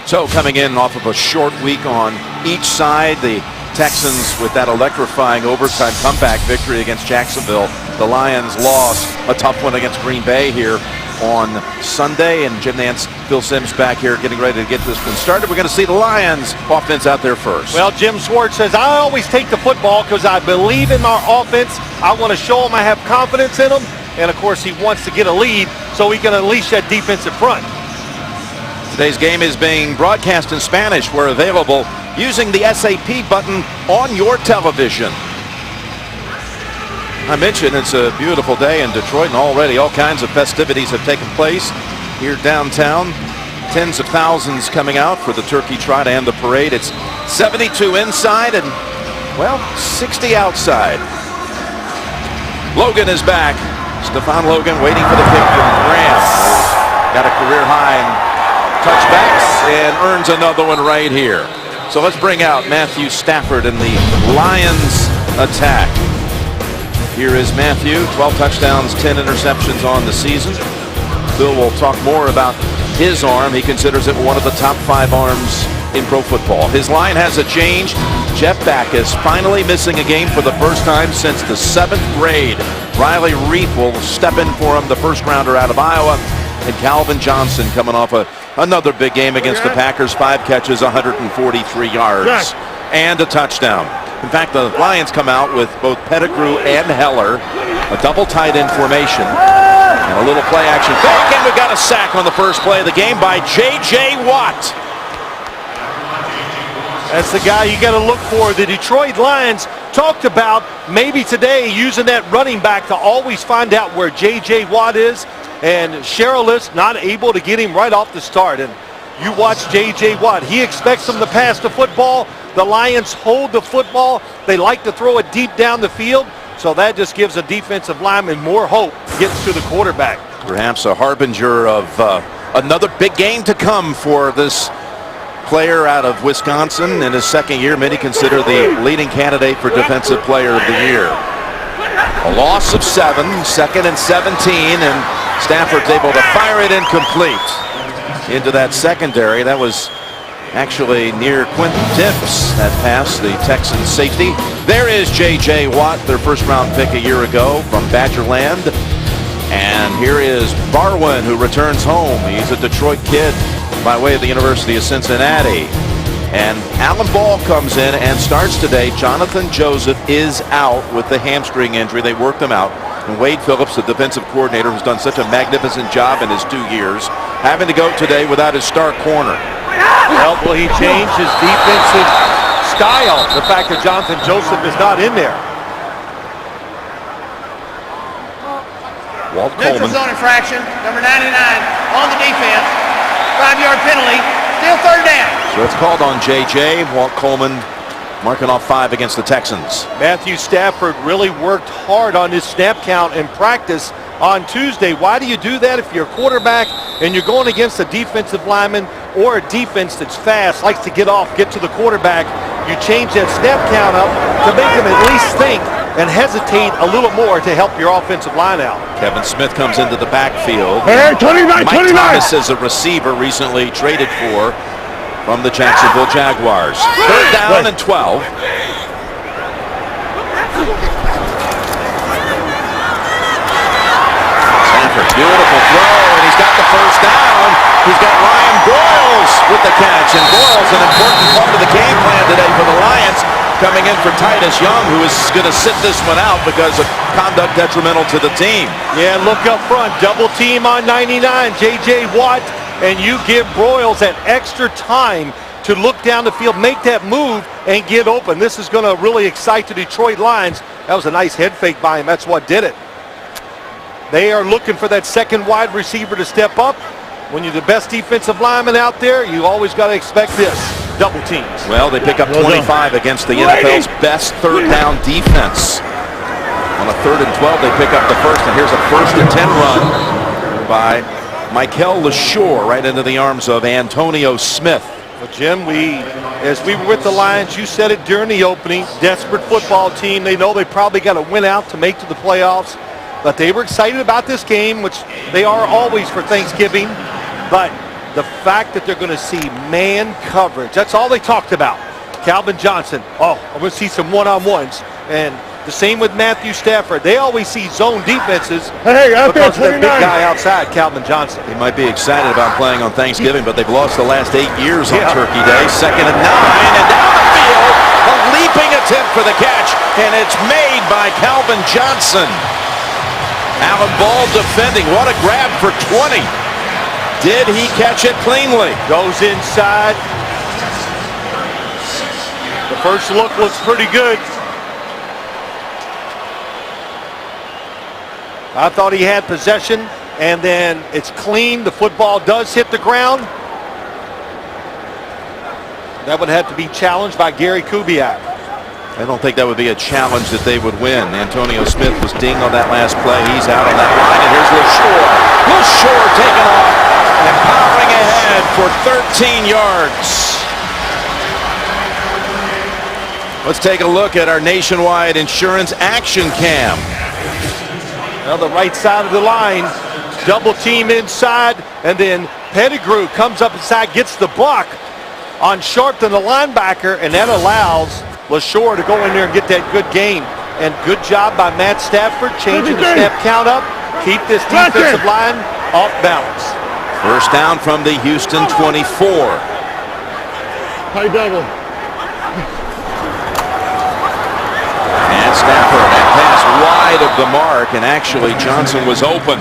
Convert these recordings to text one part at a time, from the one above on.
So coming in off of a short week on each side, the Texans with that electrifying overtime comeback victory against Jacksonville. The Lions lost a tough one against Green Bay here on Sunday, and Jim Nance, Phil Simms back here getting ready to get this one started. We're going to see the Lions offense out there first. Well, Jim Schwartz says, I always take the football because I believe in our offense. I want to show them I have confidence in them. And, of course, he wants to get a lead so he can unleash that defensive front. Today's game is being broadcast in Spanish. We're available using the SAP button on your television. I mentioned it's a beautiful day in Detroit, and already all kinds of festivities have taken place here downtown. Tens of thousands coming out for the turkey trot and the parade. It's 72 inside and, well, 60 outside. Logan is back. Stephon Logan waiting for the kick from Graham. Got a career high in touchbacks and earns another one right here. So let's bring out Matthew Stafford in the Lions attack. Here is Matthew, 12 touchdowns, 10 interceptions on the season. Bill will talk more about his arm. He considers it one of the top 5 arms in pro football. His line has a change. Jeff Backus finally missing a game for the first time since the 7th grade. Riley Reef will step in for him, the first rounder out of Iowa. And Calvin Johnson coming off another big game against the Packers. 5 catches, 143 yards, and a touchdown. In fact, the Lions come out with both Pettigrew and Heller, a double tight end formation, and a little play action fake, and we got a sack on the first play of the game by J.J. Watt. That's the guy you got to look for. The Detroit Lions talked about maybe today using that running back to always find out where J.J. Watt is, and Sherrillis not able to get him right off the start. And you watch J.J. Watt. He expects them to pass the football. The Lions hold the football. They like to throw it deep down the field. So that just gives a defensive lineman more hope gets to the quarterback. Perhaps a harbinger of another big game to come for this player out of Wisconsin. In his second year, many consider the leading candidate for Defensive Player of the Year. A loss of 7, 2nd and 17, and Stafford's able to fire it incomplete into that secondary. That was actually near Quentin Tibbs, that pass, the Texans safety. There is J.J. Watt, their first-round pick a year ago from Badgerland. And here is Barwin, who returns home. He's a Detroit kid by way of the University of Cincinnati. And Alan Ball comes in and starts today. Jonathan Joseph is out with the hamstring injury. They worked him out. And Wade Phillips, the defensive coordinator, who's done such a magnificent job in his 2 years, having to go today without his star corner. Well, will he change his defensive style? The fact that Jonathan Joseph is not in there. Walt Neutral Coleman. zone infraction, number 99 on the defense. 5-yard penalty, still 3rd down. So it's called on J.J. Walt Coleman marking off 5 against the Texans. Matthew Stafford really worked hard on his snap count in practice on Tuesday. Why do you do that if you're a quarterback and you're going against a defensive lineman or a defense that's fast, likes to get off, get to the quarterback? You change that snap count up to make them at least think and hesitate a little more to help your offensive line out. Kevin Smith comes into the backfield. Hey, 29, Mike 29. Thomas is a receiver recently traded for from the Jacksonville Jaguars. 3rd down and 12. Stafford, beautiful throw, and he's got the first down. He's got Ryan Broyles with the catch, and Broyles an important part of the game plan today for the Lions, coming in for Titus Young, who is going to sit this one out because of conduct detrimental to the team. Yeah, look up front, double team on 99, J.J. Watt, and you give Broyles that extra time to look down the field, make that move, and get open. This is going to really excite the Detroit Lions. That was a nice head fake by him. That's what did it. They are looking for that second wide receiver to step up. When you're the best defensive lineman out there, you always got to expect this, double teams. Well, they pick up 25 against the NFL's best 3rd down defense. On a 3rd and 12, they pick up the first, and here's a 1st and 10 run by Michael LaShore right into the arms of Antonio Smith. Well, Jim, as we were with the Lions, you said it during the opening, desperate football team. They know they probably got to win out to make to the playoffs. But they were excited about this game, which they are always for Thanksgiving. But the fact that they're going to see man coverage. That's all they talked about. Calvin Johnson, oh, I'm going to see some one-on-ones. And the same with Matthew Stafford. They always see zone defenses because of that big guy outside, Calvin Johnson. They might be excited about playing on Thanksgiving, but they've lost the last 8 years on Turkey Day. 2nd and 9, and down the field, a leaping attempt for the catch, and it's made by Calvin Johnson. Alan Ball defending. What a grab for 20. Did he catch it cleanly? Goes inside. The first look looks pretty good. I thought he had possession, and then it's clean. The football does hit the ground. That would have to be challenged by Gary Kubiak. I don't think that would be a challenge that they would win. Antonio Smith was dinged on that last play. He's out on that line, and here's LaShore. LaShore taking off and powering ahead for 13 yards. Let's take a look at our Nationwide Insurance Action Cam. Now the right side of the line, double team inside, and then Pettigrew comes up inside, gets the block on Sharpton, the linebacker, and that allows LaShore to go in there and get that good gain. And good job by Matt Stafford, changing the snap count up, keep this defensive line off balance. First down from the Houston 24. High double. And Stafford, that pass wide of the mark, and actually Johnson was open.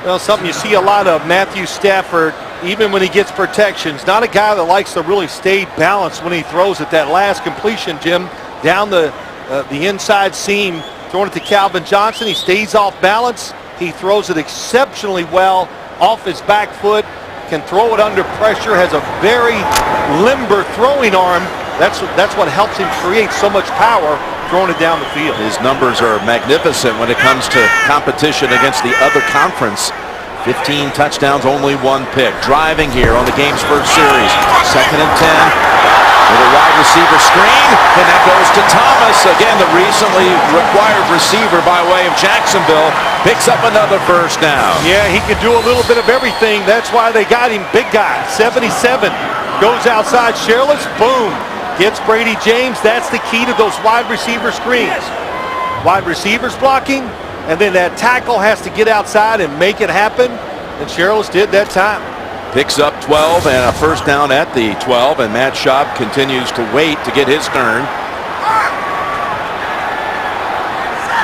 Well, something you see a lot of Matthew Stafford, even when he gets protections, not a guy that likes to really stay balanced when he throws it. That last completion, Jim, down the inside seam, throwing it to Calvin Johnson. He stays off balance. He throws it exceptionally well off his back foot, can throw it under pressure, has a very limber throwing arm. That's what helps him create so much power throwing it down the field. His numbers are magnificent when it comes to competition against the other conference. 15 touchdowns, only 1 pick. Driving here on the game's first series. 2nd and 10. With a wide receiver screen, and that goes to Thomas. Again, the recently required receiver by way of Jacksonville picks up another first down. Yeah, he can do a little bit of everything. That's why they got him. Big guy, 77. Goes outside, Sherless, boom. Gets Brady James. That's the key to those wide receiver screens. Wide receivers blocking, and then that tackle has to get outside and make it happen. And Sherless did that time. Picks up 12 and a first down at the 12, and Matt Schaub continues to wait to get his turn.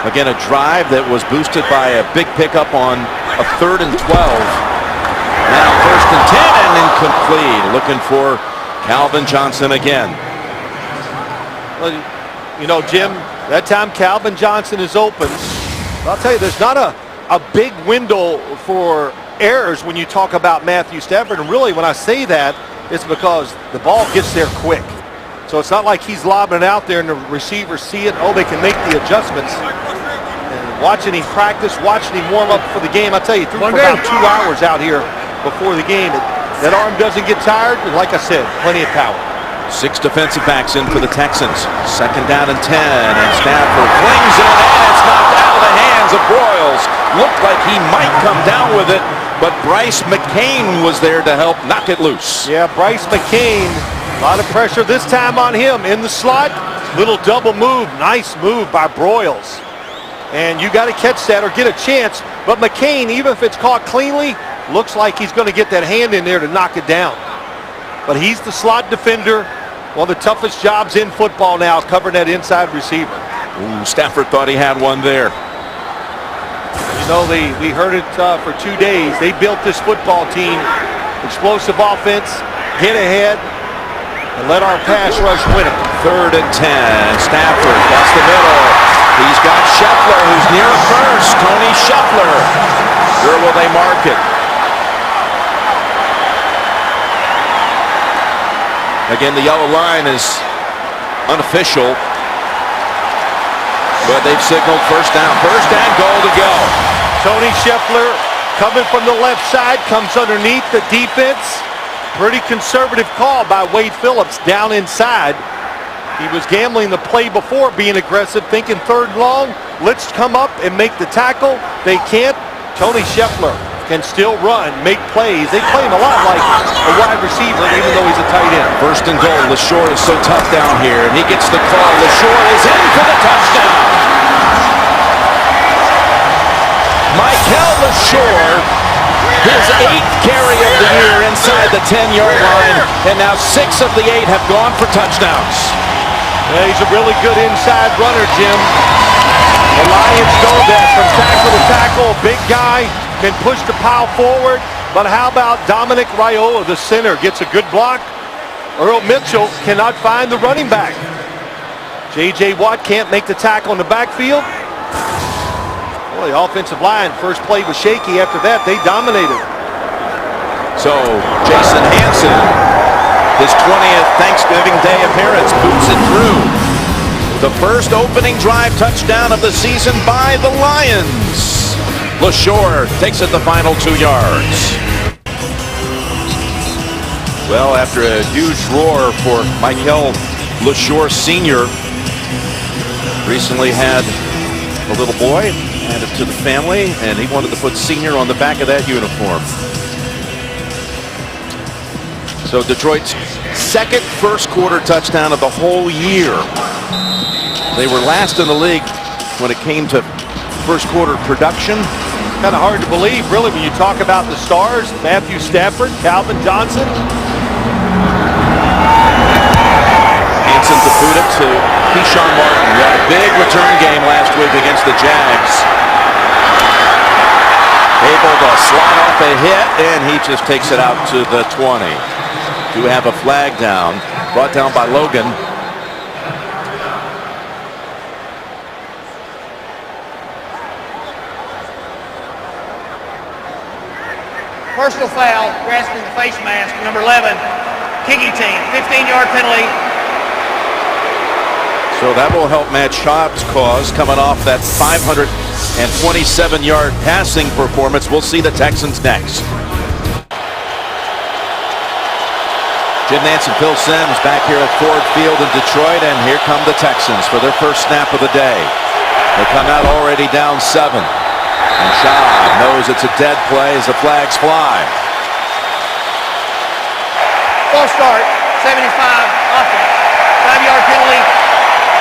Again, a drive that was boosted by a big pickup on a 3rd and 12. Now 1st and 10 and incomplete. Looking for Calvin Johnson again. Well, you know, Jim, that time Calvin Johnson is open. I'll tell you, there's not a big window for errors when you talk about Matthew Stafford, and really when I say that, it's because the ball gets there quick. So it's not like he's lobbing it out there and the receivers see it. Oh, they can make the adjustments. And watching him practice, watching him warm up for the game, I tell you, threw for about 2 hours out here before the game. That arm doesn't get tired, and like I said, plenty of power. 6 defensive backs in for the Texans. 2nd down and 10, and Stafford flings it, and it's knocked out of the hands of Broyles. Looked like he might come down with it, but Bryce McCain was there to help knock it loose. Yeah, Bryce McCain, a lot of pressure this time on him in the slot. Little double move, nice move by Broyles. And you got to catch that or get a chance. But McCain, even if it's caught cleanly, looks like he's going to get that hand in there to knock it down. But he's the slot defender. One of the toughest jobs in football now, covering that inside receiver. Ooh, Stafford thought he had one there. You know, we heard it for 2 days. They built this football team. Explosive offense, get ahead, and let our pass rush win it. 3rd and 10. Stafford across the middle. He's got Scheffler, who's near first. Tony Scheffler. Where will they mark it? Again, the yellow line is unofficial, but they've signaled first down. First and goal to go. Tony Scheffler coming from the left side, comes underneath the defense. Pretty conservative call by Wade Phillips down inside. He was gambling the play before, being aggressive, thinking 3rd and long. Let's come up and make the tackle. They can't. Tony Scheffler can still run, make plays. They play him a lot like a wide receiver, even though he's a tight end. First and goal. LaShore is so tough down here, and he gets the call. LaShore is in for the touchdown. Michael LaShore, his 8th carry of the year inside the 10-yard line, and now 6 of the 8 have gone for touchdowns. Yeah, he's a really good inside runner, Jim. The Lions know that from tackle to tackle. Big guy can push the pile forward. But how about Dominic Raiola, the center, gets a good block. Earl Mitchell cannot find the running back. J.J. Watt can't make the tackle in the backfield. Well, the offensive line, first play was shaky. After that, they dominated. So, Jason Hansen, his 20th Thanksgiving Day appearance, boots it through. The first opening drive touchdown of the season by the Lions. LaShore takes it the final 2 yards. Well, after a huge roar for Michael LaShore Sr., recently had a little boy, added to the family, and he wanted to put Senior on the back of that uniform. So Detroit's second first quarter touchdown of the whole year. They were last in the league when it came to first quarter production. Kind of hard to believe, really, when you talk about the stars. Matthew Stafford, Calvin Johnson. Hansen to boot it to Keyshawn Martin. He had a big return game last week against the Jags. Able to slide off a hit, and he just takes it out to the 20. Do have a flag down, brought down by Logan. Personal foul, grasping the face mask, number 11, kicking team, 15-yard penalty. So that will help Matt Schaub's cause coming off that 527-yard passing performance. We'll see the Texans next. Jim Nantz and Phil Simms back here at Ford Field in Detroit, and here come the Texans for their first snap of the day. They come out already down 7. And Schaub knows it's a dead play as the flags fly. False start, 75, offense. 5-yard penalty,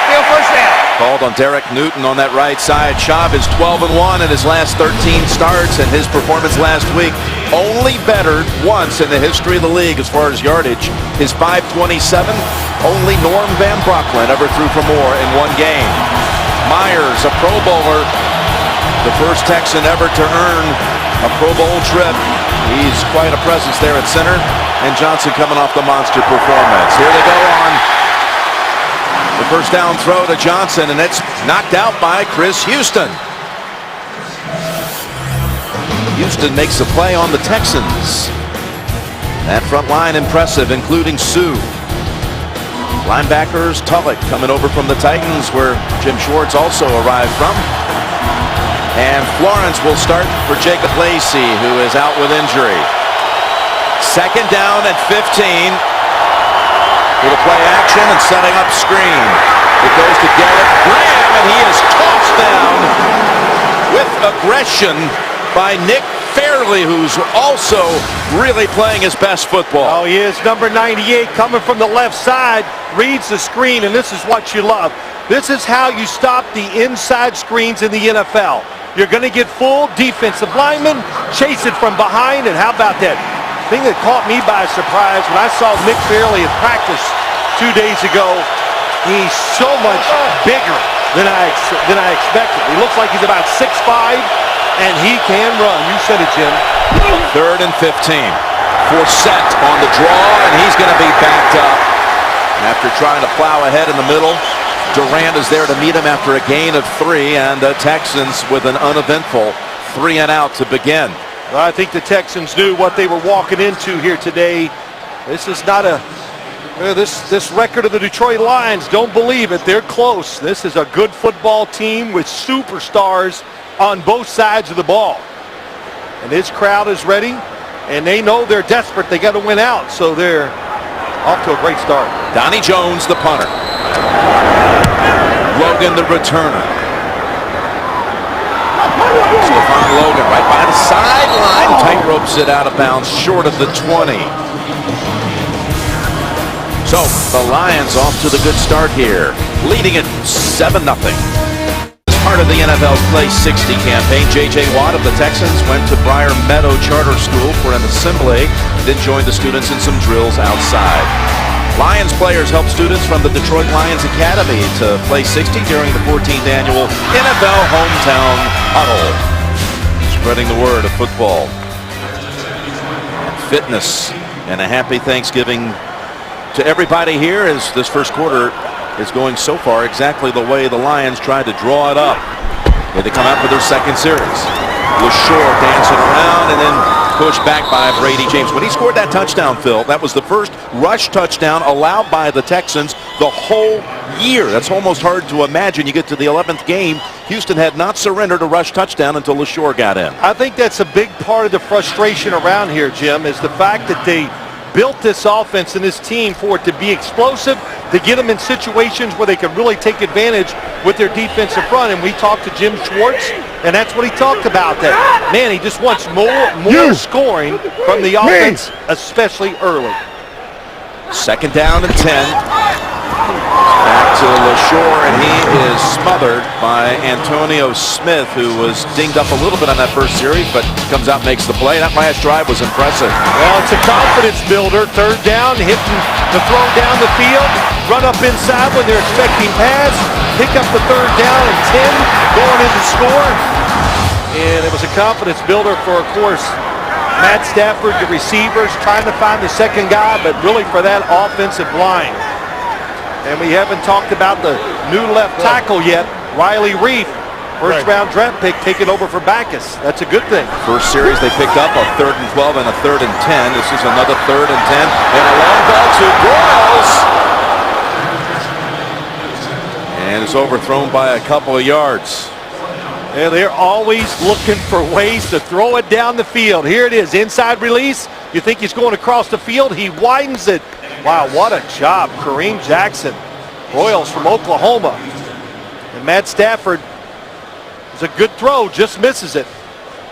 still first down. Called on Derek Newton on that right side. Schaub is 12-1 in his last 13 starts, and his performance last week only bettered once in the history of the league as far as yardage. His 527, only Norm Van Brocklin ever threw for more in one game. Myers, a Pro Bowler, the first Texan ever to earn a Pro Bowl trip. He's quite a presence there at center. And Johnson coming off the monster performance. Here they go on the first down throw to Johnson, and it's knocked out by Chris Houston. Houston makes the play on the Texans. That front line impressive, including Sue. Linebackers, Tulloch coming over from the Titans, where Jim Schwartz also arrived from. And Florence will start for Jacob Lacey, who is out with injury. Second down at 15. With a play action and setting up screen. It goes to Garrett Graham, and he is tossed down with aggression by Nick Fairley, who's also really playing his best football. Oh, he is. Number 98 coming from the left side, reads the screen, and this is what you love. This is how you stop the inside screens in the NFL. You're going to get full defensive linemen, chase it from behind, and how about that? Thing that caught me by surprise when I saw Nick Fairley in practice 2 days ago, he's so much bigger than I expected. He looks like he's about 6'5", and he can run. You said it, Jim. Third and 15. Forsett on the draw, and he's going to be backed up. After trying to plow ahead in the middle, Durant is there to meet him after a gain of 3, and the Texans with an uneventful 3 and out to begin. Well, I think the Texans knew what they were walking into here today. This is not a this record of the Detroit Lions, don't believe it. They're close. This is a good football team with superstars on both sides of the ball. And this crowd is ready, and they know they're desperate. They got to win out, so they're off to a great start. Donnie Jones, the punter. Logan, the returner. Stephon Logan right by the sideline. Tight ropes it out of bounds short of the 20. So the Lions off to the good start here, leading it 7-0. As part of the NFL's Play 60 campaign, J.J. Watt of the Texans went to Briar Meadow Charter School for an assembly, then joined the students in some drills outside. Lions players helped students from the Detroit Lions Academy to Play 60 during the 14th annual NFL Hometown Huddle, spreading the word of football, fitness, and a happy Thanksgiving to everybody here as this first quarter is going so far exactly the way the Lions tried to draw it up. They come out for their second series. LaShore dancing around and then pushed back by Brady James. When he scored that touchdown, Phil, that was the first rush touchdown allowed by the Texans the whole year. That's almost hard to imagine. You get to the 11th game, Houston had not surrendered a rush touchdown until LaShore got in. I think that's a big part of the frustration around here, Jim, is the fact that they built this offense and this team for it to be explosive, to get them in situations where they can really take advantage with their defensive front. And we talked to Jim Schwartz, and that's what he talked about. That, man, he just wants more scoring from the offense, especially early. Second down and 10. Back to LaShore, and he is smothered by Antonio Smith, who was dinged up a little bit on that first series, but comes out and makes the play. That last drive was impressive. Well, it's a confidence builder. Third down, hitting the throw down the field, run up inside when they're expecting pass, pick up the third down and 10, going in to score. And it was a confidence builder for, of course, Matt Stafford, the receivers, trying to find the second guy, but really for that offensive line. And we haven't talked about the new left tackle yet, Riley Reef, first-round draft pick, taking over for Backus. That's a good thing. First series they picked up a 3rd and 12 and a 3rd and 10. This is another 3rd and 10, and a long ball to Broyles. And it's overthrown by a couple of yards. Yeah, they're always looking for ways to throw it down the field. Here it is, inside release. You think he's going across the field. He widens it. Wow, what a job. Kareem Jackson, Royals from Oklahoma. And Matt Stafford is a good throw, just misses it.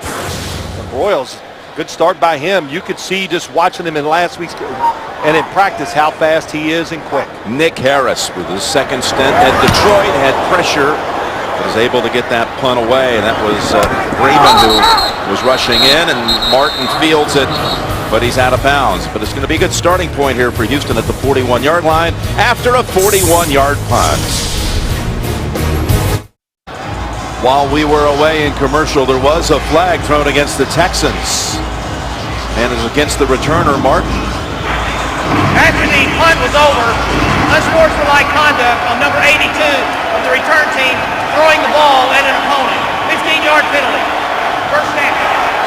And Royals, good start by him. You could see just watching him in last week's and in practice how fast he is and quick. Nick Harris with his second stint at Detroit had pressure, was able to get that punt away, and that was Freeman who was rushing in, and Martin fields it, but he's out of bounds. But it's going to be a good starting point here for Houston at the 41-yard line after a 41-yard punt. While we were away in commercial, there was a flag thrown against the Texans, and it's against the returner, Martin. After the punt was over, unsportsmanlike conduct on number 82 of the return team, throwing the ball at an opponent. 15-yard penalty. First down.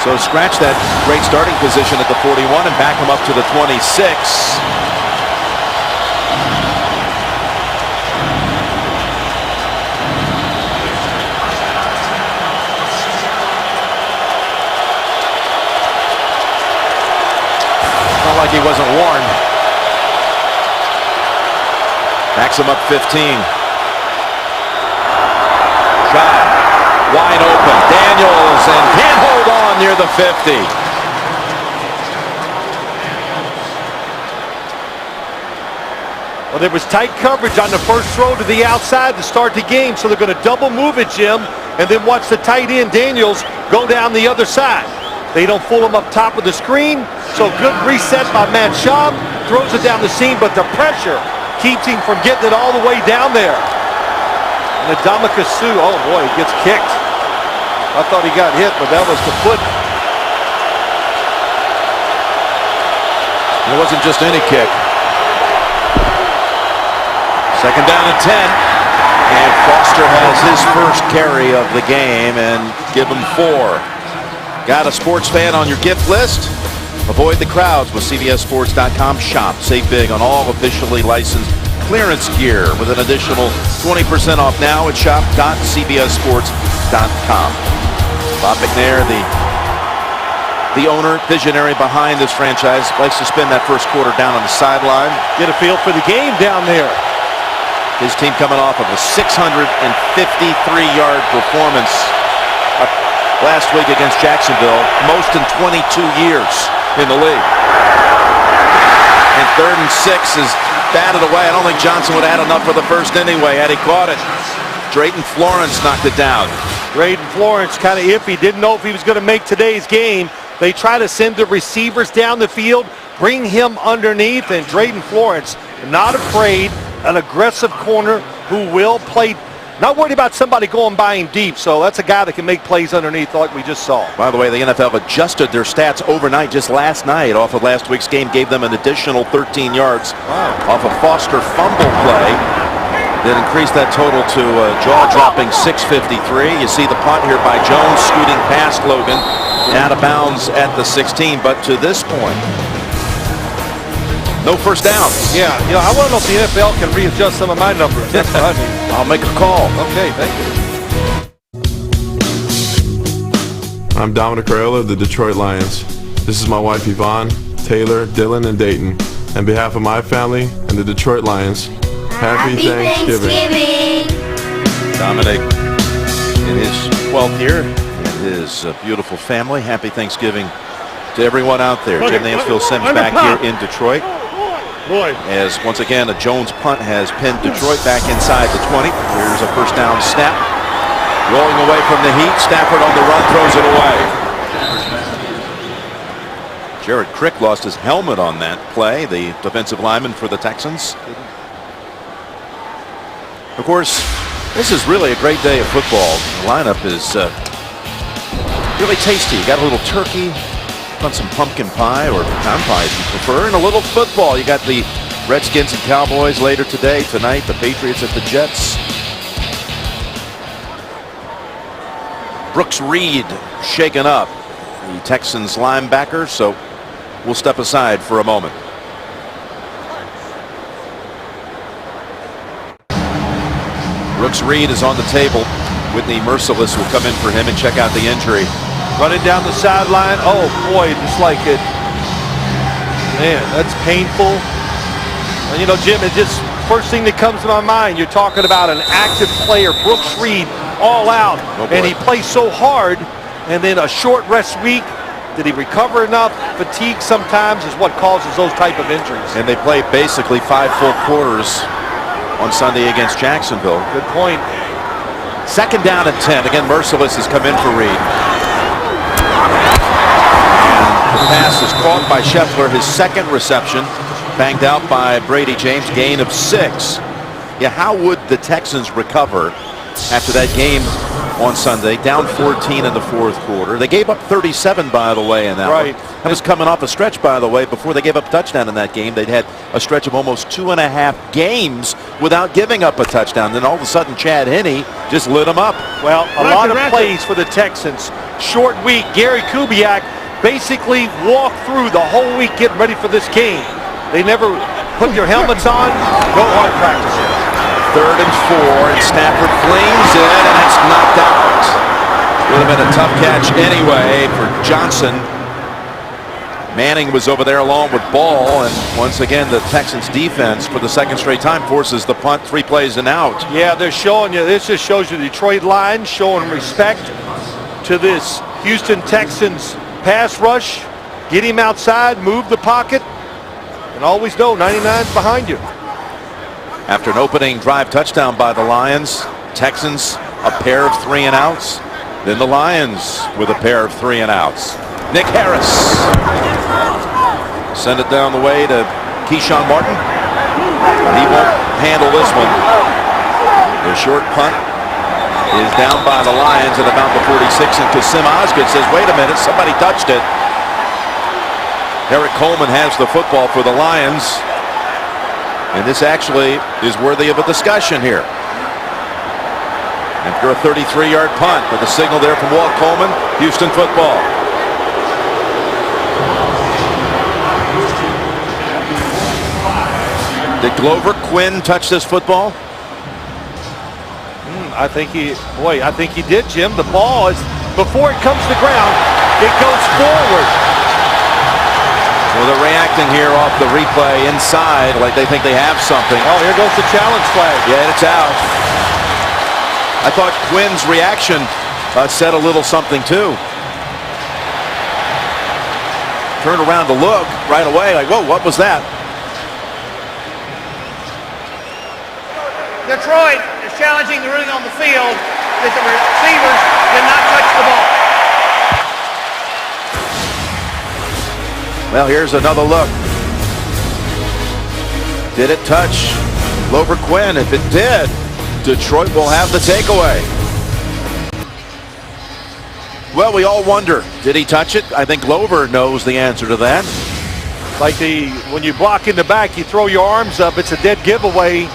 So scratch that great starting position at the 41 and back him up to the 26. Not like he wasn't warned. Backs him up 15. Shot. Wide open. Daniels and can't hold on near the 50. Well, there was tight coverage on the first throw to the outside to start the game, so they're going to double move it, Jim, and then watch the tight end Daniels go down the other side. They don't fool him up top of the screen, so good reset by Matt Schaub. Throws it down the seam, but the pressure keeps him from getting it all the way down there. And Adamaka Suh, oh boy, he gets kicked. I thought he got hit, but that was the foot. It wasn't just any kick. Second down and 10. And Foster has his first carry of the game and give him 4. Got a sports fan on your gift list? Avoid the crowds with CBSSports.com. Shop. Save big on all officially licensed clearance gear with an additional 20% off now at shop.cbssports.com. Bob McNair, the owner, visionary behind this franchise, likes to spend that first quarter down on the sideline. Get a feel for the game down there. His team coming off of a 653-yard performance last week against Jacksonville, most in 22 years in the league. And 3rd and 6 is batted away. I don't think Johnson would have had enough for the first anyway had he caught it. Drayton Florence knocked it down. Drayton Florence kind of iffy, didn't know if he was going to make today's game. They try to send the receivers down the field, bring him underneath, and Drayton Florence, not afraid, an aggressive corner who will play, not worried about somebody going by him deep. So that's a guy that can make plays underneath like we just saw. By the way, the NFL adjusted their stats overnight just last night off of last week's game, gave them an additional 13 yards off a Foster fumble play that increased that total to jaw-dropping 653. You see the punt here by Jones scooting past Logan, out of bounds at the 16, but to this point, no first downs. Yeah, I want to know if the NFL can readjust some of my numbers. That's what I mean. I'll make a call. Okay, thank you. I'm Dominic Raiola of the Detroit Lions. This is my wife Yvonne, Taylor, Dylan, and Dayton. On behalf of my family and the Detroit Lions, Happy Thanksgiving. Dominic in his 12th year and his beautiful family. Happy Thanksgiving to everyone out there. Jim Mansfield Sims back here in Detroit. As once again a Jones punt has pinned Detroit back inside the 20. Here's a first down snap. Rolling away from the heat. Stafford on the run, throws it away. Jared Crick lost his helmet on that play, the defensive lineman for the Texans. Of course, this is really a great day of football. The lineup is really tasty. You got a little turkey, on some pumpkin pie or pecan pie if you prefer, and a little football. You got the Redskins and Cowboys later today. Tonight, the Patriots at the Jets. Brooks Reed shaken up, the Texans linebacker, so we'll step aside for a moment. Brooks Reed is on the table. Whitney Merciless will come in for him and check out the injury. Running down the sideline. Oh boy, just like it. Man, that's painful. And Jim, it just first thing that comes to my mind, you're talking about an active player, Brooks Reed, all out. And he plays so hard, and then a short rest week. Did he recover enough? Fatigue sometimes is what causes those type of injuries. And they played basically 5 full quarters on Sunday against Jacksonville. Good point. 2nd down and 10. Again, Merciless has come in for Reed. The pass is caught by Scheffler, his 2nd reception, banged out by Brady James, gain of 6. Yeah, how would the Texans recover after that game on Sunday, down 14 in the 4th quarter? They gave up 37, by the way, in that one. That was coming off a stretch, by the way, before they gave up a touchdown in that game. They'd had a stretch of almost 2.5 games without giving up a touchdown. Then all of a sudden, Chad Henne just lit them up. Well, a lot of plays for the Texans. Short week, Gary Kubiak basically walked through the whole week getting ready for this game. They never put their helmets on, go hard practicing. 3rd and 4, and Stafford flings it, and it's knocked out. Would have been a tough catch anyway for Johnson. Manning was over there along with Ball, and once again the Texans defense for the 2nd straight time forces the punt, 3 plays and out. Yeah, they're showing you, this just shows you the Detroit Lions showing respect to this Houston Texans pass rush. Get him outside, move the pocket, and always know 99's behind you. After an opening drive touchdown by the Lions, Texans a pair of 3 and outs. Then the Lions with a pair of 3 and outs. Nick Harris send it down the way to Keyshawn Martin. He won't handle this one. The short punt is down by the Lions at about the 46, and Kasim Osgood says, wait a minute, somebody touched it. Eric Coleman has the football for the Lions. And this actually is worthy of a discussion here. After a 33-yard punt with a signal there from Walt Coleman, Houston football. Did Glover Quinn touch this football? I think he did, Jim. The ball is, before it comes to the ground, it goes forward. Well, they're reacting here off the replay inside like they think they have something. Oh, here goes the challenge flag. Yeah, it's out. I thought Quinn's reaction said a little something too. Turned around to look right away, like, whoa, what was that? Detroit is challenging the ruling on the field that the receivers did not touch the ball. Well, here's another look. Did it touch Glover Quinn? If it did, Detroit will have the takeaway. Well, we all wonder, did he touch it? I think Glover knows the answer to that. Like when you block in the back, you throw your arms up, it's a dead giveaway.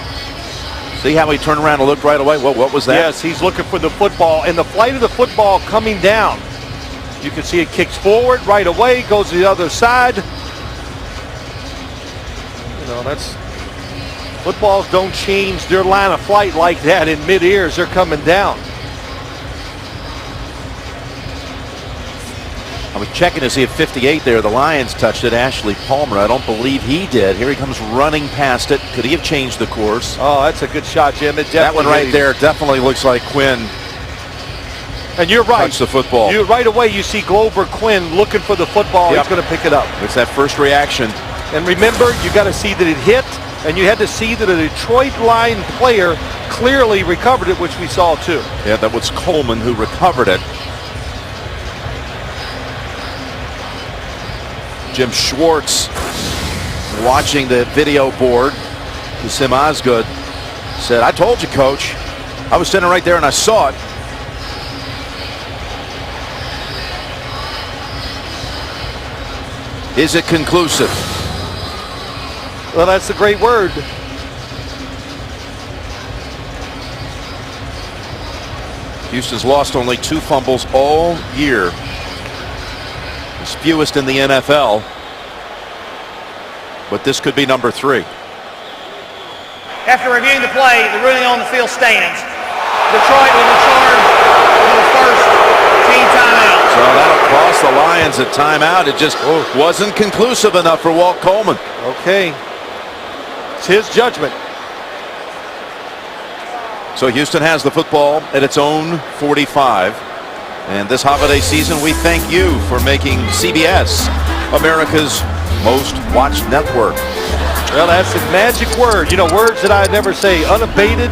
See how he turned around and looked right away? What was that? Yes, he's looking for the football, and the flight of the football coming down. You can see it kicks forward right away, goes to the other side. You know, footballs don't change their line of flight like that in mid-air as they're coming down. I was checking to see if 58 there, the Lions touched it. Ashley Palmer, I don't believe he did. Here he comes running past it. Could he have changed the course? Oh, that's a good shot, Jim. That one right there definitely looks like Quinn. And you're right. Touched the football. Right away you see Glover Quinn looking for the football. Yep. He's going to pick it up. It's that first reaction. And remember, you got to see that it hit, and you had to see that a Detroit line player clearly recovered it, which we saw too. Yeah, that was Coleman who recovered it. Jim Schwartz watching the video board. Sim Osgood said, I told you, coach. I was standing right there and I saw it. Is it conclusive? Well, that's a great word. Houston's lost only 2 fumbles all year. It's fewest in the NFL. But this could be number 3. After reviewing the play, the ruling on the field stands. Detroit will return to the first team timeout. So that'll cost the Lions a timeout. It just wasn't conclusive enough for Walt Coleman. Okay. It's his judgment. So Houston has the football at its own 45. And this holiday season, we thank you for making CBS America's most watched network. Well, that's a magic word. You know, words that I never say. Unabated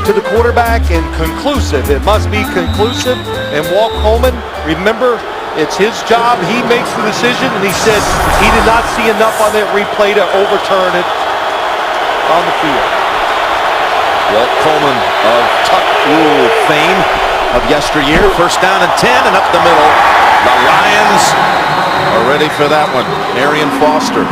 to the quarterback and conclusive. It must be conclusive. And Walt Coleman, remember, it's his job. He makes the decision, and he said he did not see enough on that replay to overturn it on the field. Walt Coleman of Tuck Rule fame of yesteryear. First down and 10 and up the middle. The Lions are ready for that one. Arian Foster.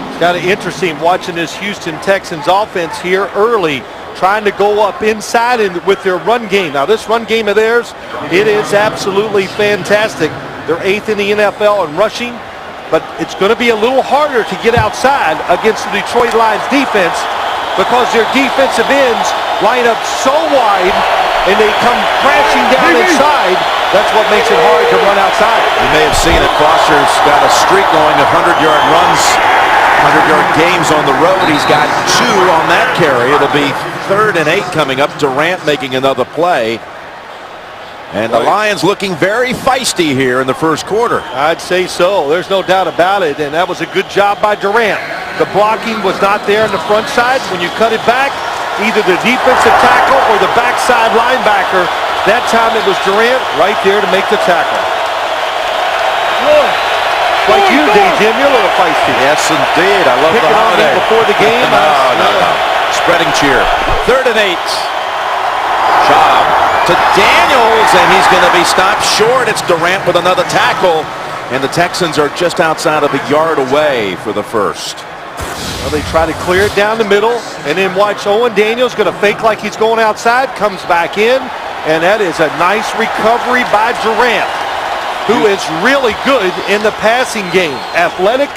It's kind of interesting watching this Houston Texans offense here early, trying to go up inside and with their run game. Now this run game of theirs, it is absolutely fantastic. They're 8th in the NFL in rushing, but it's going to be a little harder to get outside against the Detroit Lions defense because their defensive ends line up so wide and they come crashing down inside. That's what makes it hard to run outside. You may have seen it. Foster's got a streak going of 100-yard runs, 100-yard games on the road. He's got 2 on that carry. It'll be 3rd and 8 coming up. Durant making another play. And the Lions looking very feisty here in the first quarter. I'd say so. There's no doubt about it. And that was a good job by Durant. The blocking was not there on the front side. When you cut it back, either the defensive tackle or the backside linebacker. That time it was Durant right there to make the tackle. Like you did, Jim, you're a little feisty. Yes, indeed. I love the holiday. Before the game. No. Spreading cheer. 3rd and 8. Job to Daniels, and he's going to be stopped short. It's Durant with another tackle, and the Texans are just outside of a yard away for the first. Well, they try to clear it down the middle, and then watch Owen Daniels going to fake like he's going outside, comes back in, and that is a nice recovery by Durant, who is really good in the passing game. Athletic.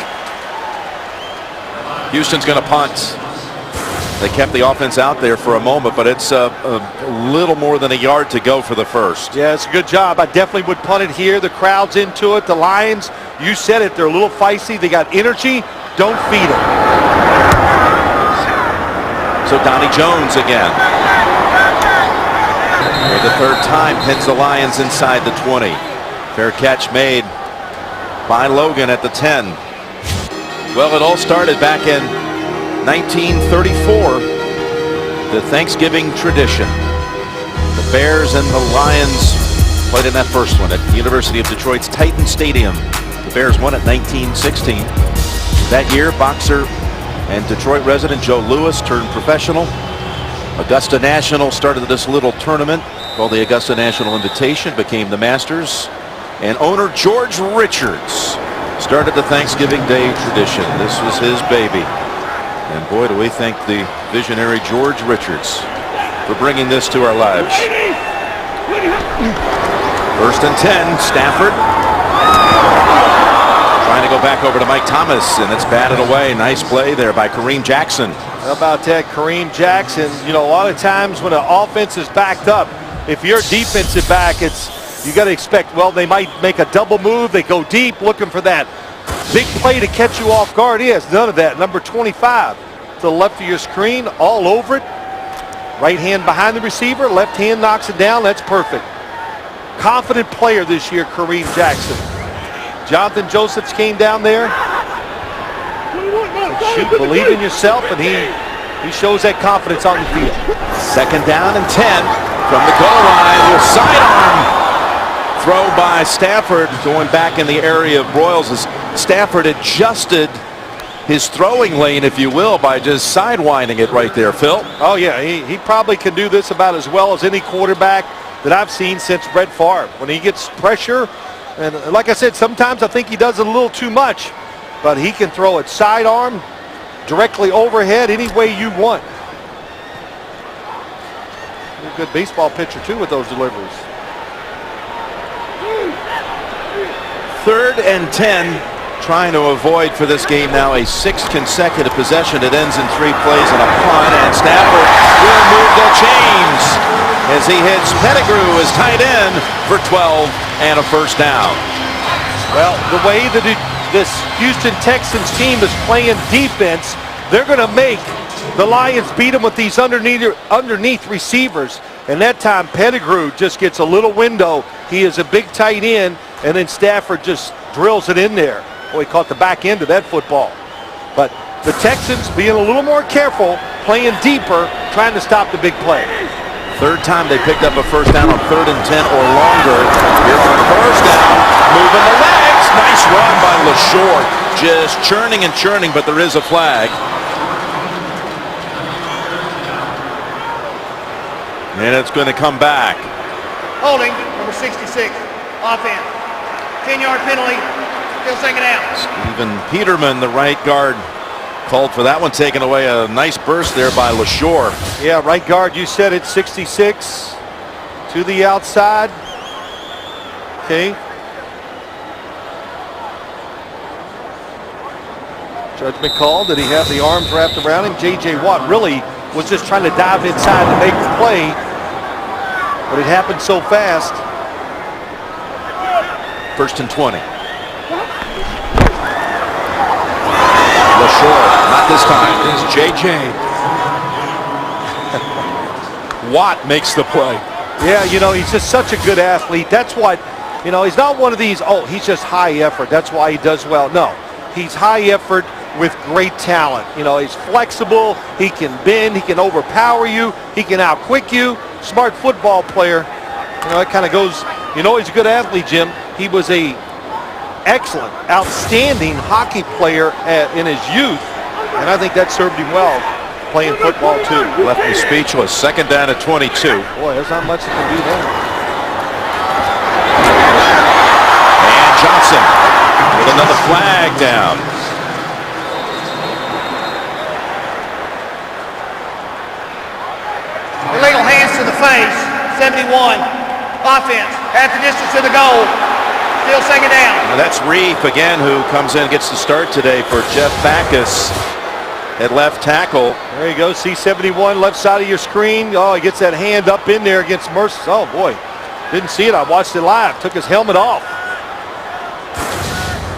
Houston's going to punt. They kept the offense out there for a moment, but it's a little more than a yard to go for the first. Yeah, it's a good job. I definitely would punt it here. The crowd's into it. The Lions, you said it, they're a little feisty. They got energy. Don't feed them. So Donnie Jones again. For the third time, pins the Lions inside the 20. Fair catch made by Logan at the 10. Well, it all started back in 1934, the Thanksgiving tradition. The Bears and the Lions played in that first one at the University of Detroit's Titan Stadium. The Bears won at 1916. That year, boxer and Detroit resident Joe Louis turned professional. Augusta National started this little tournament called the Augusta National Invitation, became the Masters. And owner George Richards started the Thanksgiving Day tradition. This was his baby. And boy, do we thank the visionary George Richards for bringing this to our lives. First and 10, Stafford. Trying to go back over to Mike Thomas, and it's batted away. Nice play there by Kareem Jackson. How about that, Kareem Jackson? You know, a lot of times when an offense is backed up, if you're defensive back, you got to expect, well, they might make a double move. They go deep looking for that big play to catch you off guard. He has none of that. Number 25 to the left of your screen, all over it. Right hand behind the receiver, left hand knocks it down. That's perfect. Confident player this year, Kareem Jackson. Jonathan Josephs came down there. Shoot, believe in yourself, and he shows that confidence on the field. Second down and 10 from the goal line. Your sidearm throw by Stafford, going back in the area of Broyles as Stafford adjusted his throwing lane, if you will, by just sidewinding it right there, Phil. Oh, yeah, he probably can do this about as well as any quarterback that I've seen since Brett Favre. When he gets pressure, and like I said, sometimes I think he does a little too much, but he can throw it sidearm, directly overhead, any way you want. He's a good baseball pitcher, too, with those deliveries. Third and 10, trying to avoid for this game now a sixth consecutive possession. It ends in 3 plays and a punt, and Stafford will move the chains as he hits Pettigrew as tight end for 12 and a first down. Well, the way that this Houston Texans team is playing defense, they're going to make the Lions beat them with these underneath receivers. And that time, Pettigrew just gets a little window. He is a big tight end, and then Stafford just drills it in there. Boy, he caught the back end of that football. But the Texans being a little more careful, playing deeper, trying to stop the big play. Third time they picked up a first down on 3rd and 10 or longer. Here on first down, moving the legs. Nice run by LaShore. Just churning and churning, but there is a flag. And it's going to come back. Holding, number 66, offense. 10-yard penalty, still second down. Stephen Peterman, the right guard, called for that one, taken away. A nice burst there by LaShore. Yeah, right guard, you said it, 66 to the outside. Okay. Judgment call. Did he have the arms wrapped around him? J.J. Watt really was just trying to dive inside to make the play, but it happened so fast. First and 20. LaShore, not this time. It is J.J. Watt makes the play. Yeah, you know, he's just such a good athlete. That's what, you know, he's not one of these, oh, he's just high effort, that's why he does well. No, he's high effort with great talent. You know, he's flexible, he can bend, he can overpower you, he can outquick you. Smart football player. You know, it kind of goes, you know, he's a good athlete, Jim. He was a excellent, outstanding hockey player in his youth, and I think that served him well playing football too. Left me speechless. Second down at 22. Boy, there's not much that can do there. And Johnson with another flag down. Illegal hands to the face, 71. Offense, at the distance to the goal. Still second down. Now that's Reef again, who comes in and gets the start today for Jeff Backus at left tackle. There you go, C71, left side of your screen. Oh, he gets that hand up in there against Mercer. Oh, boy, didn't see it. I watched it live. Took his helmet off.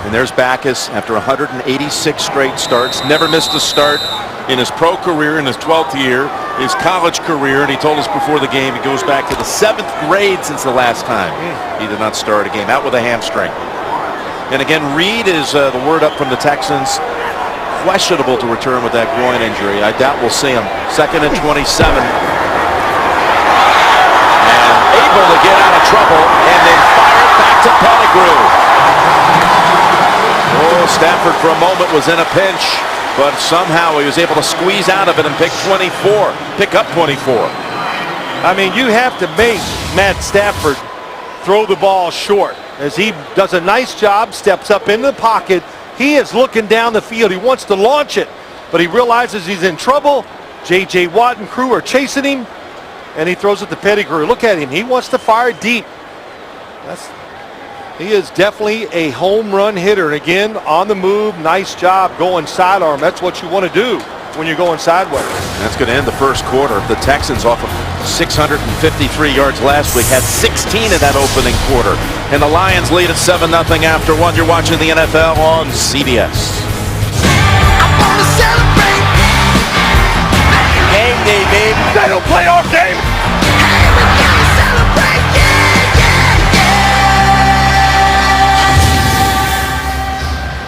And there's Backus after 186 straight starts. Never missed a start in his pro career, in his 12th year, his college career. And he told us before the game he goes back to the 7th grade since the last time he did not start a game, out with a hamstring. And again, Reed is the word up from the Texans. Questionable to return with that groin injury. I doubt we'll see him. 2nd and 27. And able to get out of trouble and then fire back to Pettigrew. Oh, Stafford for a moment was in a pinch, but somehow he was able to squeeze out of it and pick up 24. I mean, you have to make Matt Stafford throw the ball short, as he does a nice job, steps up into the pocket. He is looking down the field. He wants to launch it, but he realizes he's in trouble. J.J. Watt and crew are chasing him, and he throws it to Pettigrew. Look at him. He wants to fire deep. He is definitely a home run hitter. And again, on the move, nice job going sidearm. That's what you want to do when you're going sideways. That's going to end the first quarter. The Texans, off of 653 yards last week, had 16 in that opening quarter. And the Lions lead at 7-0 after 1. You're watching the NFL on CBS. Game day, baby. They don't play our game.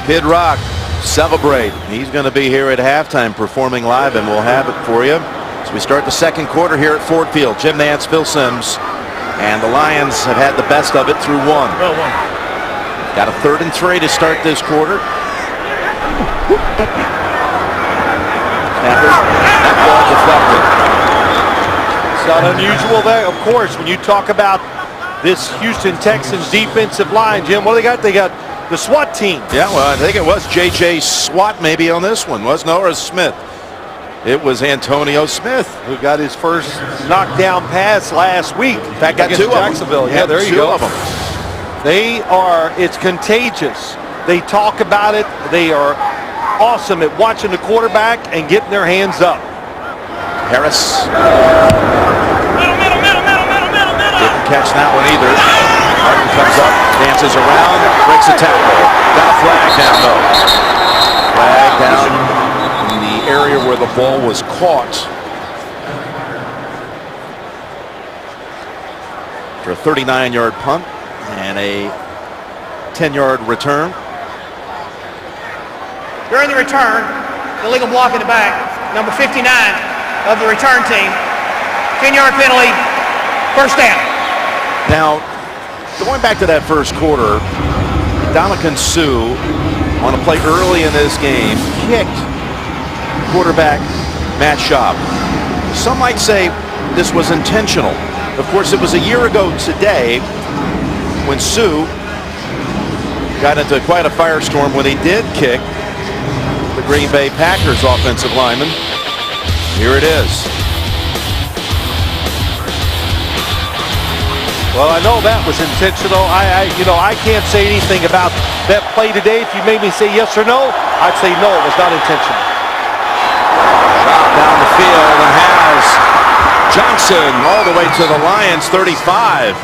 Kid Rock, celebrate. He's going to be here at halftime performing live, and we'll have it for you. So we start the second quarter here at Ford Field. Jim Nantz, Phil Simms, and the Lions have had the best of it through one. Got a 3rd and 3 to start this quarter. That ball deflected. It's not unusual there, of course, when you talk about this Houston Texans defensive line. Jim, what do they got? They got the SWAT team. Yeah, well, I think it was J.J. SWAT maybe on this one, wasn't it? Or Smith? It was Antonio Smith who got his first knockdown pass last week. In fact, got against 2 of them. Jacksonville. Yeah, there you two go. of them. It's contagious. They talk about it. They are awesome at watching the quarterback and getting their hands up. Harris. Middle. Didn't catch that one either. Martin comes up, dances around, breaks a tackle. Got a flag down though. Flag down in the area where the ball was caught. For a 39-yard punt and a 10-yard return. During the return, illegal block in the back, number 59 of the return team. 10-yard penalty, first down. Now, going back to that first quarter, Dominican Sue, on a play early in this game, kicked quarterback Matt Schaub. Some might say this was intentional. Of course, it was a year ago today when Sue got into quite a firestorm when he did kick the Green Bay Packers offensive lineman. Here it is. Well, I know that was intentional. I can't say anything about that play today. If you made me say yes or no, I'd say no, it was not intentional. Shot down the field and has Johnson all the way to the Lions 35.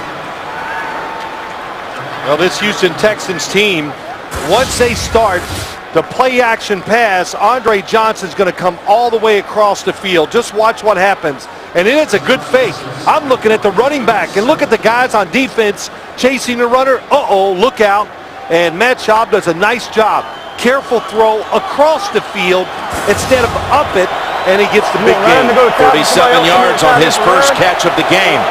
Well, this Houston Texans team, once they start the play action pass, Andre Johnson's going to come all the way across the field. Just watch what happens. And then it's a good fake. I'm looking at the running back, and look at the guys on defense chasing the runner. Uh-oh, look out. And Matt Schaub does a nice job. Careful throw across the field instead of up it, and he gets the big gain. 37 yards on his first catch of the game.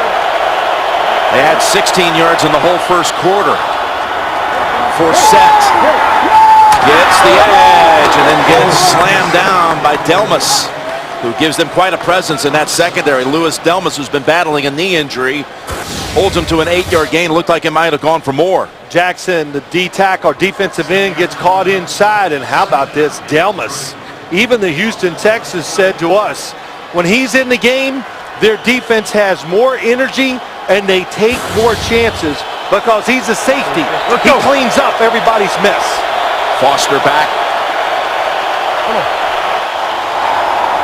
They had 16 yards in the whole first quarter. Forsett gets the edge and then gets slammed down by Delmas, who gives them quite a presence in that secondary. Louis Delmas, who's been battling a knee injury, holds him to an 8-yard gain. Looked like it might have gone for more. Jackson, the D-tackle or defensive end, gets caught inside. And how about this? Delmas. Even the Houston Texans said to us, when he's in the game, their defense has more energy and they take more chances because he's a safety. He cleans up everybody's mess. Foster back.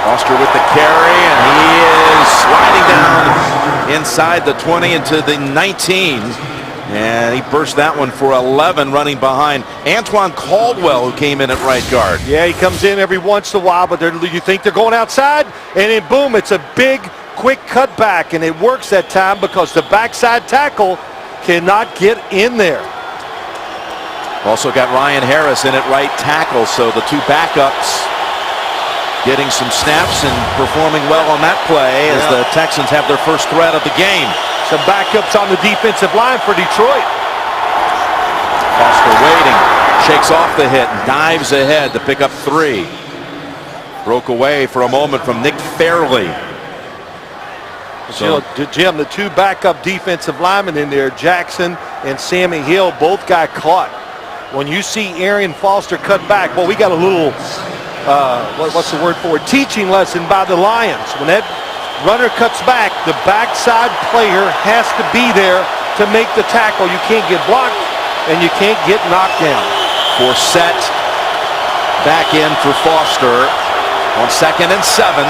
Foster with the carry, and he is sliding down inside the 20 into the 19. And he burst that one for 11, running behind Antoine Caldwell, who came in at right guard. Yeah, he comes in every once in a while, but you think they're going outside, and then boom, it's a big, quick cutback, and it works that time because the backside tackle cannot get in there. Also got Ryan Harris in at right tackle, so the two backups getting some snaps and performing well on that play as the Texans have their first threat of the game. Some backups on the defensive line for Detroit. Foster waiting, shakes off the hit and dives ahead to pick up 3. Broke away for a moment from Nick Fairley. So, Jim, the two backup defensive linemen in there, Jackson and Sammy Hill, both got caught. When you see Arian Foster cut back, well, we got a little, what's the word for it, teaching lesson by the Lions. When that runner cuts back, the backside player has to be there to make the tackle. You can't get blocked and you can't get knocked down. Forsett back in for Foster on 2nd and 7.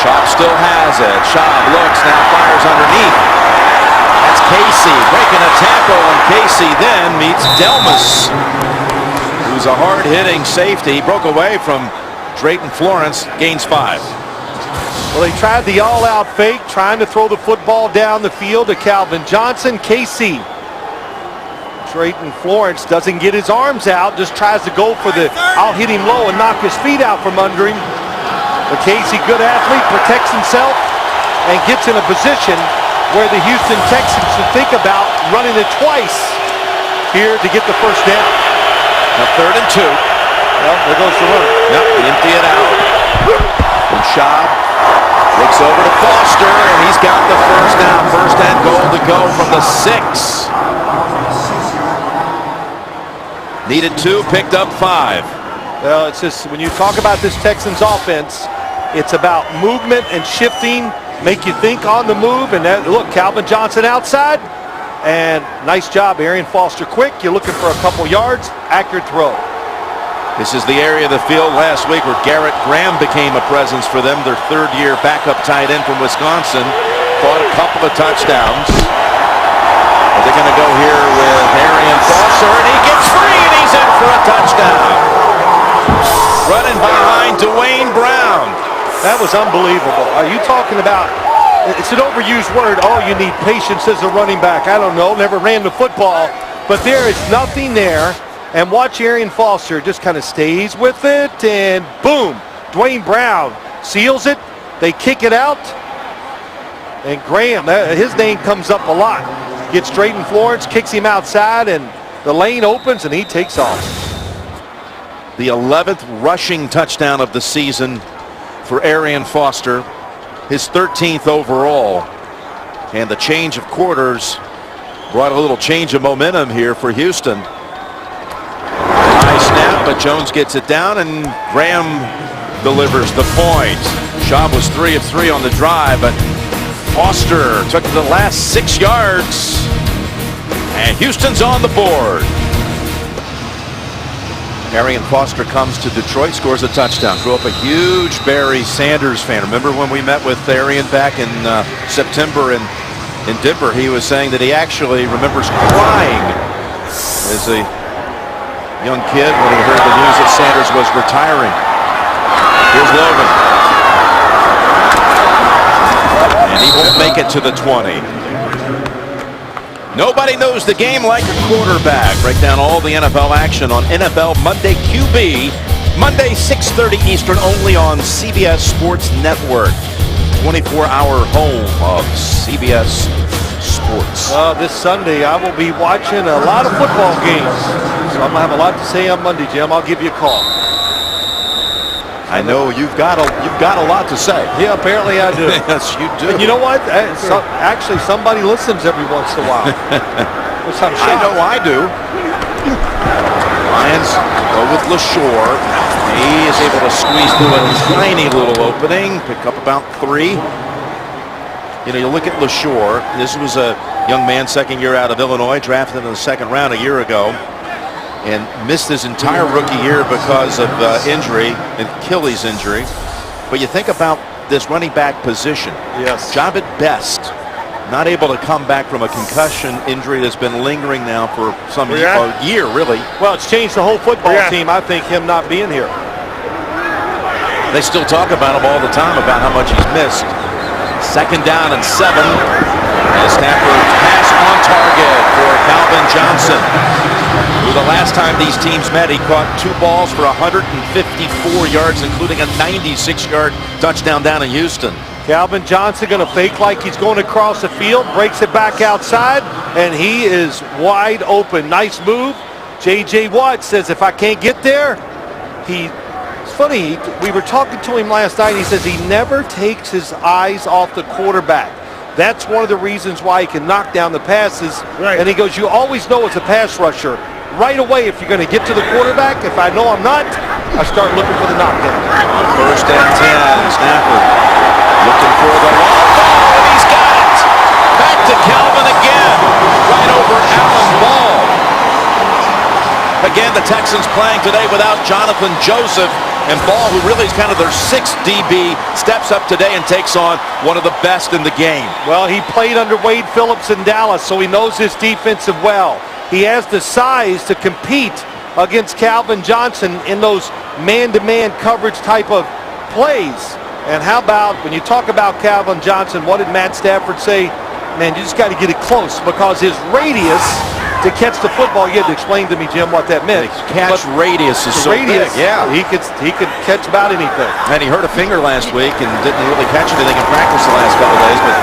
Schaub still has it. Schaub looks, now fires underneath. That's Casey breaking a tackle, and Casey then meets Delmas, who's a hard-hitting safety. He broke away from Drayton Florence, gains 5. Well, they tried the all-out fake, trying to throw the football down the field to Calvin Johnson. Casey. Drayton Florence doesn't get his arms out, just tries to go for the, I'll hit him low and knock his feet out from under him. But Casey, good athlete, protects himself and gets in a position where the Houston Texans should think about running it twice here to get the first down. Now 3rd and 2. Well, there goes the run. Yep, empty it out. And Schaub looks over to Foster, and he's got the first down. First and goal to go from the 6. Needed 2, picked up 5. Well, it's just when you talk about this Texans offense, it's about movement and shifting, make you think on the move. And that, look, Calvin Johnson outside, and nice job, Arian Foster quick. You're looking for a couple yards, accurate throw. This is the area of the field last week where Garrett Graham became a presence for them, their 3rd-year backup tight end from Wisconsin. Caught a couple of touchdowns. But they're going to go here with Arian Foster, and he gets free, and he's in for a touchdown. Running behind Dwayne Brown. That was unbelievable. Are you talking about, it's an overused word, oh, you need patience as a running back. I don't know, never ran the football, but there is nothing there. And watch Arian Foster just kind of stays with it, and boom, Dwayne Brown seals it. They kick it out, and Graham, his name comes up a lot. Gets Drayton Florence, kicks him outside, and the lane opens, and he takes off. The 11th rushing touchdown of the season for Arian Foster, his 13th overall. And the change of quarters brought a little change of momentum here for Houston. High snap, but Jones gets it down, and Graham delivers the point. Schaub was 3 of 3 on the drive, but Foster took the last 6 yards, and Houston's on the board. Arian Foster comes to Detroit, scores a touchdown. Grew up a huge Barry Sanders fan. Remember when we met with Arian back in September in Denver? He was saying that he actually remembers crying as a young kid when he heard the news that Sanders was retiring. Here's Logan. And he won't make it to the 20. Nobody knows the game like a quarterback. Break down all the NFL action on NFL Monday QB. Monday, 6:30 Eastern, only on CBS Sports Network. 24-hour home of CBS Sports. This Sunday, I will be watching a lot of football games. So I'm going to have a lot to say on Monday, Jim. I'll give you a call. I know you've got a lot to say. Yeah, apparently I do. Yes, you do. And you know what? Actually, somebody listens every once in a while. Which I'm shocked. I know I do. Lions go with LaShore. He is able to squeeze through a tiny little opening, pick up about 3. You know, you look at LaShore. This was a young man, 2nd year out of Illinois, drafted in the 2nd round a year ago, and missed his entire rookie year because of injury, an Achilles injury. But you think about this running back position. Yes. Job at best Not able to come back from a concussion injury that's been lingering now for some a year, really. Well, it's changed the whole football team, I think, him not being here. They still talk about him all the time about how much he's missed. 2nd down and 7. And Stafford's pass on target for Calvin Johnson, who the last time these teams met, he caught 2 balls for 154 yards, including a 96-yard touchdown down in Houston. Calvin Johnson going to fake like he's going across the field, breaks it back outside, and he is wide open. Nice move. J.J. Watt says, if I can't get there, it's funny, we were talking to him last night. He says he never takes his eyes off the quarterback. That's one of the reasons why he can knock down the passes. Right. And he goes, you always know as a pass rusher, right away if you're going to get to the quarterback. If I know I'm not, I start looking for the knockdown. On 1st and 10, Stafford looking for the long ball, and he's got it. Back to Calvin again, right over Alan Ball. Again, the Texans playing today without Jonathan Joseph, and Ball, who really is kind of their 6th DB, steps up today and takes on one of the best in the game. Well, he played under Wade Phillips in Dallas, so he knows his defensive well. He has the size to compete against Calvin Johnson in those man-to-man coverage type of plays. And how about, when you talk about Calvin Johnson, what did Matt Stafford say? Man, you just got to get it close, because his radius to catch the football, you had to explain to me, Jim, what that meant. The catch radius is so big. Yeah, he could catch about anything. And he hurt a finger last week and didn't really catch anything in practice the last couple of days, but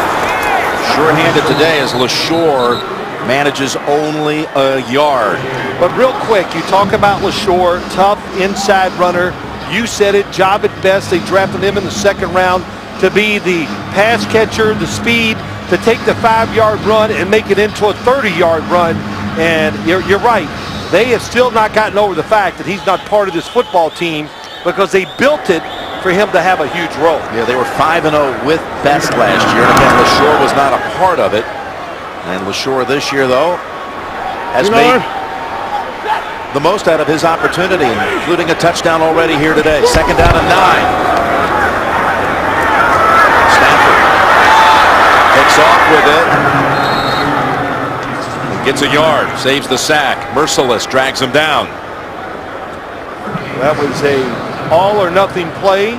sure-handed today as LaShore manages only a yard. But real quick, you talk about LaShore, tough inside runner. You said it, job at best. They drafted him in the 2nd round to be the pass catcher, the speed, to take the 5-yard run and make it into a 30-yard run. And you're right. They have still not gotten over the fact that he's not part of this football team, because they built it for him to have a huge role. Yeah, they were 5-0 with Best last year. And again, LaShore was not a part of it. And LaShore this year, though, has made the most out of his opportunity, including a touchdown already here today. 2nd down and 9. Stafford takes off with it. Gets a yard, saves the sack. Merciless drags him down. That was a all-or-nothing play,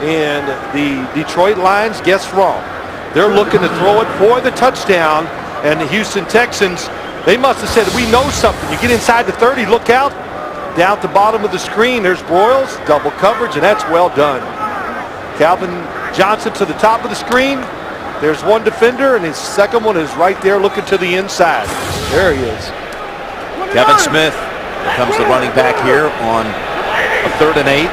and the Detroit Lions guessed wrong. They're looking to throw it for the touchdown, and the Houston Texans, they must have said, we know something. You get inside the 30, look out. Down at the bottom of the screen, there's Broyles, double coverage, and that's well done. Calvin Johnson to the top of the screen. There's one defender, and his second one is right there looking to the inside. There he is. Kevin Smith becomes the running back here on a 3rd and 8.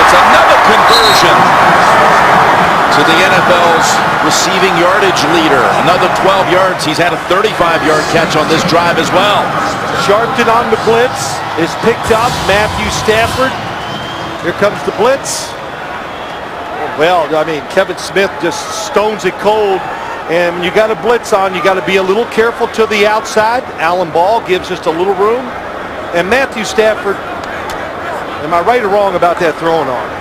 It's another conversion to the NFL's receiving yardage leader. Another 12 yards. He's had a 35-yard catch on this drive as well. Sharpton on the blitz is picked up. Matthew Stafford. Here comes the blitz. Well, I mean, Kevin Smith just stones it cold. And when you got a blitz on, you got to be a little careful to the outside. Alan Ball gives just a little room. And Matthew Stafford, am I right or wrong about that throwing arm?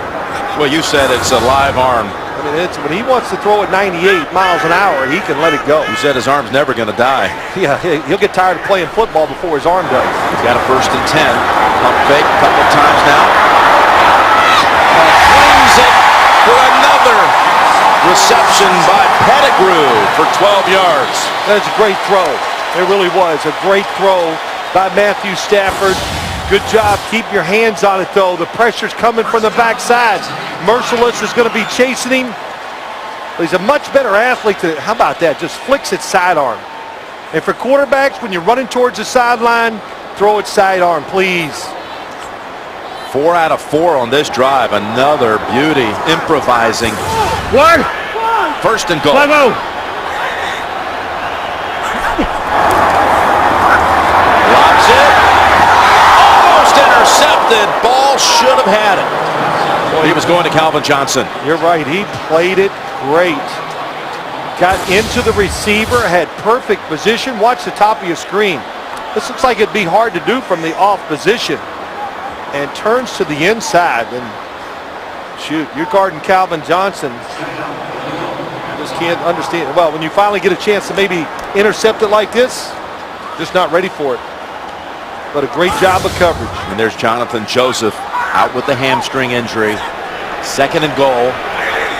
Well, you said it's a live arm. I mean, when he wants to throw at 98 miles an hour, he can let it go. You said his arm's never going to die. Yeah, he'll get tired of playing football before his arm does. He's got a 1st and 10. Pump fake a couple of times now. Flings it for another reception by Pettigrew for 12 yards. That's a great throw. It really was a great throw by Matthew Stafford. Good job. Keep your hands on it, though. The pressure's coming from the backside. Merciless is going to be chasing him. He's a much better athlete. How about that? Just flicks it sidearm. And for quarterbacks, when you're running towards the sideline, throw it sidearm, please. 4 out of 4 on this drive. Another beauty. Improvising. 1st and goal. 5-0. Lobs it. Almost intercepted. Ball should have had it. Boy, he was going to Calvin Johnson. You're right. He played it great. Got into the receiver. Had perfect position. Watch the top of your screen. This looks like it'd be hard to do from the off position. And turns to the inside. And Shoot, you're guarding Calvin Johnson. Just can't understand. Well, when you finally get a chance to maybe intercept it like this, just not ready for it. But a great job of coverage. And there's Jonathan Joseph out with the hamstring injury. 2nd and goal.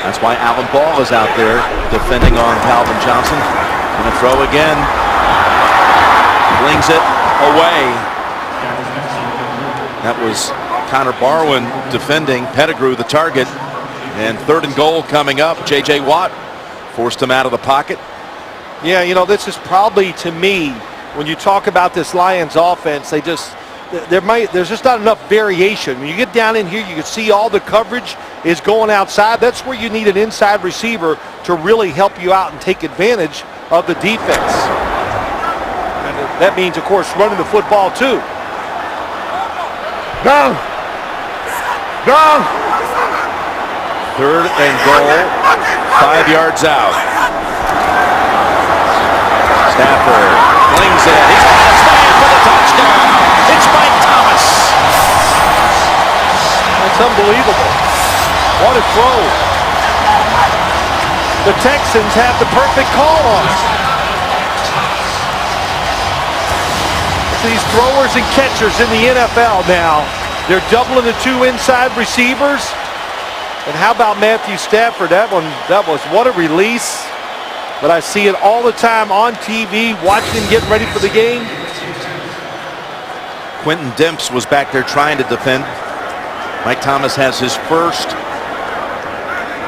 That's why Alan Ball is out there defending on Calvin Johnson. Gonna throw again. Flings it away. That was Connor Barwin defending. Pettigrew the target. And 3rd and goal coming up. J.J. Watt forced him out of the pocket. Yeah, you know, this is probably, to me, when you talk about this Lions offense, there's just not enough variation. When you get down in here, you can see all the coverage is going outside. That's where you need an inside receiver to really help you out and take advantage of the defense. And that means, of course, running the football too. Down. Down. 3rd and goal, 5 yards out. Stafford flings it. He's got a slam for the touchdown. It's Mike Thomas. That's unbelievable. What a throw. The Texans have the perfect call on it. These throwers and catchers in the NFL now, they're doubling the 2 inside receivers. And how about Matthew Stafford? That was what a release. But I see it all the time on TV, watching him getting ready for the game. Quentin Demps was back there trying to defend. Mike Thomas has his first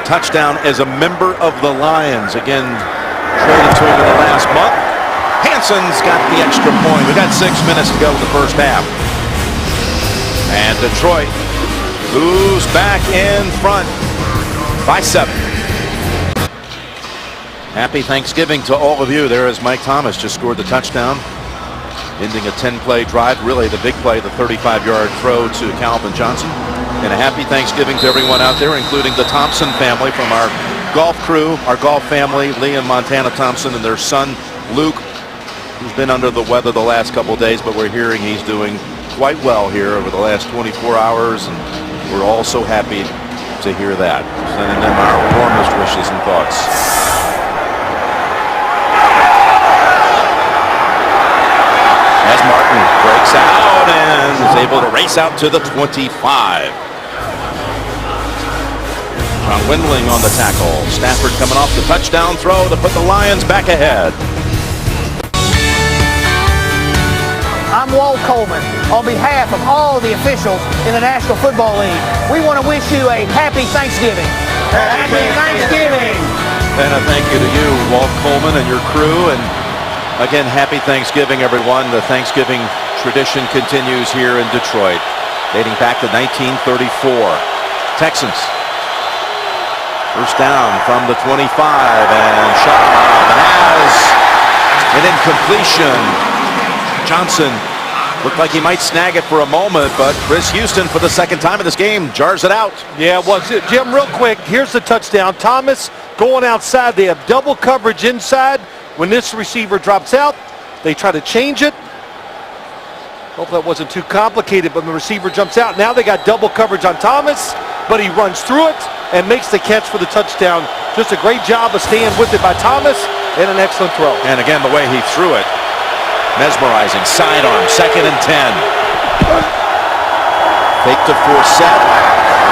touchdown as a member of the Lions. Again, traded to him in the last month. Hanson's got the extra point. We got 6 minutes to go in the first half. And Detroit moves back in front by 7. Happy Thanksgiving to all of you. There is Mike Thomas, just scored the touchdown, ending a 10-play drive. Really the big play, the 35-yard throw to Calvin Johnson. And a happy Thanksgiving to everyone out there, including the Thompson family from our golf crew, our golf family, Lee and Montana Thompson, and their son, Luke, who's been under the weather the last couple of days, but we're hearing he's doing quite well here over the last 24 hours, and we're all so happy to hear that. Sending them our warmest wishes and thoughts. As Martin breaks out and is able to race out to the 25. John Windling on the tackle. Stafford coming off the touchdown throw to put the Lions back ahead. I'm Walt Coleman. On behalf of all the officials in the National Football League, we want to wish you a happy Thanksgiving. Happy Thanksgiving! And a thank you to you, Walt Coleman, and your crew. And again, happy Thanksgiving, everyone. The Thanksgiving tradition continues here in Detroit, dating back to 1934. Texans. First down from the 25, and Schaub has an incompletion. Johnson looked like he might snag it for a moment, but Chris Houston, for the 2nd time in this game, jars it out. Yeah, well, Jim, real quick, here's the touchdown. Thomas going outside. They have double coverage inside. When this receiver drops out, they try to change it. Hope that wasn't too complicated, but the receiver jumps out. Now they got double coverage on Thomas, but he runs through it and makes the catch for the touchdown. Just a great job of staying with it by Thomas, and an excellent throw. And again, the way he threw it, mesmerizing. Sidearm, 2nd and 10. Fake to Forsett,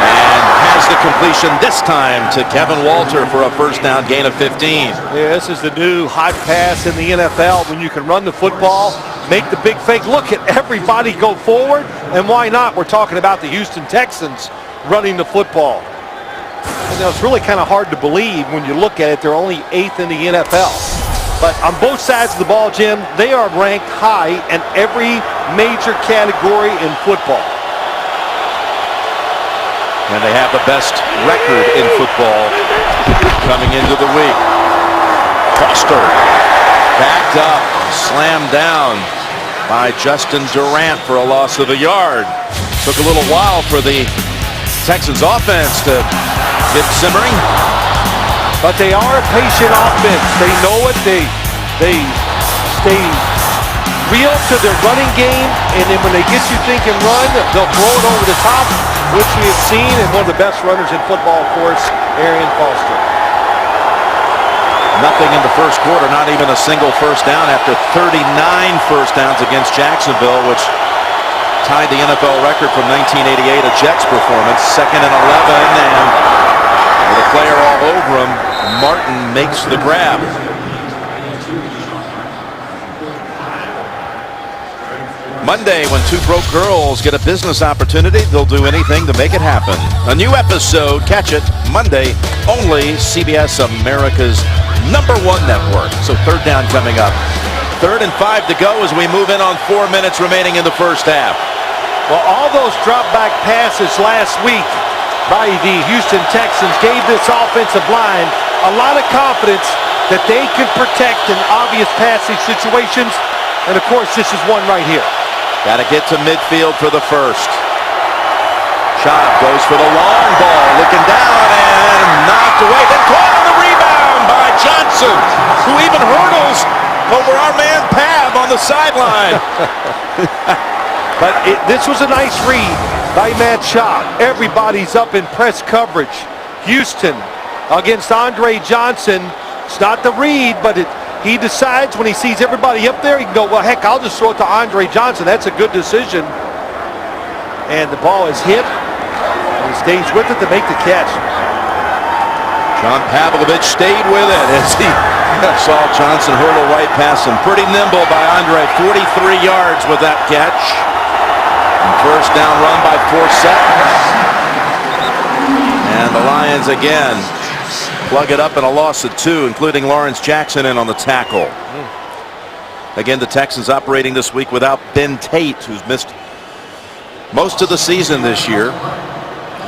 and has the completion this time to Kevin Walter for a first down gain of 15. Yeah, this is the new hot pass in the NFL, when you can run the football, make the big fake. Look at everybody go forward, and why not? We're talking about the Houston Texans running the football. You know, it's really kind of hard to believe when you look at it. They're only 8th in the NFL. But on both sides of the ball, Jim, they are ranked high in every major category in football. And they have the best record in football coming into the week. Foster backed up, slammed down by Justin Durant for a loss of a yard. Took a little while for the Texans offense to get simmering. But they are a patient offense. They know it. They stay real to their running game, and then when they get you thinking run, they'll throw it over the top. which we have seen, and one of the best runners in football, of course, Arian Foster. Nothing in the first quarter, not even a single first down after 39 first downs against Jacksonville, which tied the NFL record from 1988, a Jets performance. 2nd and 11, and with a player all over him, Martin makes the grab. Monday, when two broke girls get a business opportunity, they'll do anything to make it happen. A new episode, catch it Monday, only CBS America's #1 network. So 3rd down coming up. 3rd and 5 to go as we move in on 4 minutes remaining in the first half. Well, all those drop back passes last week by the Houston Texans gave this offensive line a lot of confidence that they can protect in obvious passing situations. And of course, this is one right here. Got to get to midfield for the first. Schaub goes for the long ball, looking down and knocked away. Then caught on the rebound by Johnson, who even hurdles over our man Pab on the sideline. But this was a nice read by Matt Schaub. Everybody's up in press coverage. Houston against Andre Johnson. It's not the read, but he decides when he sees everybody up there, he can go, well, heck, I'll just throw it to Andre Johnson. That's a good decision. And the ball is hit. And he stays with it to make the catch. John Pavlovich stayed with it as he saw Johnson hurtle right past him. Pretty nimble by Andre. 43 yards with that catch. And first down run by Forsett. And the Lions again plug it up in a loss of 2, including Lawrence Jackson in on the tackle. Again, the Texans operating this week without Ben Tate, who's missed most of the season this year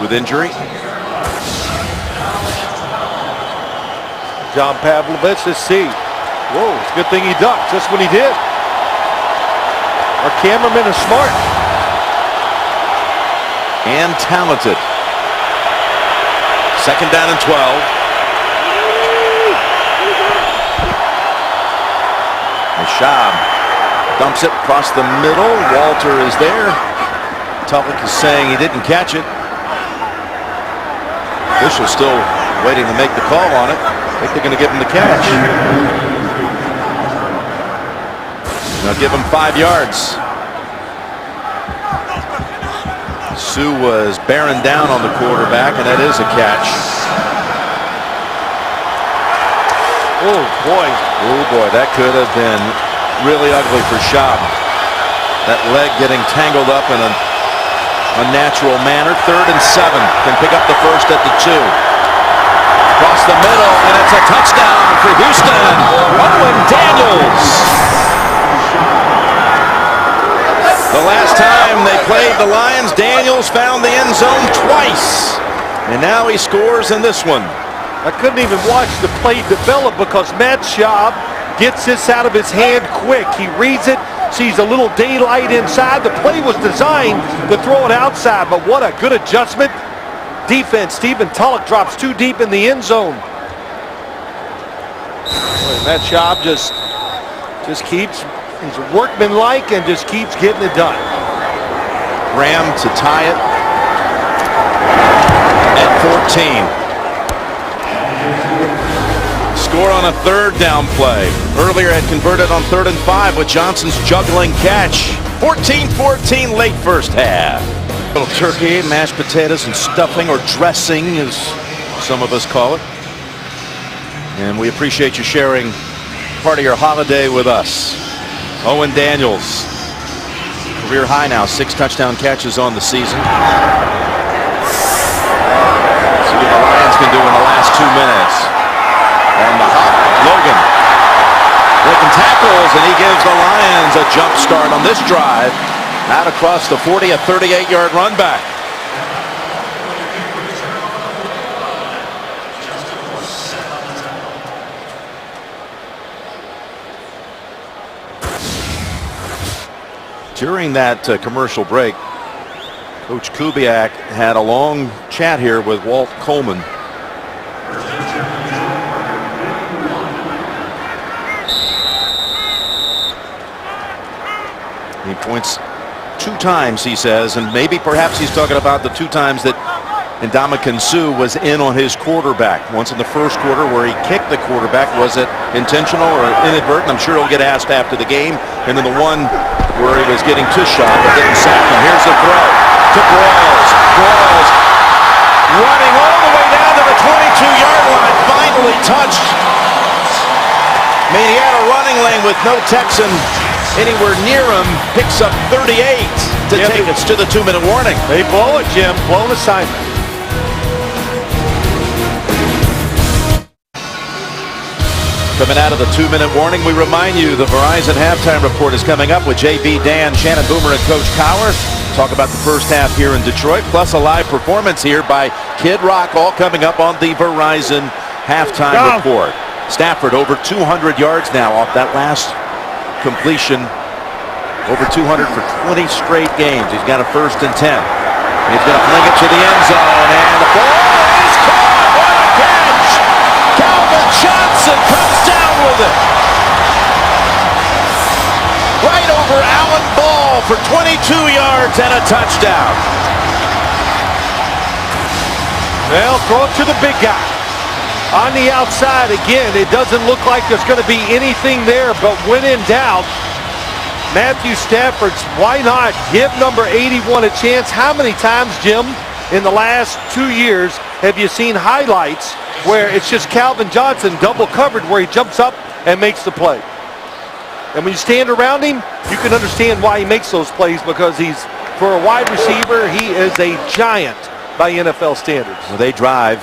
with injury. John Pavlovich, let's see. Whoa, it's a good thing he ducked just when he did. Our cameramen are smart. And talented. 2nd down and 12. Schaub dumps it across the middle. Walter is there. Tulloch is saying he didn't catch it. Officials still waiting to make the call on it. I think they're going to give him the catch. They'll give him 5 yards. Sue was bearing down on the quarterback, and that is a catch. Oh boy. Oh boy, that could have been really ugly for Schaub. That leg getting tangled up in an unnatural manner. 3rd and 7. Can pick up the first at the 2. Across the middle, and it's a touchdown for Houston. Owen Daniels. The last time they played the Lions, Daniels found the end zone twice. And now he scores in this one. I couldn't even watch the play develop because Matt Schaub gets this out of his hand quick. He reads it, sees a little daylight inside. The play was designed to throw it outside, but what a good adjustment. Defense, Stephen Tulloch drops too deep in the end zone. Matt Schaub just keeps, he's workmanlike and just keeps getting it done. Graham to tie it at 14. Score on a 3rd down play. Earlier had converted on 3rd and 5 with Johnson's juggling catch. 14-14 late first half. Little turkey, mashed potatoes, and stuffing, or dressing as some of us call it. And we appreciate you sharing part of your holiday with us. Owen Daniels, career high now, 6 touchdown catches on the season. See what the Lions can do in the last 2 minutes. On the hop, Logan breaking tackles, and he gives the Lions a jump start on this drive. Out across the 40, a 38-yard run back. During that commercial break, Coach Kubiak had a long chat here with Walt Coleman. He points 2 times, he says, and maybe perhaps he's talking about the 2 times that Ndamukong Suh was in on his quarterback. Once in the first quarter where he kicked the quarterback. Was it intentional or inadvertent? I'm sure he'll get asked after the game. And then the one where he was getting to shot but didn't sack him. Here's the throw to Broyles. Broyles running all the way down to the 22-yard line. Finally touched. I mean, he had a running lane with no Texan anywhere near him. Picks up 38 to take us to the 2-minute warning. They blow it, Jim. Blown assignment. Coming out of the 2-minute warning, we remind you the Verizon halftime report is coming up with JB, Dan, Shannon Boomer, and Coach Cowher. Talk about the first half here in Detroit, plus a live performance here by Kid Rock, all coming up on the Verizon halftime report. Stafford over 200 yards now off that last completion. Over 200 for 20 straight games. He's got a 1st and 10. He's going to fling it to the end zone, and the ball is caught. What a catch! Calvin Johnson comes down with it. Right over Allen Ball for 22 yards and a touchdown. Well, throw it to the big guy. On the outside, again, it doesn't look like there's going to be anything there, but when in doubt, Matthew Stafford's, why not give number 81 a chance? How many times, Jim, in the last 2 years have you seen highlights where it's just Calvin Johnson double covered where he jumps up and makes the play? And when you stand around him, you can understand why he makes those plays, because he's, for a wide receiver, he is a giant by NFL standards. Well, they drive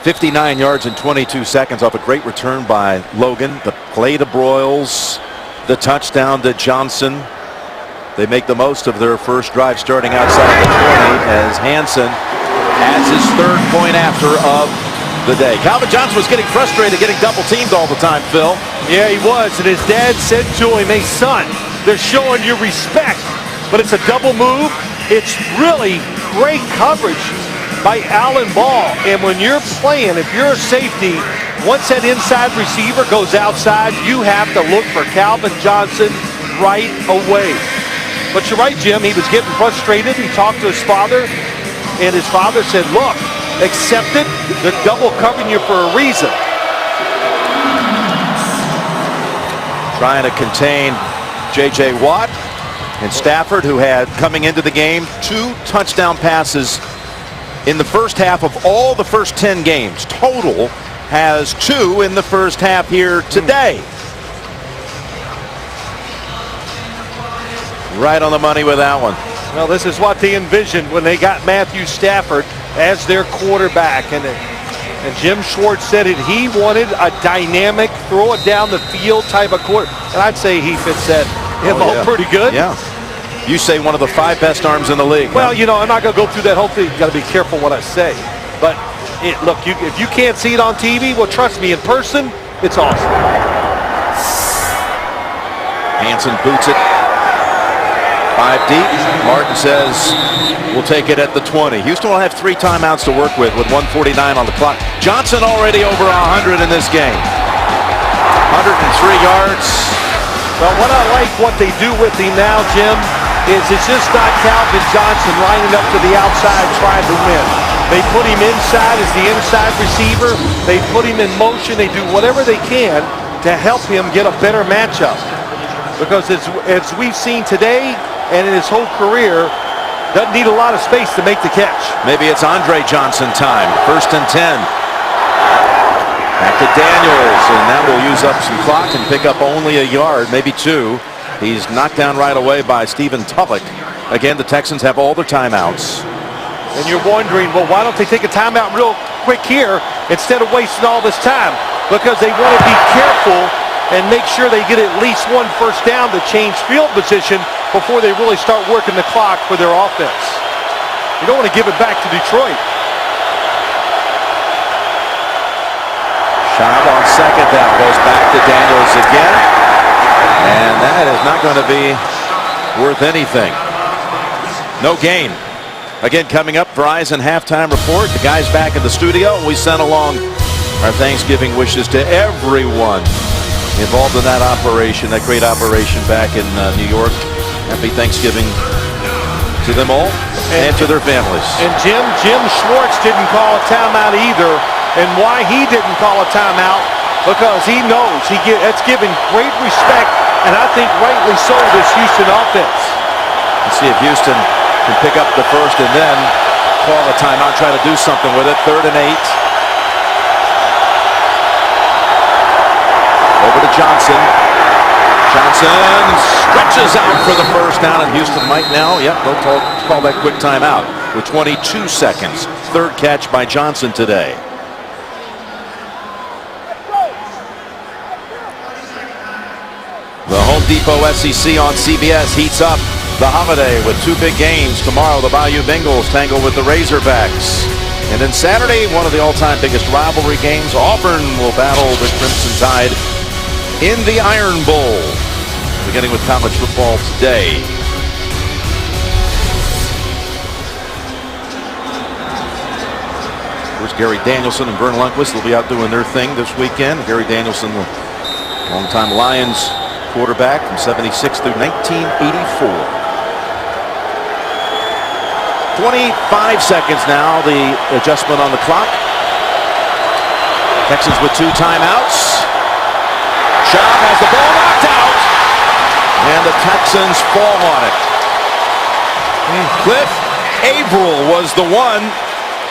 59 yards in 22 seconds off a great return by Logan. The play to Broyles, the touchdown to Johnson. They make the most of their first drive starting outside the 20 as Hansen adds his 3rd point after of the day. Calvin Johnson was getting frustrated, getting double teamed all the time, Phil. Yeah, he was, and his dad said to him, "Hey son, they're showing you respect," but it's a double move. It's really great coverage by Allen Ball, and when you're playing, if you're a safety, once that inside receiver goes outside, you have to look for Calvin Johnson right away. But you're right, Jim, he was getting frustrated. He talked to his father, and his father said, "Look, accept it. They're double covering you for a reason." Trying to contain J.J. Watt and Stafford, who had, coming into the game, 2 touchdown passes in the first half of all the first 10 games. Total has 2 in the first half here today. Right on the money with that one. Well, this is what they envisioned when they got Matthew Stafford as their quarterback. And Jim Schwartz said it. He wanted a dynamic, throw it down the field type of quarter. And I'd say he fits that pretty good. Yeah. You say one of the 5 best arms in the league. Well, you know, I'm not going to go through that whole thing. You got to be careful what I say. But look, if you can't see it on TV, well, trust me, in person, it's awesome. Hansen boots it 5 deep. Martin says we'll take it at the 20. Houston will have 3 timeouts to work with 1:49 on the clock. Johnson already over 100 in this game. 103 yards. Well, what I like what they do with him now, Jim, is it's just not Calvin Johnson lining up to the outside trying to win. They put him inside as the inside receiver. They put him in motion. They do whatever they can to help him get a better matchup. Because as we've seen today and in his whole career, doesn't need a lot of space to make the catch. Maybe it's Andre Johnson time. 1st and 10. Back to Daniels, and that will use up some clock and pick up only a yard, maybe 2. He's knocked down right away by Stephen Tulloch. Again, the Texans have all their timeouts. And you're wondering, well, why don't they take a timeout real quick here instead of wasting all this time? Because they want to be careful and make sure they get at least 1 first down to change field position before they really start working the clock for their offense. You don't want to give it back to Detroit. Schaub on 2nd down goes back to Daniels again. And that is not going to be worth anything. No gain. Again, coming up, Verizon halftime report. The guys back in the studio. We sent along our Thanksgiving wishes to everyone involved in that operation, that great operation back in New York. Happy Thanksgiving to them all and to their families. And Jim Schwartz didn't call a timeout either. And why he didn't call a timeout? Because he knows that's giving great respect, and I think rightly so, this Houston offense. Let's see if Houston can pick up the first and then call a timeout, try to do something with it. 3rd and 8. Over to Johnson. Johnson stretches out for the first down, and Houston might now, they'll call that quick timeout with 22 seconds. 3rd catch by Johnson today. The Home Depot SEC on CBS heats up the holiday with 2 big games. Tomorrow, the Bayou Bengals tangle with the Razorbacks. And then Saturday, one of the all-time biggest rivalry games, Auburn will battle the Crimson Tide in the Iron Bowl. Beginning with college football today. Of course, Gary Danielson and Vern Lundquist will be out doing their thing this weekend. Gary Danielson, longtime Lions quarterback from 76 through 1984. 25 seconds now, the adjustment on the clock. Texans with 2 timeouts. Schaub has the ball knocked out, and the Texans fall on it. Cliff Averill was the one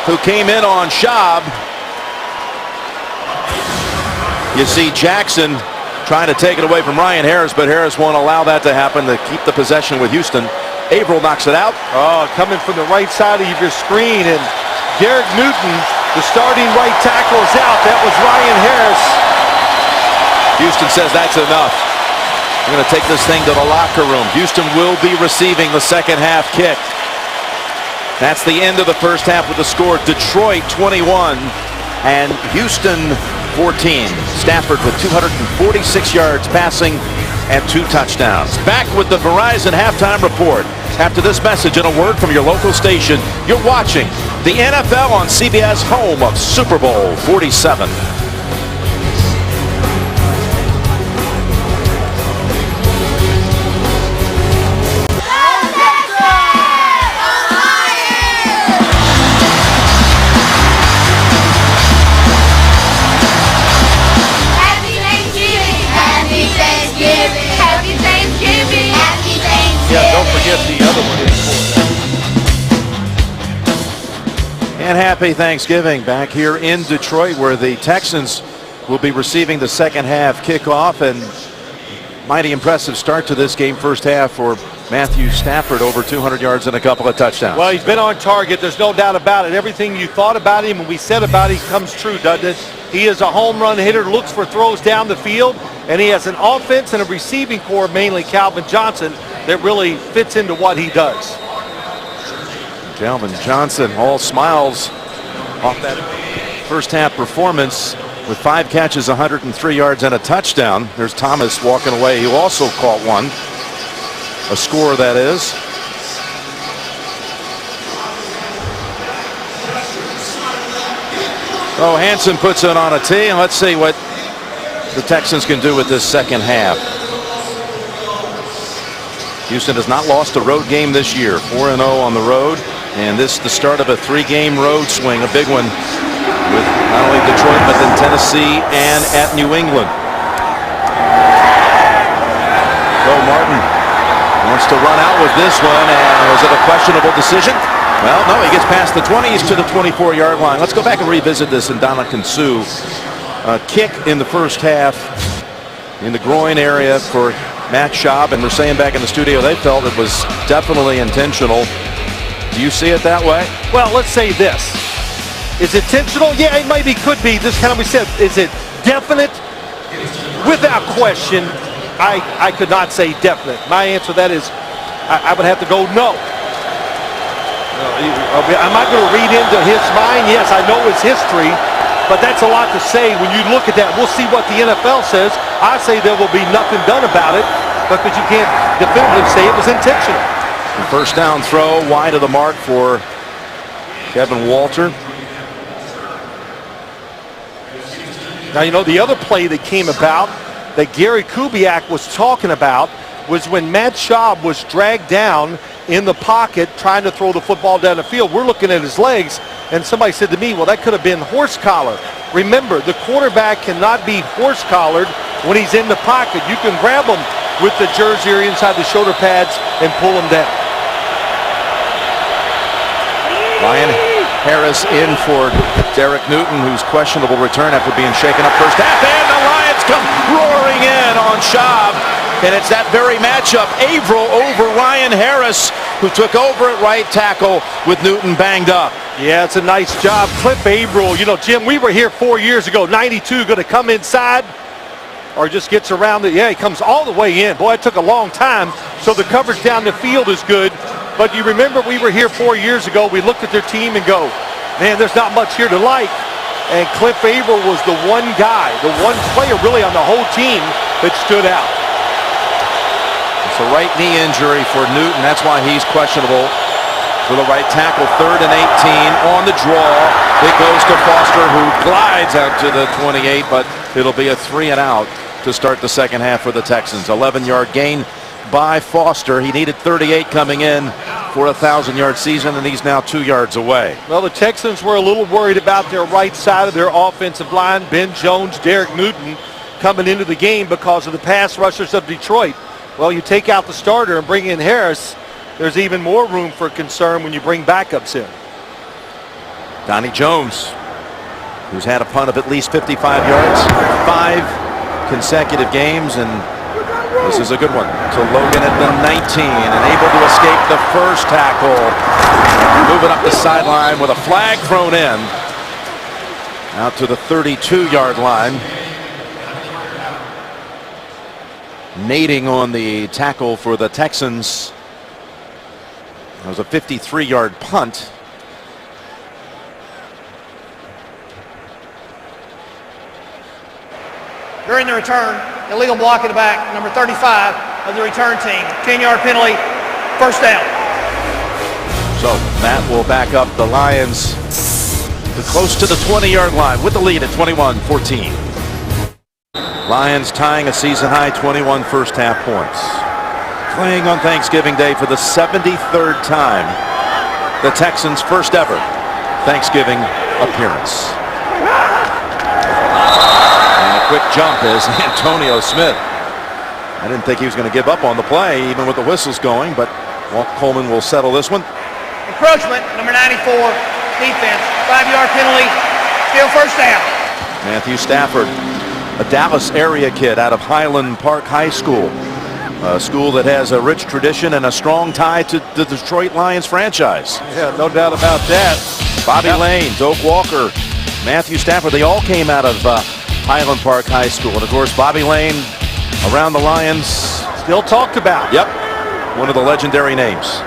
who came in on Schaub. You see Jackson trying to take it away from Ryan Harris, but Harris won't allow that to happen to keep the possession with Houston. Averill knocks it out. Oh, coming from the right side of your screen, and Garrett Newton, the starting right tackle, is out. That was Ryan Harris. Houston says that's enough. We're going to take this thing to the locker room. Houston will be receiving the second half kick. That's the end of the first half with the score. Detroit 21 and Houston 14. Stafford with 246 yards passing and 2 touchdowns. Back with the Verizon halftime report. After this message and a word from your local station, you're watching the NFL on CBS, home of Super Bowl 47. Yeah, don't forget the other one. And happy Thanksgiving back here in Detroit, where the Texans will be receiving the second half kickoff. And mighty impressive start to this game. First half for Matthew Stafford, over 200 yards and a couple of touchdowns. Well, he's been on target. There's no doubt about it. Everything you thought about him and we said about him comes true, doesn't it? He is a home run hitter, looks for throws down the field, and he has an offense and a receiving core, mainly Calvin Johnson, that really fits into what he does. Calvin Johnson, all smiles off that first half performance with 5 catches, 103 yards and a touchdown. There's Thomas walking away, who also caught one. A score, that is. Oh, Hansen puts it on a tee, and let's see what the Texans can do with this second half. Houston has not lost a road game this year, 4-0 on the road, and this is the start of a 3-game road swing, a big one with not only Detroit but then Tennessee and at New England. So Martin wants to run out with this one, and was it a questionable decision? Well, no, he gets past the 20s to the 24-yard line. Let's go back and revisit this in Dominican Sue. A kick in the first half in the groin area for Matt Schaub, and they're saying back in the studio they felt it was definitely intentional. Do you see it that way? Well, let's say this. Is it intentional? Yeah, it maybe could be. This kind of, we said, is it definite? Without question, I could not say definite. My answer to that is I would have to go no. Am I going to read into his mind? Yes, I know his history, but that's a lot to say when you look at that. We'll see what the NFL says. I say there will be nothing done about it, because you can't definitively say it was intentional. The first down throw wide of the mark for Kevin Walter. Now, you know, the other play that came about that Gary Kubiak was talking about was when Matt Schaub was dragged down in the pocket trying to throw the football down the field. We're looking at his legs, and somebody said to me, well, that could have been horse collar. Remember, the quarterback cannot be horse collared when he's in the pocket. You can grab him with the jersey or inside the shoulder pads and pull him down. Ryan Harris in for Derek Newton, who's questionable return after being shaken up first half. And the Lions come roaring in on Schaub. And it's that very matchup, Averill over Ryan Harris, who took over at right tackle with Newton banged up. Yeah, it's a nice job. Cliff Averill, you know, Jim, we were here 4 years ago, 92, going to come inside or just gets around it. Yeah, he comes all the way in. Boy, it took a long time, so the coverage down the field is good. But you remember we were here 4 years ago. We looked at their team and go, man, there's not much here to like. And Cliff Averill was the one guy, the one player really on the whole team that stood out. It's a right knee injury for Newton. That's why he's questionable for the right tackle. 3rd and 18 on the draw. It goes to Foster, who glides out to the 28, but it'll be a 3 and out to start the second half for the Texans. 11-yard gain by Foster. He needed 38 coming in for a 1,000-yard season, and he's now 2 yards away. Well, the Texans were a little worried about their right side of their offensive line. Ben Jones, Derek Newton coming into the game because of the pass rushers of Detroit. Well, you take out the starter and bring in Harris, there's even more room for concern when you bring backups in. Donnie Jones, who's had a punt of at least 55 yards, 5 consecutive games, and this is a good one to Logan at the 19 and able to escape the first tackle. Moving up the sideline with a flag thrown in. Out to the 32-yard line. Nading on the tackle for the Texans. It was a 53-yard punt. During the return, illegal block at the back, number 35 of the return team. 10-yard penalty, first down. So Matt will back up the Lions to close to the 20-yard line with the lead at 21-14. Lions tying a season-high 21 first-half points. Playing on Thanksgiving Day for the 73rd time. The Texans' first ever Thanksgiving appearance. Quick jump is Antonio Smith. I didn't think he was going to give up on the play, even with the whistles going, but Walt Coleman will settle this one. Encroachment, number 94, defense, 5-yard penalty, still first down. Matthew Stafford, a Dallas area kid out of Highland Park High School, a school that has a rich tradition and a strong tie to the Detroit Lions franchise. Yeah, no doubt about that. Bobby Lane, Doak Walker, Matthew Stafford, they all came out of Highland Park High School. And of course, Bobby Lane around the Lions. Still talked about. Yep. One of the legendary names.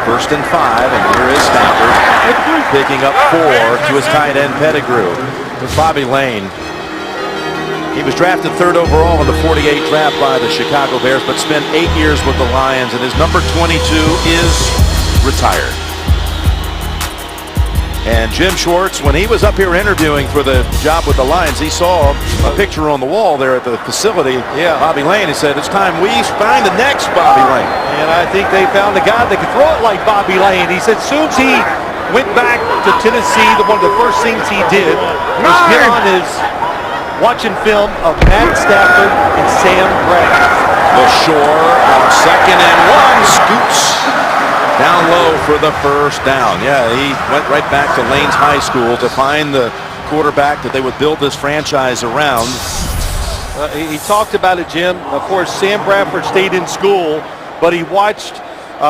First and 5, and here is Stafford picking up 4 to his tight end Pettigrew. With Bobby Lane. He was drafted 3rd overall in the 48 draft by the Chicago Bears, but spent 8 years with the Lions, and his number 22 is retired. And Jim Schwartz, when he was up here interviewing for the job with the Lions, he saw a picture on the wall there at the facility. Yeah, Bobby Lane. He said, it's time we find the next Bobby Lane. And I think they found a guy that could throw it like Bobby Lane. He said, soon as he went back to Tennessee, one of the first things he did was get on his watching film of Matt Stafford and Sam Bradford. LaShore on 2nd and 1, scoots down low for the first down. Yeah, he went right back to Lane's High School to find the quarterback that they would build this franchise around. He talked about it, Jim. Of course, Sam Bradford stayed in school, but he watched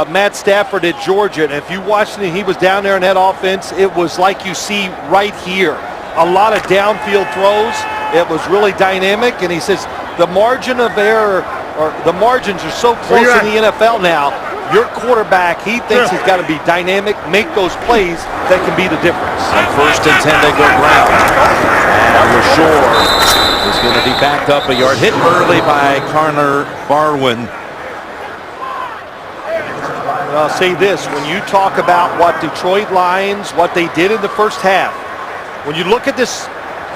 Matt Stafford at Georgia. And if you watched him, he was down there in that offense. It was like you see right here. A lot of downfield throws. It was really dynamic. And he says the margin of error, or the margins are so close in the NFL now. Your quarterback, he thinks he's got to be dynamic, make those plays that can be the difference. On 1st and 10, they go ground. And LaShore is going to be backed up a yard. Hit early by Connor Barwin. I'll say this, when you talk about what Detroit Lions, what they did in the first half, when you look at this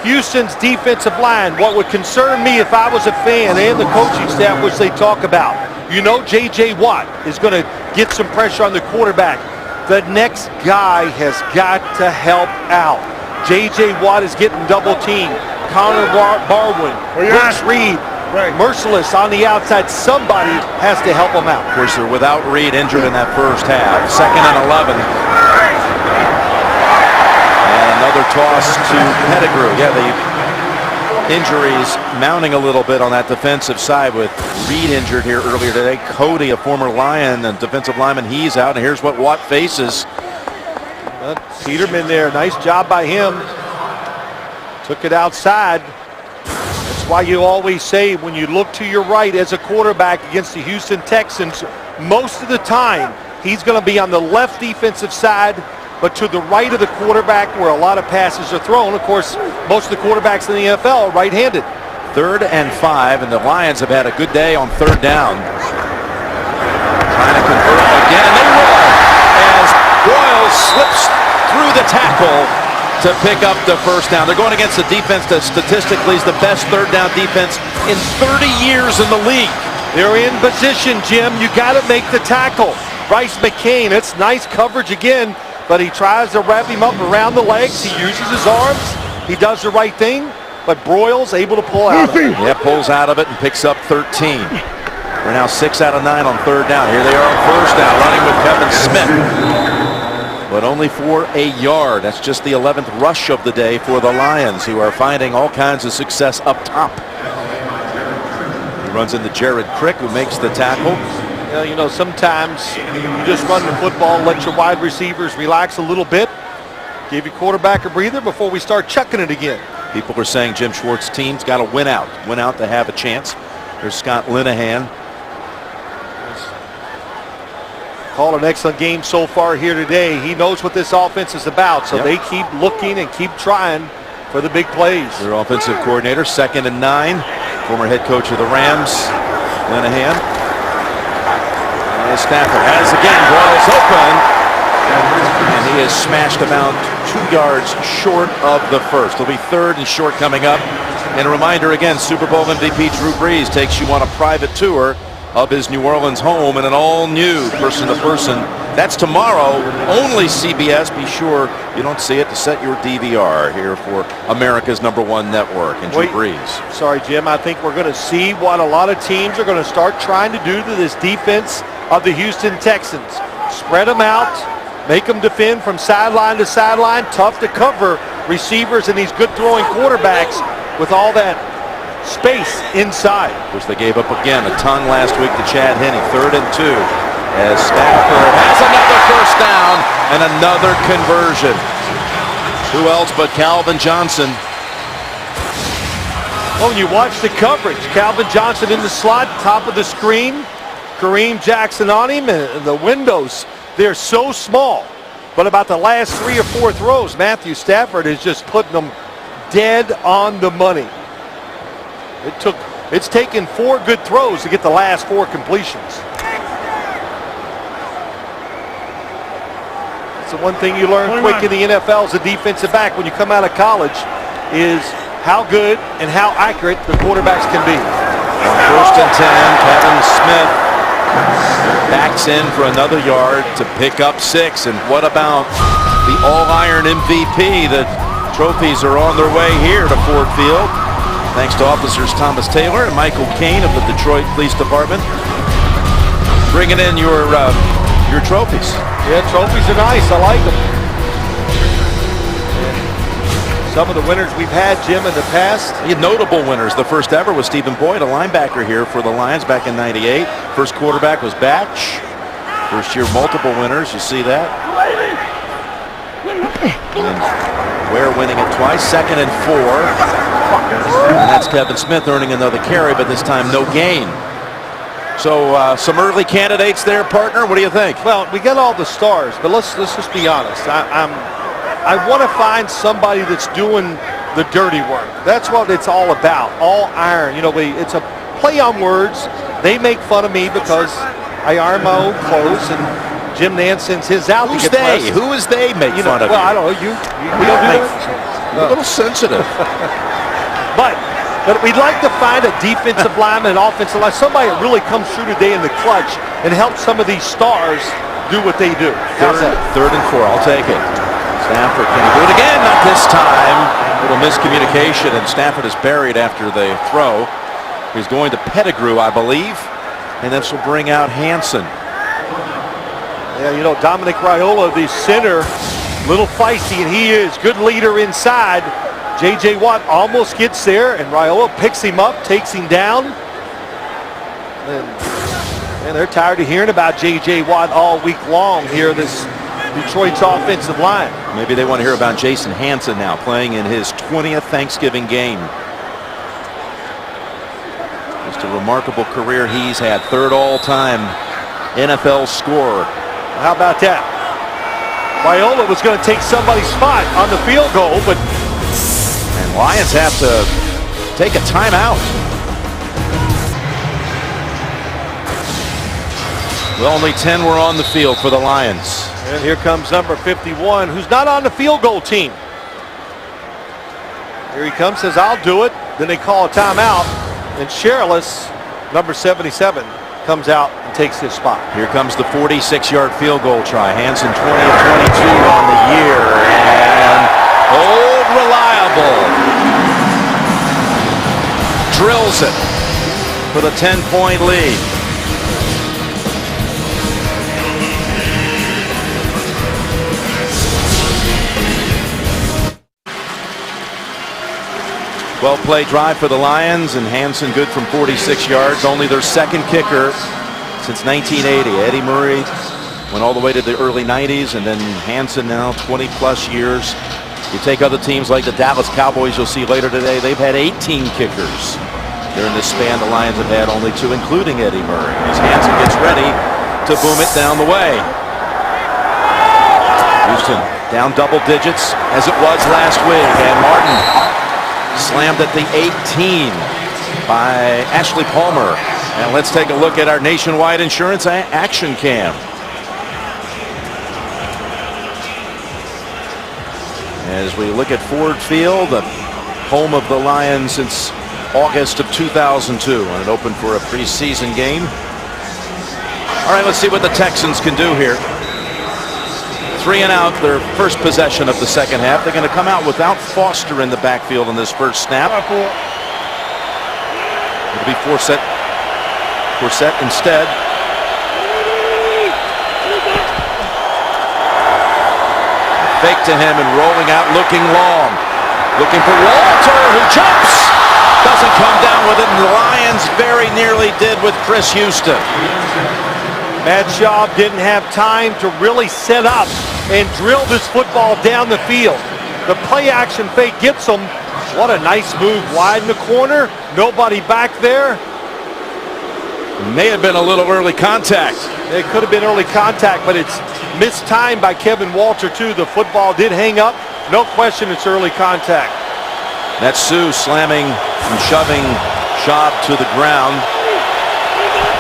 Houston's defensive line. What would concern me if I was a fan and the coaching staff, which they talk about, you know J.J. Watt is going to get some pressure on the quarterback. The next guy has got to help out. J.J. Watt is getting double teamed. Connor Barwin, Brooks Reed, Merciless on the outside. Somebody has to help them out. Of course, they're without Reed, injured in that first half. 2nd and 11. And another toss to Pettigrew. Yeah, the injuries mounting a little bit on that defensive side with Reed injured here earlier today. Cody, a former Lion and defensive lineman, he's out. And here's what Watt faces. Peterman there. Nice job by him. Took it outside. That's why you always say when you look to your right as a quarterback against the Houston Texans, most of the time he's going to be on the left defensive side, but to the right of the quarterback where a lot of passes are thrown. Of course, most of the quarterbacks in the NFL are right-handed. 3rd and 5, and the Lions have had a good day on 3rd down. Trying to convert again, and they will, as Boyle slips through the tackle to pick up the first down. They're going against a defense that statistically is the best 3rd down defense in 30 years in the league. They're in position, Jim. You got to make the tackle. Bryce McCain, it's nice coverage again, but he tries to wrap him up around the legs. He uses his arms. He does the right thing, but Broyles able to pull out of it. Yeah, pulls out of it and picks up 13. We're now 6 out of 9 on 3rd down. Here they are on 1st down, running with Kevin Smith. But only for a yard. That's just the 11th rush of the day for the Lions, who are finding all kinds of success up top. He runs into Jared Crick, who makes the tackle. Yeah, you know, sometimes you just run the football, let your wide receivers relax a little bit, give your quarterback a breather before we start chucking it again. People are saying Jim Schwartz's team's got to win out to have a chance. There's Scott Linehan. Called an excellent game so far here today. He knows what this offense is about, so they keep looking and keep trying for the big plays. Their offensive coordinator, 2nd and 9. Former head coach of the Rams, Linehan. And Stafford has again, Boyles open. And he is smashed about 2 yards short of the first. It'll be 3rd and short coming up. And a reminder again, Super Bowl MVP Drew Brees takes you on a private tour of his New Orleans home in an all-new person-to-person. That's tomorrow, only CBS. Be sure you don't see it to set your DVR here for America's #1 network and Drew Brees. Sorry, Jim. I think we're going to see what a lot of teams are going to start trying to do to this defense of the Houston Texans. Spread them out, make them defend from sideline to sideline. Tough to cover receivers and these good throwing quarterbacks with all that space inside. Of course, they gave up again a ton last week to Chad Henne. 3rd and 2 as Stafford has another first down and another conversion. Who else but Calvin Johnson? Oh, and you watch the coverage. Calvin Johnson in the slot, top of the screen. Kareem Jackson on him, and the windows, they're so small. But about the last 3 or 4 throws, Matthew Stafford is just putting them dead on the money. It's taken 4 good throws to get the last 4 completions. It's the one thing you learn quick in the NFL as a defensive back when you come out of college is how good and how accurate the quarterbacks can be. On 1st and 10, Kevin Smith backs in for another yard to pick up 6. And what about the all-iron MVP? The trophies are on their way here to Ford Field. Thanks to officers Thomas Taylor and Michael Kane of the Detroit Police Department. Bringing in your trophies. Yeah, trophies are nice. I like them. Some of the winners we've had, Jim, in the past. Notable winners. The first ever was Stephen Boyd, a linebacker here for the Lions back in '98. First quarterback was Batch. First year multiple winners. You see that? And Ware winning it twice. 2nd and 4. And that's Kevin Smith earning another carry, but this time no gain. So some early candidates there, partner. What do you think? Well, we got all the stars, but let's just be honest. I want to find somebody that's doing the dirty work. That's what it's all about. All iron. You know, it's a play on words. They make fun of me because I iron my own clothes, and Jim Nance sends his out. Who's to get they? pressed. Who is they make fun of? Well, I don't know. You don't do that? A little sensitive. But we'd like to find a defensive lineman, an offensive line, somebody that really comes through today in the clutch and helps some of these stars do what they do. Third and 4, I'll take it. Stafford, can he do it again? Not this time. A little miscommunication, and Stafford is buried after the throw. He's going to Pettigrew, I believe, and this will bring out Hansen. Yeah, you know, Dominic Raiola, the center, little feisty, and he is good leader inside. J.J. Watt almost gets there, and Raiola picks him up, takes him down. And they're tired of hearing about J.J. Watt all week long here, this Detroit's offensive line. Maybe they want to hear about Jason Hansen now, playing in his 20th Thanksgiving game. Just a remarkable career he's had. Third all-time NFL scorer. How about that? Raiola was going to take somebody's spot on the field goal, but and Lions have to take a timeout. Well, only 10 were on the field for the Lions. And here comes number 51, who's not on the field goal team. Here he comes, says, I'll do it. Then they call a timeout, and Sherrillis, number 77, comes out and takes his spot. Here comes the 46-yard field goal try. Hansen 20 of 22 on the year, and old reliable drills it for the 10-point lead. Well-played drive for the Lions, and Hansen good from 46 yards. Only their second kicker since 1980. Eddie Murray went all the way to the early 90s, and then Hansen now 20-plus years. You take other teams like the Dallas Cowboys, you'll see later today, they've had 18 kickers. During this span, the Lions have had only 2, including Eddie Murray. As Hansen gets ready to boom it down the way. Houston down double digits as it was last week, and Martin slammed at the 18 by Ashley Palmer. And let's take a look at our Nationwide Insurance action cam. As we look at Ford Field, the home of the Lions since August of 2002, when it opened for a preseason game. All right, let's see what the Texans can do here. 3 and out, their first possession of the second half. They're going to come out without Foster in the backfield in this first snap. It'll be Forsett instead. Fake to him and rolling out, looking long. Looking for Walter, who jumps. Doesn't come down with it, and the Lions very nearly did with Chris Houston. Matt Schaub didn't have time to really set up and drill this football down the field. The play action fake gets them. What a nice move wide in the corner. Nobody back there. May have been a little early contact. It could have been early contact, but it's missed time by Kevin Walter too. The football did hang up. No question it's early contact. That's Sue slamming and shoving Schaub to the ground.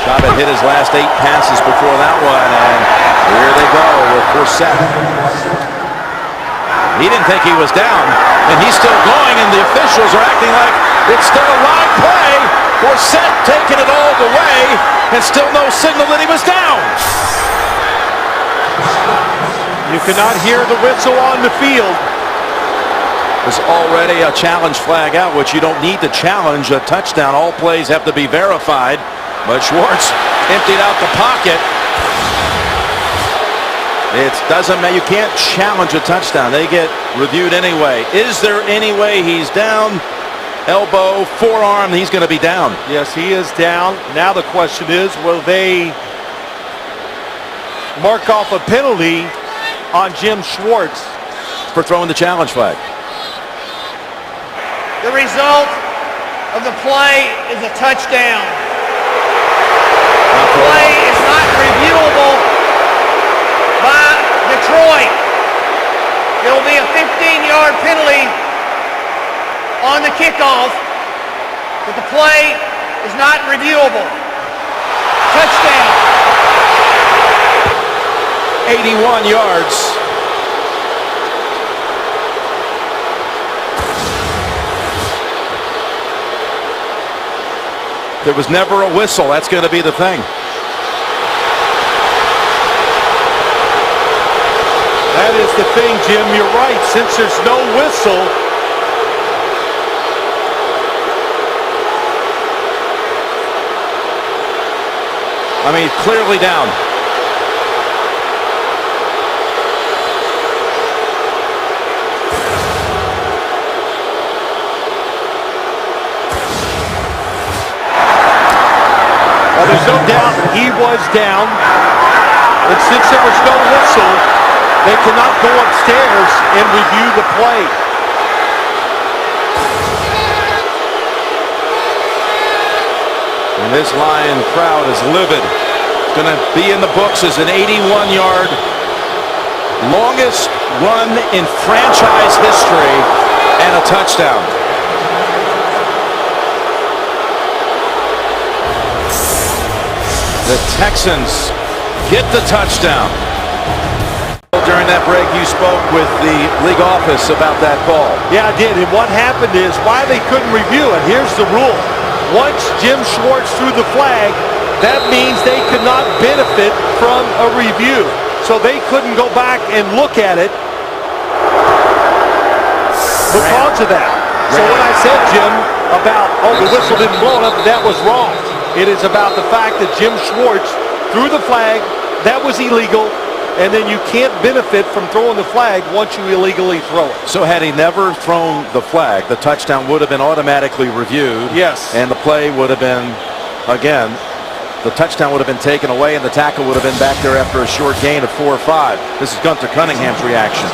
Schaub had hit his last 8 passes before that one, and here they go with Forsett. He didn't think he was down, and he's still going, and the officials are acting like it's still a live play. Forsett taking it all the way, and still no signal that he was down. You cannot hear the whistle on the field. There's already a challenge flag out, which you don't need to challenge a touchdown. All plays have to be verified. But Schwartz emptied out the pocket. It doesn't matter. You can't challenge a touchdown. They get reviewed anyway. Is there any way he's down? Elbow, forearm, he's going to be down. Yes, he is down. Now the question is, will they mark off a penalty on Jim Schwartz for throwing the challenge flag? The result of the play is a touchdown. The play is not reviewable by Detroit. It will be a 15-yard penalty on the kickoff, but the play is not reviewable. Touchdown. 81 yards. There was never a whistle. That's going to be the thing. That is the thing, Jim. You're right. Since there's no whistle, I mean, clearly down. well, there's no doubt he was down. And since there was no whistle, they cannot go upstairs and review the play. And this Lion crowd is livid. It's going to be in the books as an 81-yard longest run in franchise history and a touchdown. The Texans get the touchdown. During that break, you spoke with the league office about that call. Yeah, I did. And what happened is why they couldn't review it. Here's the rule. Once Jim Schwartz threw the flag, that means they could not benefit from a review. So they couldn't go back and look at it because of that. So when I said, Jim, about, the whistle didn't blow up, that was wrong. It is about the fact that Jim Schwartz threw the flag. That was illegal. And then you can't benefit from throwing the flag once you illegally throw it. So had he never thrown the flag, the touchdown would have been automatically reviewed. Yes. And the play would have been, again, the touchdown would have been taken away and the tackle would have been back there after a short gain of 4 or 5. This is Gunther Cunningham's reaction.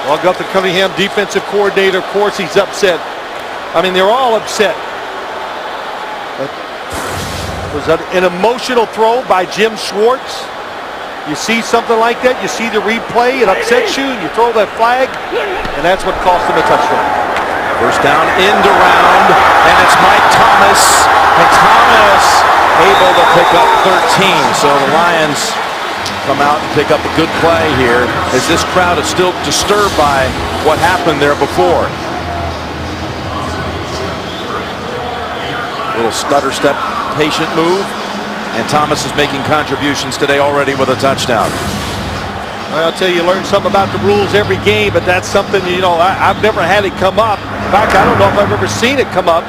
Well, Gunther Cunningham, defensive coordinator, of course, he's upset. I mean, they're all upset. It was an emotional throw by Jim Schwartz. You see something like that, you see the replay, it upsets you, you throw that flag, and that's what cost him a touchdown. First down, end around, and it's Mike Thomas. And Thomas able to pick up 13. So the Lions come out and pick up a good play here as this crowd is still disturbed by what happened there before. Little stutter step, patient move, and Thomas is making contributions today already with a touchdown. Well, I'll tell you, learn something about the rules every game, but that's something, you know, I've never had it come up. In fact, I don't know if I've ever seen it come up.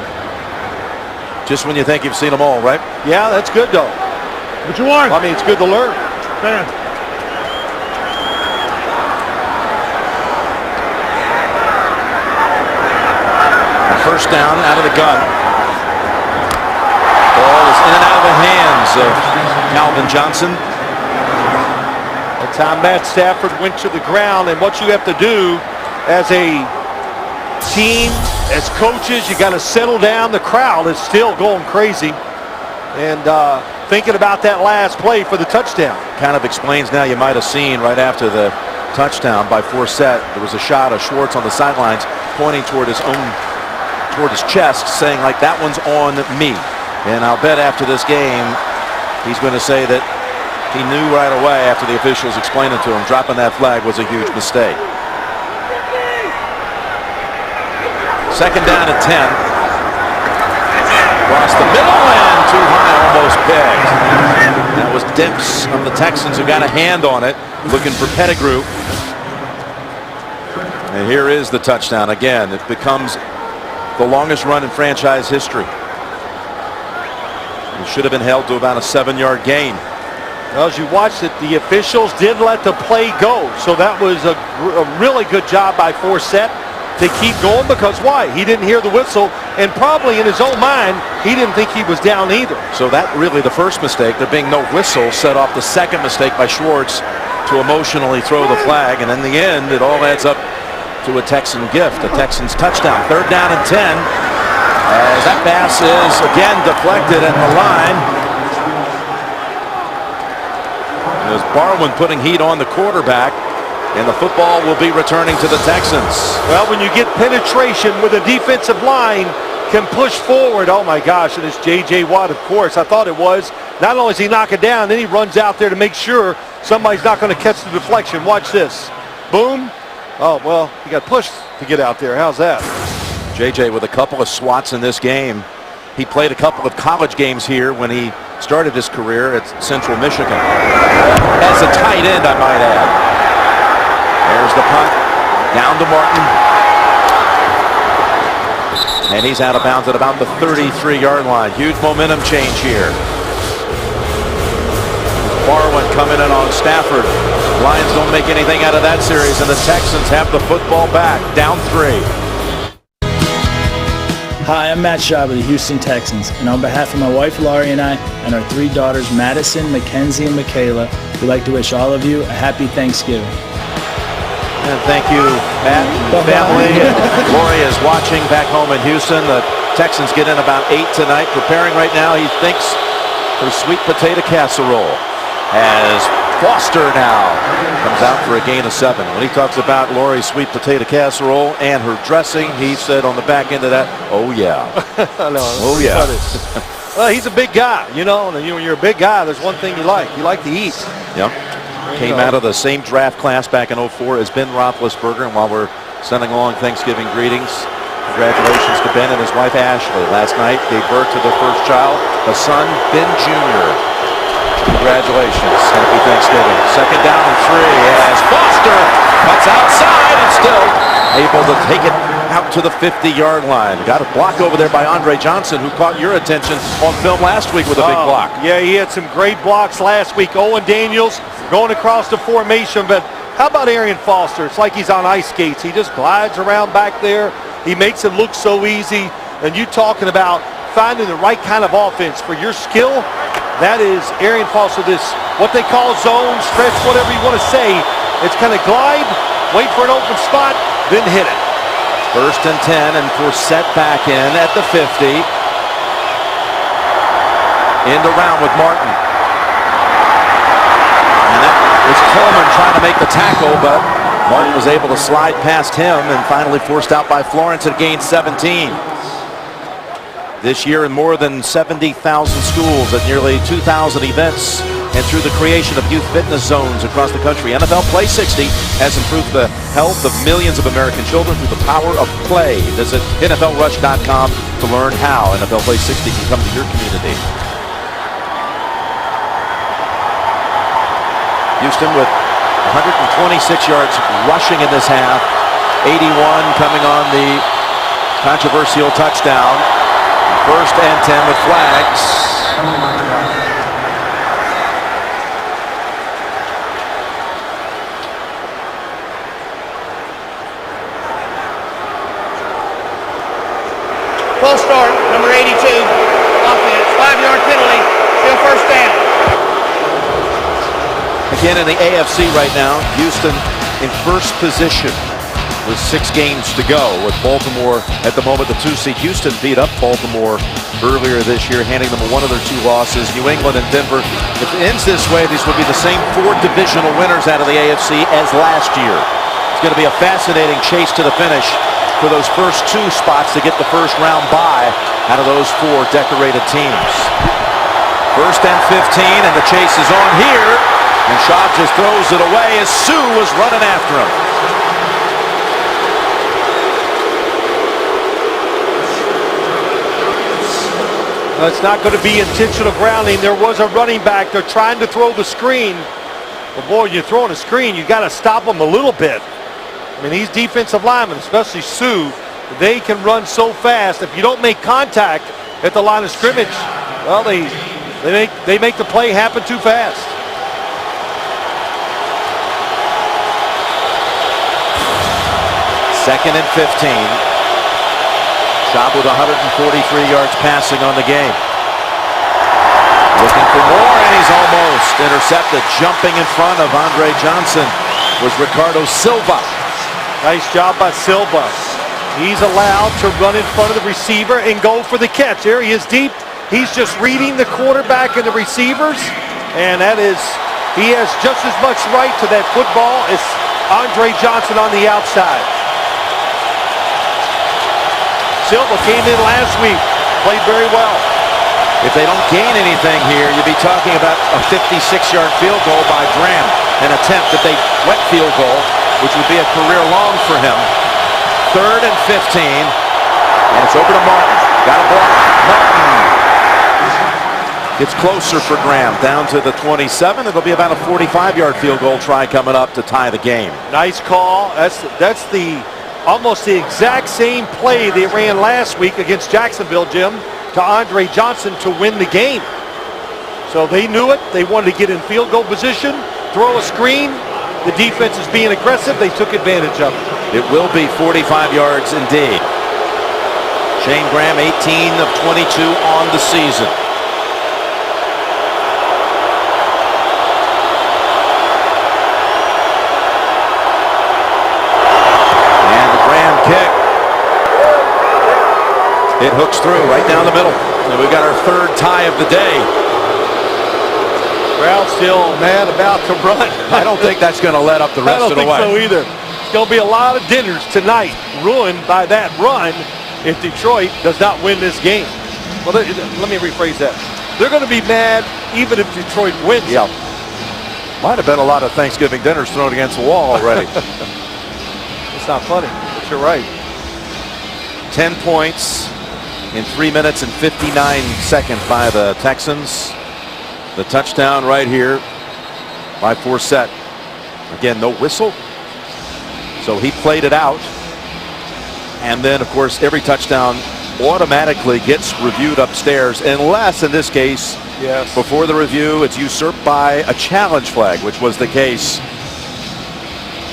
Just when you think you've seen them all, right? Yeah, that's good, though. What you want? Well, I mean, it's good to learn. Man. First down out of the gun. Ball is in and out of the hands of Calvin Johnson. That time Matt Stafford went to the ground, and what you have to do as a team, as coaches, you got to settle down. The crowd is still going crazy, and thinking about that last play for the touchdown. Kind of explains now, you might have seen right after the touchdown by Forsett, there was a shot of Schwartz on the sidelines pointing toward his chest, saying like, that one's on me. And I'll bet after this game he's going to say that he knew right away after the officials explained it to him, dropping that flag was a huge mistake. Second down and 10. Across the middle and too high, almost pegged. That was Dimps of the Texans who got a hand on it, looking for Pettigrew. And here is the touchdown again. It becomes the longest run in franchise history. It should have been held to about a 7-yard gain. Well, as you watched it, the officials did let the play go. So that was a really good job by Forsett to keep going, because why? He didn't hear the whistle, and probably in his own mind, he didn't think he was down either. So that really the first mistake, there being no whistle, set off the second mistake by Schwartz to emotionally throw the flag. And in the end, it all adds up to a Texan gift, a Texans touchdown. Third down and 10. As that pass is again deflected at the line. There's Barwin putting heat on the quarterback, and the football will be returning to the Texans. Well, when you get penetration with a defensive line, can push forward. Oh my gosh, and it's J.J. Watt, of course. I thought it was. Not only does he knock it down, then he runs out there to make sure somebody's not going to catch the deflection. Watch this. Boom. Oh, well, he got pushed to get out there. How's that? JJ with a couple of swats in this game. He played a couple of college games here when he started his career at Central Michigan. As a tight end, I might add. There's the punt. Down to Martin. And he's out of bounds at about the 33-yard line. Huge momentum change here. Barwin coming in on Stafford. Lions don't make anything out of that series, and the Texans have the football back. Down 3. Hi, I'm Matt Schaub of the Houston Texans, and on behalf of my wife Laurie and I, and our 3 daughters Madison, Mackenzie, and Michaela, we'd like to wish all of you a happy Thanksgiving. And thank you, Matt and family. Laurie is watching back home in Houston. The Texans get in about 8 tonight. Preparing right now, he thinks, for sweet potato casserole. As Foster now comes out for a gain of 7. When he talks about Laurie's sweet potato casserole and her dressing, he said on the back end of that, oh yeah. Oh yeah. Well, he's a big guy, you know, and when you're a big guy, there's one thing you like. You like to eat. Yep. Came out of the same draft class back in 04 as Ben Roethlisberger. And while we're sending along Thanksgiving greetings, congratulations to Ben and his wife Ashley. Last night gave birth to their first child, a son, Ben Jr. Congratulations. Happy Thanksgiving. Second down and 3 as Foster cuts outside and still able to take it out to the 50-yard line. Got a block over there by Andre Johnson, who caught your attention on film last week with a big block. Yeah, he had some great blocks last week. Owen Daniels going across the formation, but how about Arian Foster? It's like he's on ice skates. He just glides around back there. He makes it look so easy. And you talking about finding the right kind of offense for your skill, that is Arian Foster. This, what they call zone, stretch, whatever you want to say. It's kind of glide, wait for an open spot, then hit it. First and 10, and Forsett back in at the 50. End around with Martin. And that was Coleman trying to make the tackle, but Martin was able to slide past him and finally forced out by Florence and gained 17. This year in more than 70,000 schools at nearly 2,000 events and through the creation of youth fitness zones across the country, NFL Play 60 has improved the health of millions of American children through the power of play. Visit NFLRush.com to learn how NFL Play 60 can come to your community. Houston with 126 yards rushing in this half, 81 coming on the controversial touchdown. First and 10 with flags. False start, number 82, offense, 5-yard penalty, still first down. Again in the AFC right now, Houston in first position with 6 games to go, with Baltimore at the moment the 2 seed. Houston beat up Baltimore earlier this year, handing them one of their 2 losses. New England and Denver. If it ends this way, these will be the same 4 divisional winners out of the AFC as last year. It's going to be a fascinating chase to the finish for those first 2 spots to get the first round bye out of those 4 decorated teams. First and 15, and the chase is on here, and Schaub just throws it away as Sue was running after him. It's not going to be intentional grounding. There was a running back. They're trying to throw the screen. But boy, you're throwing a screen, you got to stop them a little bit. I mean, these defensive linemen, especially Sue, they can run so fast. If you don't make contact at the line of scrimmage, well, they make the play happen too fast. Second and 15. Schaub with 143 yards passing on the game. Looking for more, and he's almost intercepted. Jumping in front of Andre Johnson was Ricardo Silva. Nice job by Silva. He's allowed to run in front of the receiver and go for the catch. There he is deep. He's just reading the quarterback and the receivers, and that is, he has just as much right to that football as Andre Johnson on the outside. Silva came in last week, played very well. If they don't gain anything here, you'd be talking about a 56-yard field goal by Graham, an attempt at a wet field goal, which would be a career long for him. Third and 15. And it's over to Martin. Got a block. Martin gets closer for Graham. Down to the 27. It'll be about a 45-yard field goal try coming up to tie the game. Nice call. That's almost the exact same play they ran last week against Jacksonville, Jim, to Andre Johnson to win the game. So they knew it. They wanted to get in field goal position, throw a screen. The defense is being aggressive. They took advantage of it. It will be 45 yards indeed. Shane Graham, 18 of 22 on the season. And the Graham kick. It hooks through right down the middle. And we've got our third tie of the day. Crowd still mad about the run. I don't think that's going to let up the rest of the way. I don't think so either. It's going to be a lot of dinners tonight ruined by that run if Detroit does not win this game. Well, let me rephrase that. They're going to be mad even if Detroit wins. Yeah. Might have been a lot of Thanksgiving dinners thrown against the wall already. It's not funny, but you're right. 10 points in 3 minutes and 59 seconds by the Texans. The touchdown right here by Forsett. Again, no whistle. So he played it out. And then, of course, every touchdown automatically gets reviewed upstairs, unless, in this case, yes, before the review, it's usurped by a challenge flag, which was the case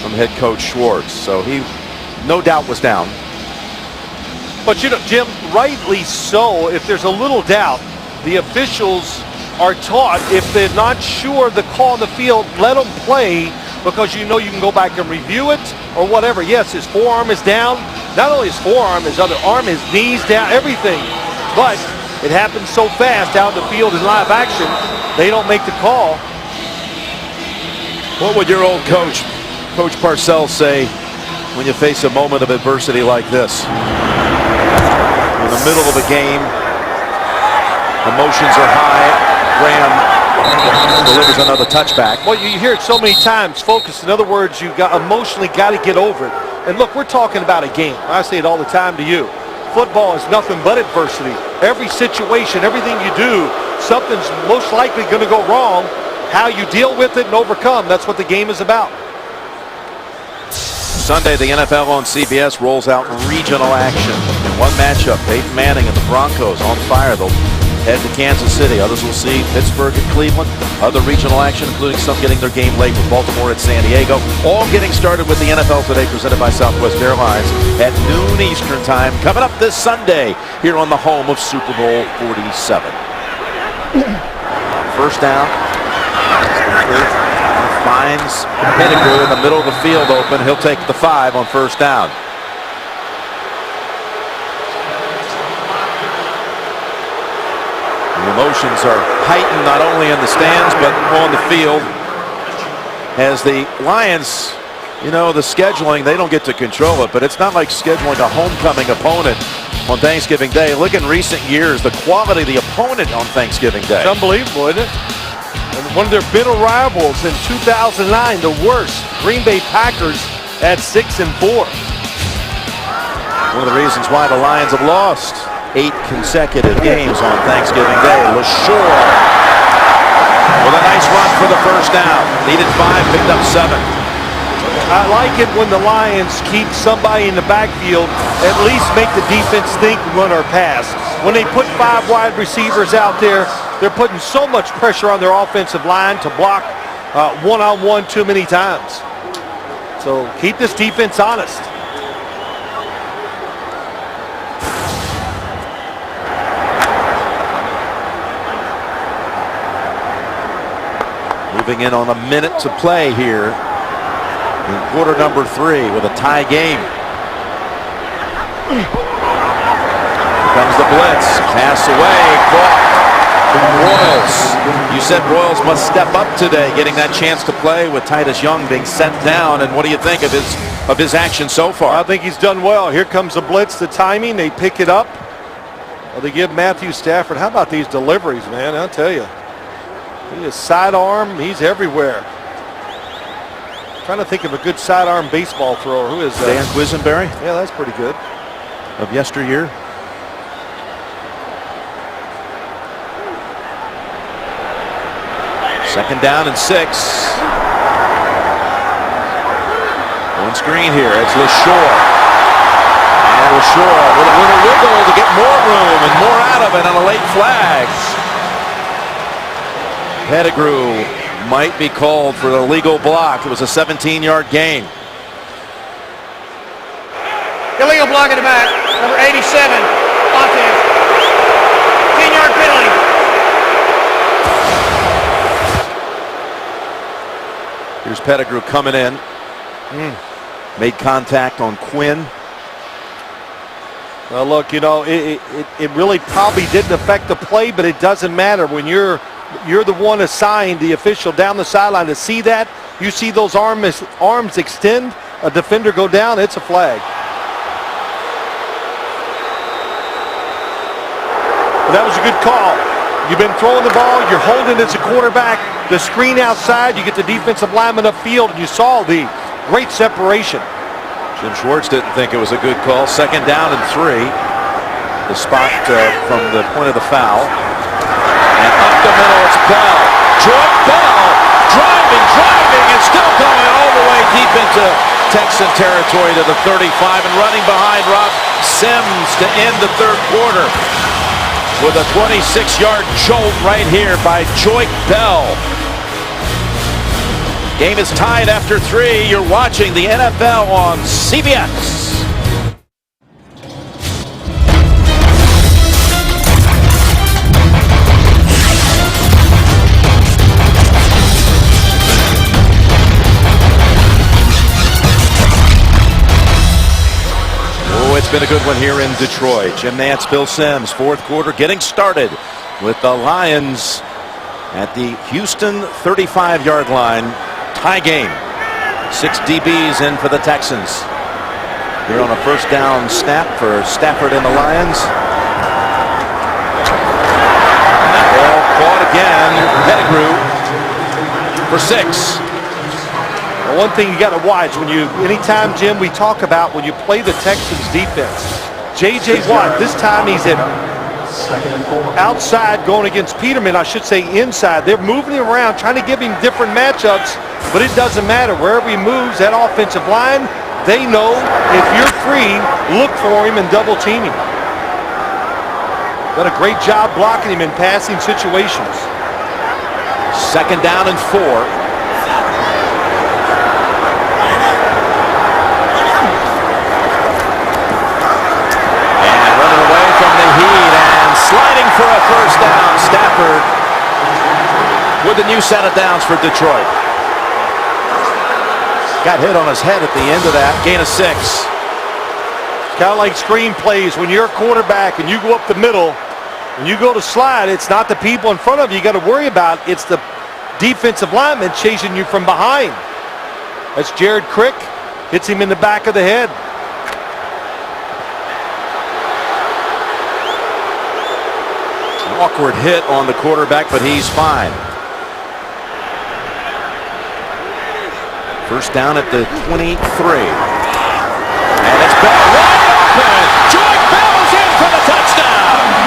from head coach Schwartz. So he, no doubt, was down. But, you know, Jim, rightly so. If there's a little doubt, the officials are taught, if they're not sure of the call on the field, let them play, because you know you can go back and review it or whatever. Yes, his forearm is down. Not only his forearm, his other arm, his knees down, everything. But it happens so fast out in the field in live action, they don't make the call. What would your old coach, Coach Parcells, say when you face a moment of adversity like this? In the middle of a game, emotions are high. Graham delivers another touchback. Well, you hear it so many times. Focus. In other words, you got emotionally got to get over it. And look, we're talking about a game. I say it all the time to you. Football is nothing but adversity. Every situation, everything you do, something's most likely going to go wrong. How you deal with it and overcome, that's what the game is about. Sunday, the NFL on CBS rolls out regional action. In one matchup, Peyton Manning and the Broncos on fire. They'll head to Kansas City. Others will see Pittsburgh and Cleveland. Other regional action, including some getting their game late with Baltimore at San Diego. All getting started with the NFL Today, presented by Southwest Airlines at noon Eastern Time. Coming up this Sunday here on the home of Super Bowl 47. First down. Finds Pettigrew in the middle of the field open. He'll take the 5 on first down. The emotions are heightened not only in the stands but on the field as the Lions, you know, the scheduling, they don't get to control it, but it's not like scheduling a homecoming opponent on Thanksgiving Day. Look, in recent years, the quality of the opponent on Thanksgiving Day. It's unbelievable, isn't it? And one of their bitter rivals in 2009, the worst, Green Bay Packers at 6-4. One of the reasons why the Lions have lost 8 consecutive games on Thanksgiving Day. LaShore with a nice run for the first down. Needed 5, picked up 7. I like it when the Lions keep somebody in the backfield, at least make the defense think run or pass. When they put 5 wide receivers out there, they're putting so much pressure on their offensive line to block one-on-one too many times. So keep this defense honest. Moving in on a minute to play here in quarter number 3 with a tie game. Here comes the blitz. Pass away. Caught. Royals. You said Royals must step up today, getting that chance to play with Titus Young being sent down. And what do you think of his action so far? I think he's done well. Here comes the blitz, the timing. They pick it up. Well, they give Matthew Stafford. How about these deliveries, man? I'll tell you. He is sidearm. He's everywhere. Trying to think of a good sidearm baseball thrower. Who is that? Dan Quisenberry. Yeah, that's pretty good. Of yesteryear. Second down and 6. On screen here, it's LaShore. And LaShore with a little wiggle to get more room and more out of it on a late flag. Pettigrew might be called for the illegal block. It was a 17-yard gain. Illegal block in the back, number 87, Fontes. 10-yard penalty. Here's Pettigrew coming in. Made contact on Quinn. Well, look, you know, it really probably didn't affect the play, but it doesn't matter when you're the one assigned, the official down the sideline, to see that. You see those arms extend, a defender go down, it's a flag. But that was a good call. You've been throwing the ball, you're holding as a quarterback, the screen outside, you get the defensive lineman upfield, and you saw the great separation. Jim Schwartz didn't think it was a good call. Second down and 3. The spot from the point of the foul. And up the middle, it's Bell. Joy Bell driving, and still going all the way deep into Texan territory to the 35 and running behind Rob Sims to end the third quarter with a 26-yard jolt right here by Joy Bell. Game is tied after 3. You're watching the NFL on CBS. Oh, it's been a good one here in Detroit. Jim Nantz, Bill Sims, fourth quarter getting started with the Lions at the Houston 35-yard line. Tie game. 6 DBs in for the Texans. Here on a first down snap for Stafford and the Lions. Ball caught again. Pettigrew for 6. Well, one thing you got to watch anytime, Jim, we talk about when you play the Texans defense. J.J. Watt, this time he's at outside going against Peterman, I should say inside. They're moving him around, trying to give him different matchups, but it doesn't matter. Wherever he moves, that offensive line, they know if you're free, look for him and double team him. Done a great job blocking him in passing situations. Second down and 4. Sliding for a first down, Stafford with a new set of downs for Detroit. Got hit on his head at the end of that. Gain of 6. Kind of like screen plays. When you're a quarterback and you go up the middle, when you go to slide, it's not the people in front of you got to worry about. It's the defensive lineman chasing you from behind. That's Jared Crick. Hits him in the back of the head. Awkward hit on the quarterback, but he's fine. First down at the 23. And it's Bell wide open. Joy Bell's in for the touchdown.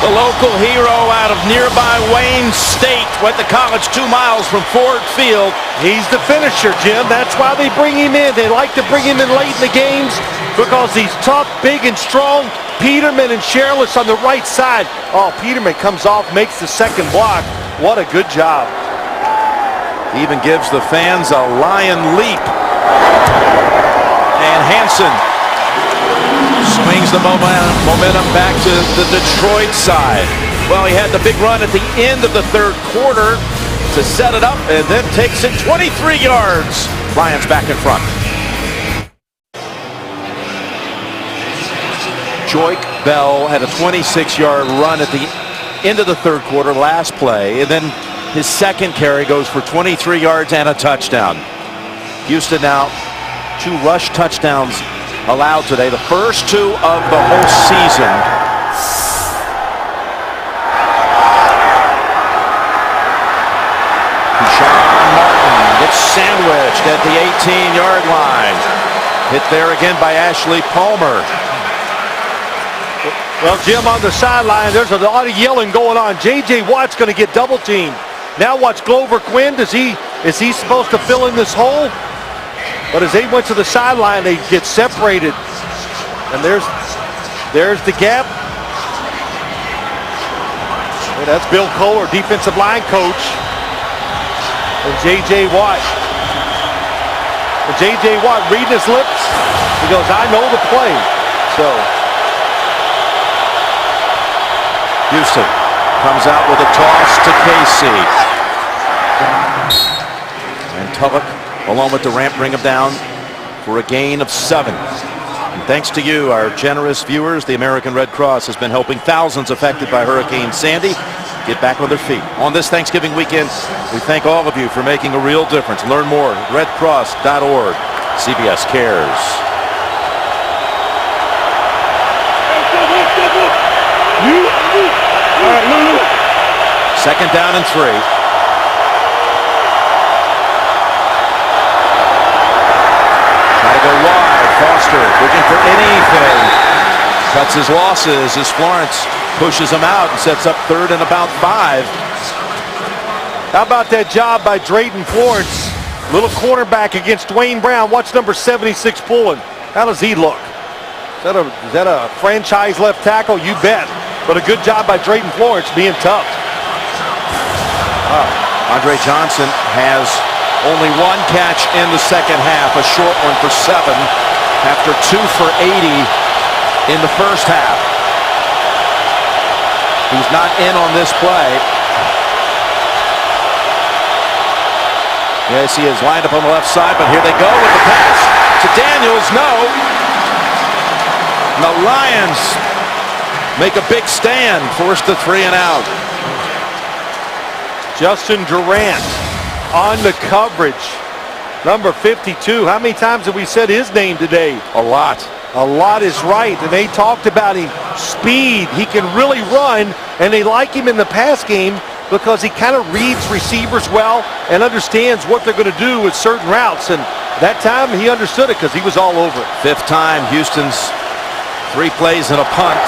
The local hero out of nearby Wayne State went to college 2 miles from Ford Field. He's the finisher, Jim. That's why they bring him in. They like to bring him in late in the games because he's tough, big, and strong. Peterman and Sherlis on the right side. Oh, Peterman comes off, makes the second block. What a good job. He even gives the fans a lion leap. And Hansen swings the momentum back to the Detroit side. Well, he had the big run at the end of the third quarter to set it up and then takes it 23 yards. Lions back in front. Joy Bell had a 26-yard run at the end of the third quarter, last play, and then his second carry goes for 23 yards and a touchdown. Houston now 2 rush touchdowns allowed today, the first 2 of the whole season. sandwiched at the 18-yard line. Hit there again by Ashley Palmer. Well, Jim, on the sideline, there's a lot of yelling going on. J.J. Watt's going to get double teamed. Now watch Glover Quinn. Is he supposed to fill in this hole? But as they went to the sideline, they get separated. And there's the gap. And that's Bill Kohler, defensive line coach. And J.J. Watt. And J.J. Watt reading his lips. He goes, I know the play. So Houston comes out with a toss to Casey. And Tulloch, along with Durant, bring him down for a gain of 7. And thanks to you, our generous viewers, the American Red Cross has been helping thousands affected by Hurricane Sandy get back on their feet. On this Thanksgiving weekend, we thank all of you for making a real difference. Learn more at redcross.org. CBS cares. Second down and 3. Try to go wide. Foster looking for anything. Cuts his losses as Florence pushes him out and sets up 3rd and about 5. how about that job by Drayton Florence? Little cornerback against Dwayne Brown. Watch number 76 pulling. How does he look? Is that a franchise left tackle? You bet. But a good job by Drayton Florence being tough. Andre Johnson has only 1 catch in the second half, a short one for 7 after 2 for 80 in the first half. He's not in on this play. Yes, he is lined up on the left side, but here they go with the pass to Daniels. No. And the Lions make a big stand, forced to 3 and out. Justin Durant on the coverage. Number 52. How many times have we said his name today? A lot. A lot is right. And they talked about him. Speed. He can really run. And they like him in the pass game because he kind of reads receivers well and understands what they're going to do with certain routes. And that time he understood it because he was all over it. 5th time Houston's 3 plays and a punt.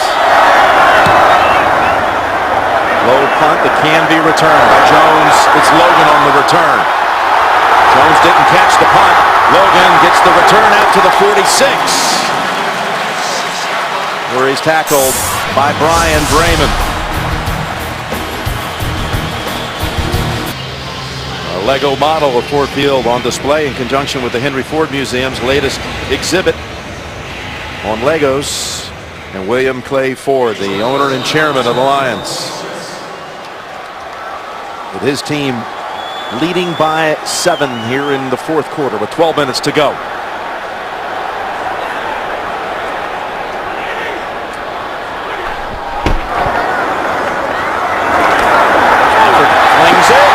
Low punt that can be returned by Jones. It's Logan on the return. Jones didn't catch the punt. Logan gets the return out to the 46. Where he's tackled by Brian Draymond. A Lego model of Ford Field on display in conjunction with the Henry Ford Museum's latest exhibit on Legos. And William Clay Ford, the owner and chairman of the Lions, with his team leading by 7 here in the 4th quarter with 12 minutes to go. Flings it.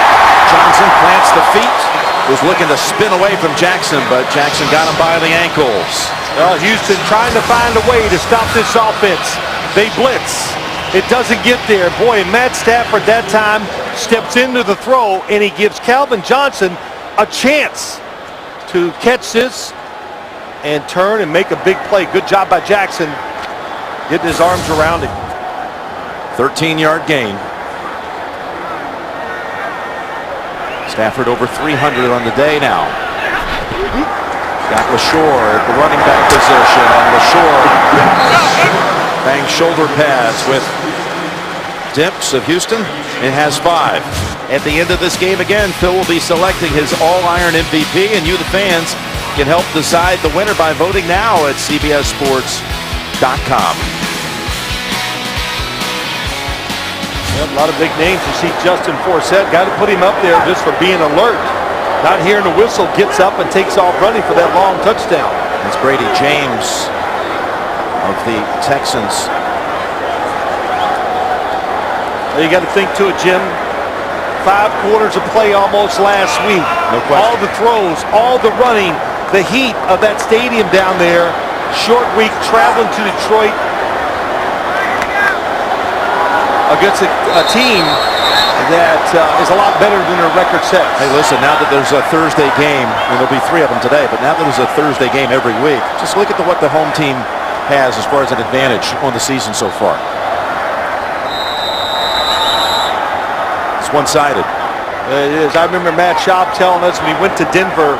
Johnson plants the feet. Was looking to spin away from Jackson, but Jackson got him by the ankles. Well, Houston trying to find a way to stop this offense. They blitz. It doesn't get there. Boy, Matt Stafford that time steps into the throw, and he gives Calvin Johnson a chance to catch this and turn and make a big play. Good job by Jackson getting his arms around him. 13-yard gain. Stafford over 300 on the day now. Got LaShore at the running back position, and LaShore bangs shoulder pads with Dips of Houston. It has 5. At the end of this game again, Phil will be selecting his all-iron MVP, and you, the fans, can help decide the winner by voting now at cbssports.com. A lot of big names. You see Justin Forsett, got to put him up there just for being alert. Not hearing the whistle, gets up and takes off running for that long touchdown. That's Brady James of the Texans. Well, you got to think to it, Jim. 5 quarters of play almost last week. No question. All the throws, all the running, the heat of that stadium down there. Short week traveling to Detroit against a team that is a lot better than their record says. Hey, listen, now that there's a Thursday game, and there'll be 3 of them today, but now that there's a Thursday game every week, just look at what the home team has as far as an advantage on the season so far. It's one-sided. It is. I remember Matt Schaub telling us when he went to Denver,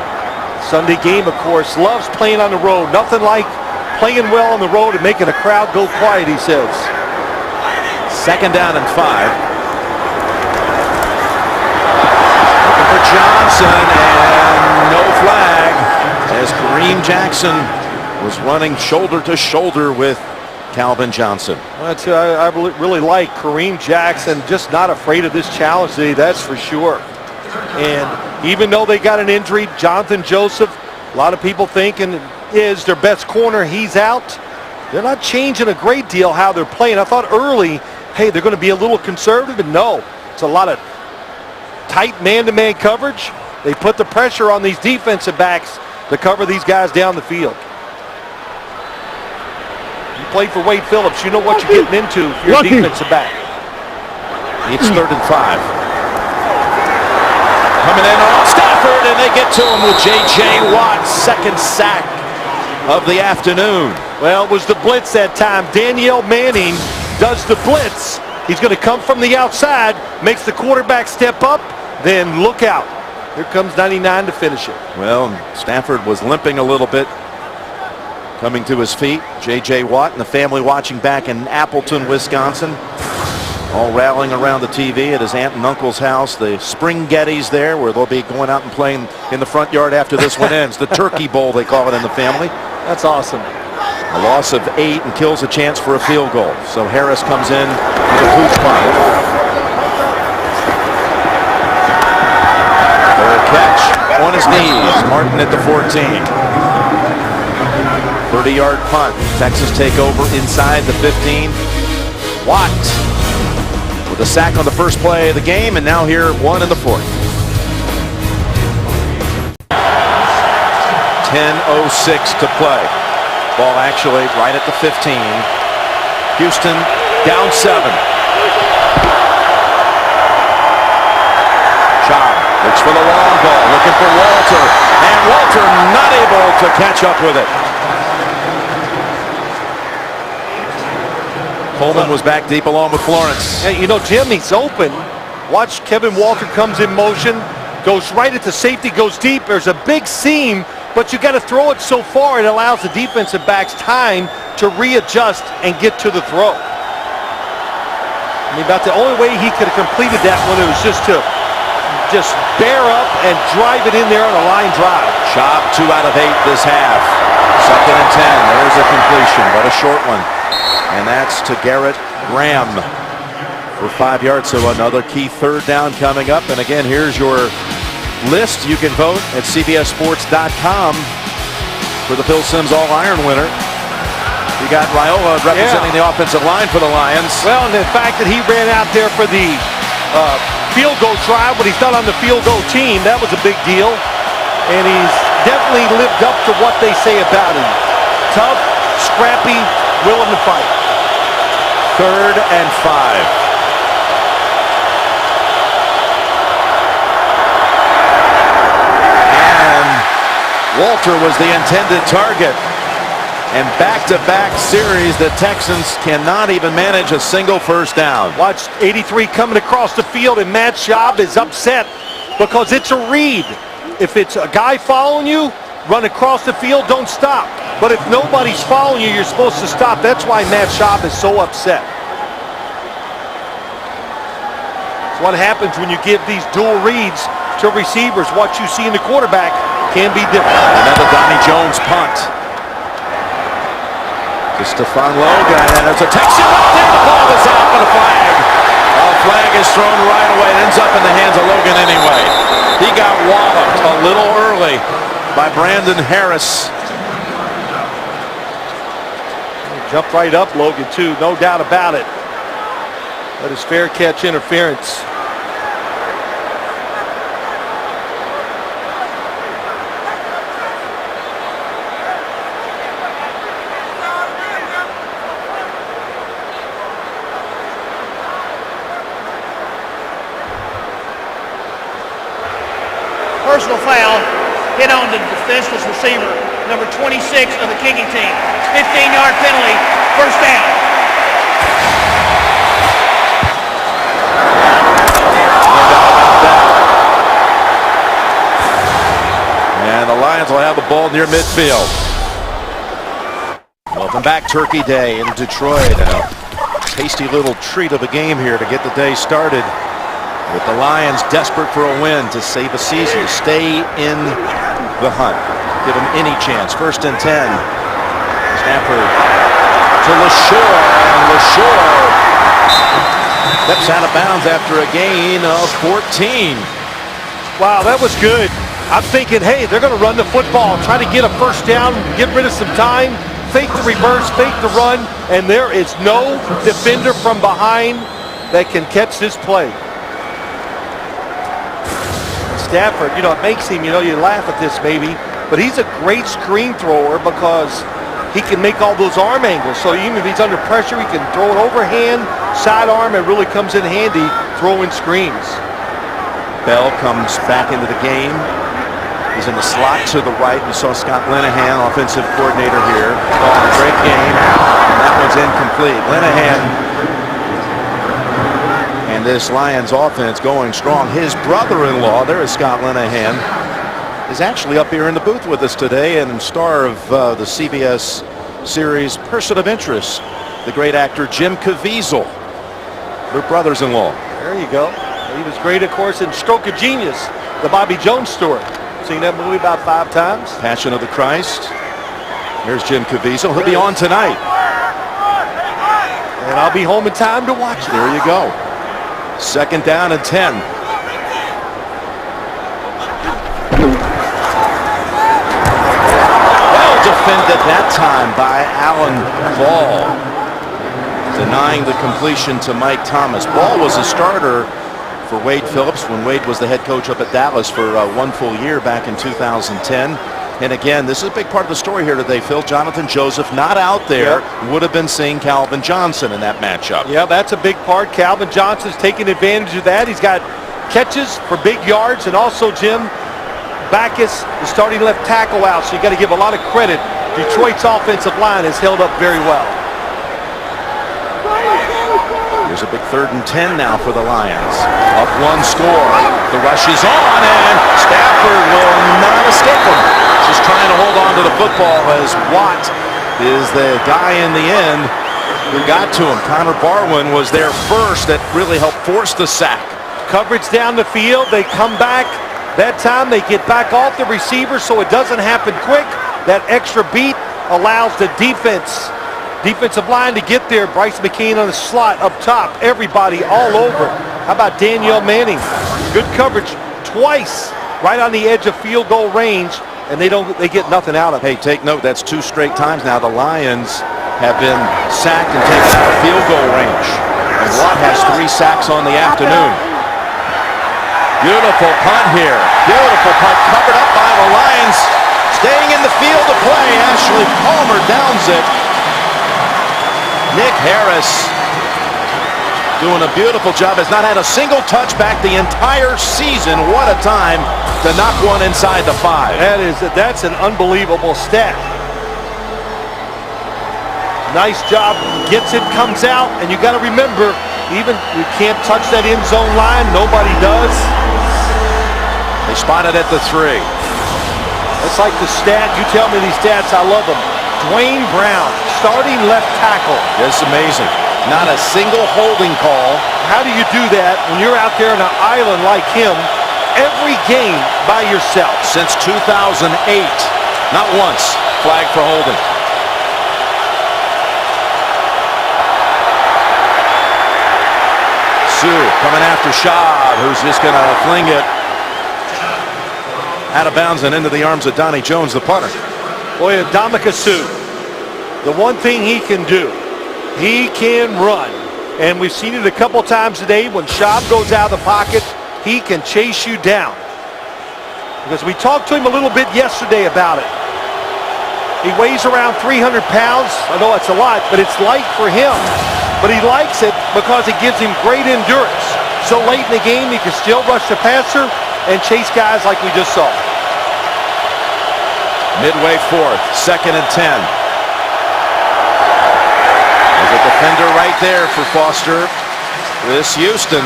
Sunday game, of course, loves playing on the road. Nothing like playing well on the road and making a crowd go quiet, he says. 2nd down and 5. Johnson, and no flag as Kareem Jackson was running shoulder to shoulder with Calvin Johnson. That's I really like Kareem Jackson, just not afraid of this challenge today, that's for sure. And even though they got an injury, Jonathan Joseph, a lot of people thinking is their best corner, he's out. They're not changing a great deal how they're playing. I thought early, hey, they're going to be a little conservative, and no, it's a lot of tight man-to-man coverage. They put the pressure on these defensive backs to cover these guys down the field. You play for Wade Phillips, you know what you're getting into if you're a defensive back. It's 3rd and 5. Coming in on Stafford, and they get to him with J.J. Watt, 2nd sack of the afternoon. Well, it was the blitz that time. Danielle Manning does the blitz. He's going to come from the outside, makes the quarterback step up, then look out. Here comes 99 to finish it. Well, Stafford was limping a little bit, coming to his feet. J.J. Watt and the family watching back in Appleton, Wisconsin, all rallying around the TV at his aunt and uncle's house. The Spring-Gettys there, where they'll be going out and playing in the front yard after this one ends. The Turkey Bowl, they call it in the family. That's awesome. A loss of 8 and kills a chance for a field goal. So Harris comes in with a pooch punt. Catch on his knees. Martin at the 14. 30-yard punt. Texans take over inside the 15. Watt with a sack on the first play of the game, and now here 1 in the 4th. 10:06 to play. Ball actually right at the 15. Houston down 7. Looks for the long ball, looking for Walter, and Walter not able to catch up with it. Coleman was back deep along with Florence. Hey, you know, Jim, he's open. Watch, Kevin Walter comes in motion, goes right at the safety, goes deep. There's a big seam, but you got to throw it so far it allows the defensive backs time to readjust and get to the throw. I mean, about the only way he could have completed that one, it was just to bear up and drive it in there on a line drive. Chop 2 out of 8 this half. 2nd and 10. There's a completion, but a short one. And that's to Garrett Graham for 5 yards. So another key 3rd down coming up. And again, here's your list. You can vote at CBSSports.com for the Phil Simms All-Iron winner. You got Raiola representing the offensive line for the Lions. Well, and the fact that he ran out there for the field goal try, but he's not on the field goal team, that was a big deal. And he's definitely lived up to what they say about him. Tough, scrappy, willing to fight. 3rd and 5. And Walter was the intended target. And back-to-back series, the Texans cannot even manage a single 1st down. Watch 83 coming across the field, and Matt Schaub is upset because it's a read. If it's a guy following you, run across the field, don't stop. But if nobody's following you, you're supposed to stop. That's why Matt Schaub is so upset. It's what happens when you give these dual reads to receivers. What you see in the quarterback can be different. Another Donnie Jones punt. To Stephon Logan, and there's a Texan up there. The ball is out for the flag. A flag is thrown right away. It ends up in the hands of Logan anyway. He got walloped a little early by Brandon Harris. Jumped right up Logan too, no doubt about it. That is fair catch interference. personal foul hit on the defenseless receiver, number 26 of the kicking team. 15-yard penalty, first down. And the Lions will have the ball near midfield. Welcome back, Turkey Day in Detroit. A tasty little treat of a game here to get the day started, with the Lions desperate for a win to save a season, to stay in the hunt, give them any chance. 1st and 10. Stafford to LaShore, and LaShore steps out of bounds after a gain of 14. Wow, that was good. I'm thinking, hey, they're going to run the football, try to get a first down, get rid of some time, fake the reverse, fake the run, and there is no defender from behind that can catch this play. Stafford, it makes him, you laugh at this maybe, but he's a great screen thrower because he can make all those arm angles. So even if he's under pressure, he can throw it overhand, sidearm, and really comes in handy throwing screens. Bell comes back into the game. He's in the slot to the right. We saw Scott Linehan, offensive coordinator here, calling a great game, and that one's incomplete. Linehan and this Lions offense going strong. His brother-in-law, there is Scott Linehan, is actually up here in the booth with us today, and star of the CBS series Person of Interest, the great actor Jim Caviezel. Their brothers-in-law. There you go. He was great, of course, in Stroke of Genius, the Bobby Jones story. Seen that movie about 5 times. Passion of the Christ. Here's Jim Caviezel. He'll be on tonight. And I'll be home in time to watch it. There you go. 2nd down and 10. Well defended that time by Alan Ball, denying the completion to Mike Thomas. Ball was a starter for Wade Phillips when Wade was the head coach up at Dallas for 1 full year back in 2010. And again, this is a big part of the story here today, Phil. Jonathan Joseph not out there. Yep. Would have been seeing Calvin Johnson in that matchup. Yeah, that's a big part. Calvin Johnson's taking advantage of that. He's got catches for big yards, and also Jim Backus, the starting left tackle, out. So you got to give a lot of credit. Detroit's offensive line has held up very well. Here's a big 3rd and 10 now for the Lions. Up 1 score. The rush is on, and Stafford will not escape him. Just trying to hold on to the football as Watt is the guy in the end who got to him. Connor Barwin was there first. That really helped force the sack. Coverage down the field. They come back. That time they get back off the receiver so it doesn't happen quick. That extra beat allows the defensive line to get there. Bryce McCain on the slot up top. Everybody all over. How about Danielle Manning? Good coverage twice right on the edge of field goal range, and they get nothing out of it. Hey, take note, that's 2 straight times now the Lions have been sacked and taken out of field goal range. And Watt has 3 sacks on the afternoon. Beautiful punt here. Beautiful punt covered up by the Lions. Staying in the field to play. Ashley Palmer downs it. Nick Harris doing a beautiful job. Has not had a single touchback the entire season. What a time to knock one inside the 5. That's an unbelievable stat. Nice job. Gets it, comes out, and you got to remember, even you can't touch that end zone line. Nobody does. They spotted at the 3. It's like the stat. You tell me these stats. I love them. Dwayne Brown, starting left tackle. It's amazing. Not a single holding call. How do you do that when you're out there on an island like him every game by yourself? Since 2008, not once flagged for holding. Sue coming after Schaub, who's just going to fling it out of bounds and into the arms of Donnie Jones, the punter. Boy, Ndamukong Suh, the one thing he can do, he can run. And we've seen it a couple times today. When Schaub goes out of the pocket, he can chase you down. Because we talked to him a little bit yesterday about it. He weighs around 300 pounds. I know it's a lot, but it's light for him. But he likes it because it gives him great endurance. So late in the game, he can still rush the passer and chase guys like we just saw. Midway fourth, 2nd and 10. There's a defender right there for Foster. This Houston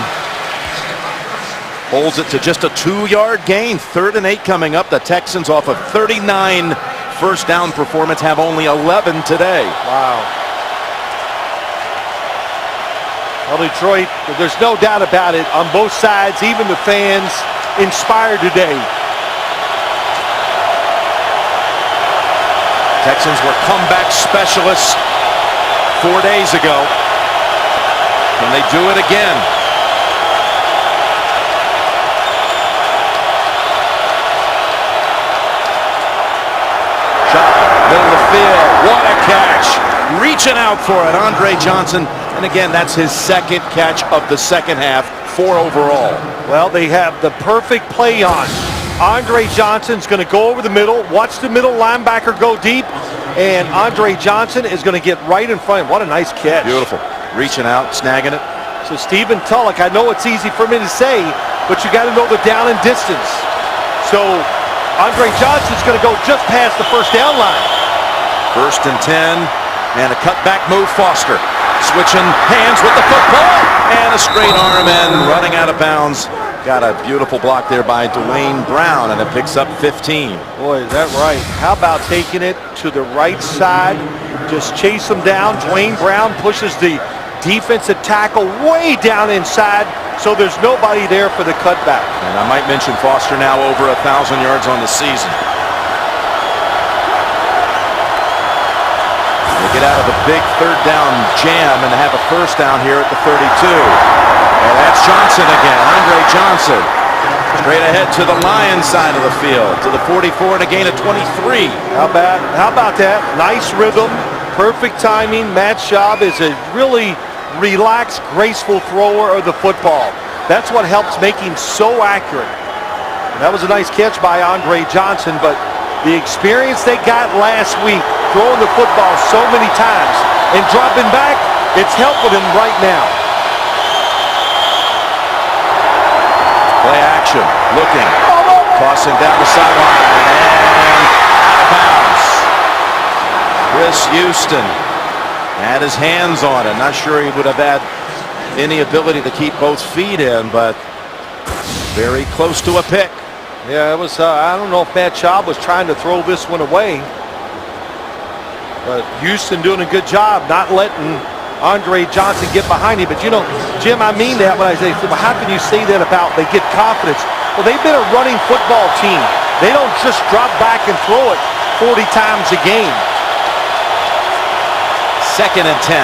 holds it to just a 2-yard gain. 3rd and 8 coming up. The Texans, off of 39 first down performance, have only 11 today. Wow. Well, Detroit, there's no doubt about it, on both sides, even the fans inspired today. Texans were comeback specialists 4 days ago. Can they do it again? Shot, middle of the field. What a catch. Reaching out for it, Andre Johnson. And again, that's his 2nd catch of the 2nd half, 4 overall. Well, they have the perfect play on. Andre Johnson's going to go over the middle, watch the middle linebacker go deep, and Andre Johnson is going to get right in front. What a nice catch. Beautiful. Reaching out, snagging it. So Stephen Tulloch, I know it's easy for me to say, but you got to know the down and distance. So Andre Johnson's going to go just past the first down line. 1st and 10, and a cutback move, Foster. Switching hands with the football, and a straight arm and running out of bounds. Got a beautiful block there by Dwayne Brown, and it picks up 15. Boy, is that right. How about taking it to the right side? Just chase him down. Dwayne Brown pushes the defensive tackle way down inside, so there's nobody there for the cutback. And I might mention Foster now over 1,000 yards on the season. They get out of a big 3rd down jam and have a 1st down here at the 32. And that's Johnson again, Andre Johnson. Straight ahead to the Lions side of the field, to the 44 and a gain of 23. How about that? Nice rhythm, perfect timing. Matt Schaub is a really relaxed, graceful thrower of the football. That's what helps make him so accurate. And that was a nice catch by Andre Johnson, but the experience they got last week, throwing the football so many times and dropping back, it's helping him right now. Play action, looking, tossing down the sideline, and out of bounds. Chris Houston had his hands on it. Not sure he would have had any ability to keep both feet in, but very close to a pick. Yeah, it was, I don't know if Matt Schaub was trying to throw this one away, but Houston doing a good job not letting Andre Johnson get behind him. But you know, Jim, I mean that when I say, well, how can you say that about they get confidence? Well, they've been a running football team. They don't just drop back and throw it 40 times a game. 2nd and 10.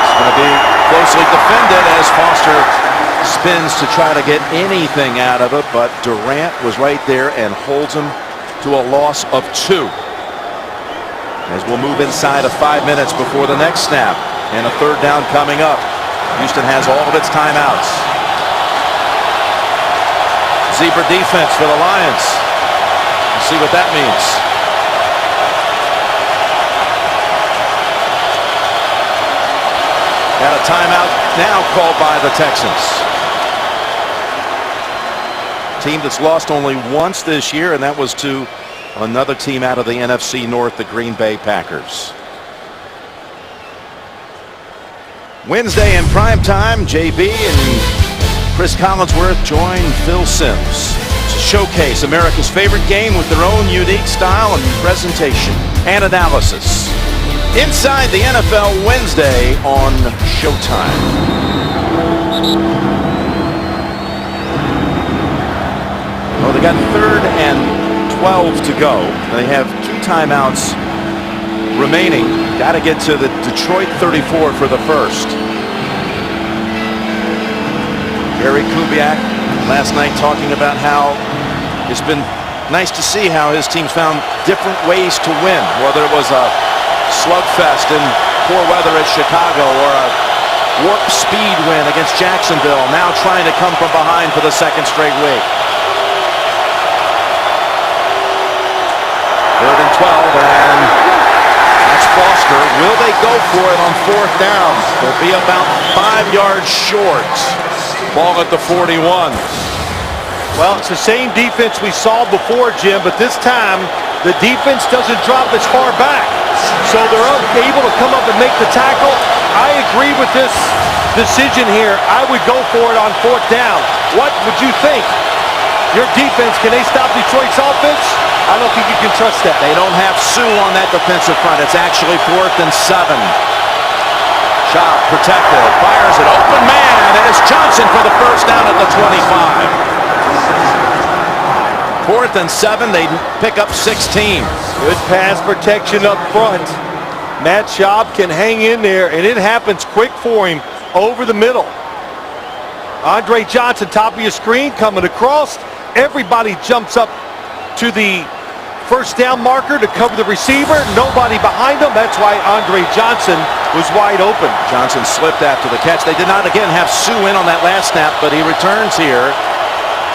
It's going to be closely defended as Foster spins to try to get anything out of it, but Durant was right there and holds him to a loss of 2. As we'll move inside of 5 minutes before the next snap, and a 3rd down coming up. Houston has all of its timeouts. Zebra defense for the Lions. We'll see what that means. Got a timeout now called by the Texans. Team that's lost only once this year, and that was to another team out of the NFC North, the Green Bay Packers. Wednesday in primetime, JB and Chris Collinsworth join Phil Simms to showcase America's favorite game with their own unique style and presentation and analysis. Inside the NFL Wednesday on Showtime. Well, they got 3rd and 12 to go. They have 2 timeouts remaining. Got to get to the Detroit 34 for the first. Gary Kubiak last night talking about how it's been nice to see how his team's found different ways to win, whether it was a slugfest in poor weather at Chicago or a warp speed win against Jacksonville, now trying to come from behind for the 2nd straight week. 3rd and 12, and that's Foster. Will they go for it on 4th down? They'll be about 5 yards short. Ball at the 41. Well, it's the same defense we saw before, Jim, but this time the defense doesn't drop as far back. So they're able to come up and make the tackle. I agree with this decision here. I would go for it on 4th down. What would you think? Your defense, can they stop Detroit's offense? I don't think you can trust that. They don't have Sue on that defensive front. It's actually 4th and 7. Chop protected, fires it, open man, and it's Johnson for the first down at the 25. 4th and 7, they pick up 16. Good pass protection up front. Matt Schaub can hang in there, and it happens quick for him over the middle. Andre Johnson, top of your screen, coming across. Everybody jumps up to the first down marker to cover the receiver. Nobody behind him. That's why Andre Johnson was wide open. Johnson slipped after the catch. They did not again have Sue in on that last snap, but he returns here.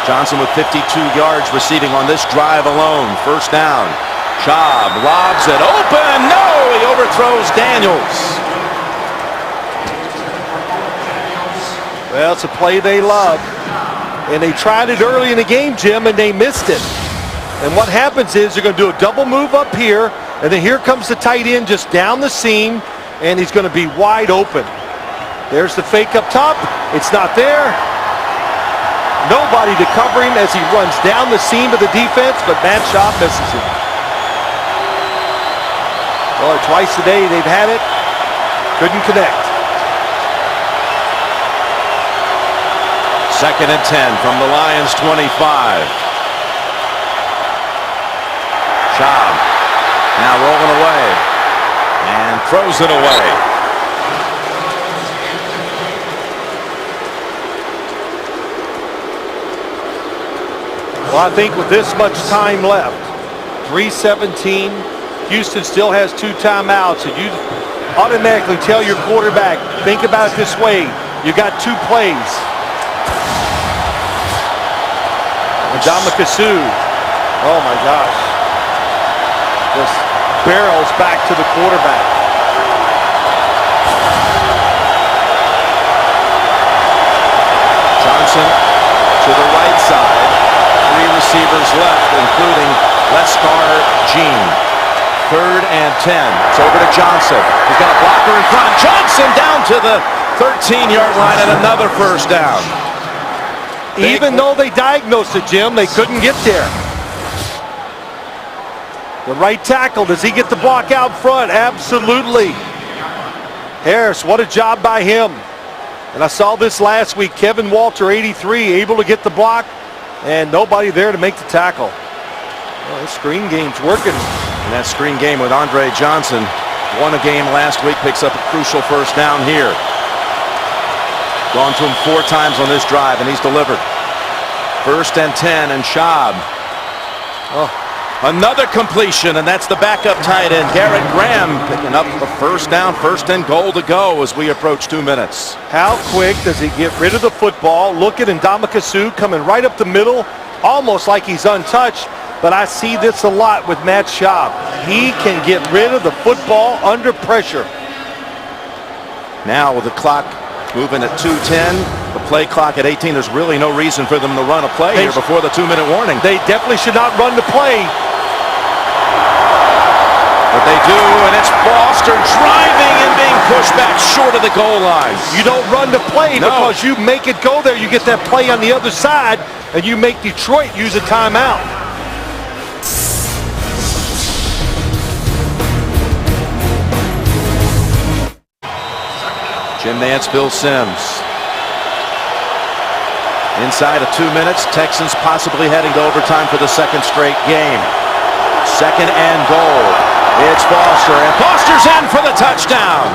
Johnson with 52 yards receiving on this drive alone. First down. Schaub lobs it open. No, he overthrows Daniels. Well, it's a play they love. And they tried it early in the game, Jim, and they missed it. And what happens is they're going to do a double move up here, and then here comes the tight end just down the seam, and he's going to be wide open. There's the fake up top. It's not there. Nobody to cover him as he runs down the seam of the defense, but Matt Schaub misses him. Well, twice today they've had it. Couldn't connect. 2nd and 10 from the Lions 25. Schaub now rolling away and throws it away. Well, I think with this much time left, 3:17, Houston still has 2 timeouts, and you automatically tell your quarterback, think about it this way, you got 2 plays. Ndamukong Suh, oh my gosh, just barrels back to the quarterback. Johnson to the right side. 3 receivers left, including Lescar Jean. 3rd and 10. It's over to Johnson. He's got a blocker in front. Johnson down to the 13-yard line and another first down. Even though they diagnosed it, Jim, they couldn't get there. The right tackle, does he get the block out front? Absolutely. Harris, what a job by him. And I saw this last week. Kevin Walter, 83, able to get the block, and nobody there to make the tackle. Well, this screen game's working. And that screen game with Andre Johnson. Won a game last week, picks up a crucial first down here. Gone to him 4 times on this drive, and he's delivered. 1st and 10, and Schaub. Oh, another completion, and that's the backup tight end, Garrett Graham, picking up a first down, 1st and goal to go as we approach 2 minutes. How quick does he get rid of the football? Look at Ndamukong Suh coming right up the middle, almost like he's untouched. But I see this a lot with Matt Schaub. He can get rid of the football under pressure. Now with the clock moving at 2:10, the play clock at 18, there's really no reason for them to run a play here before the 2-minute warning. They definitely should not run the play. But they do, and it's Foster driving and being pushed back short of the goal line. You don't run the play because you make it go there. You get that play on the other side, and you make Detroit use a timeout. Jim Nantz, Bill Sims. Inside of 2 minutes, Texans possibly heading to overtime for the 2nd straight game. 2nd and goal. It's Foster, and Foster's in for the touchdown.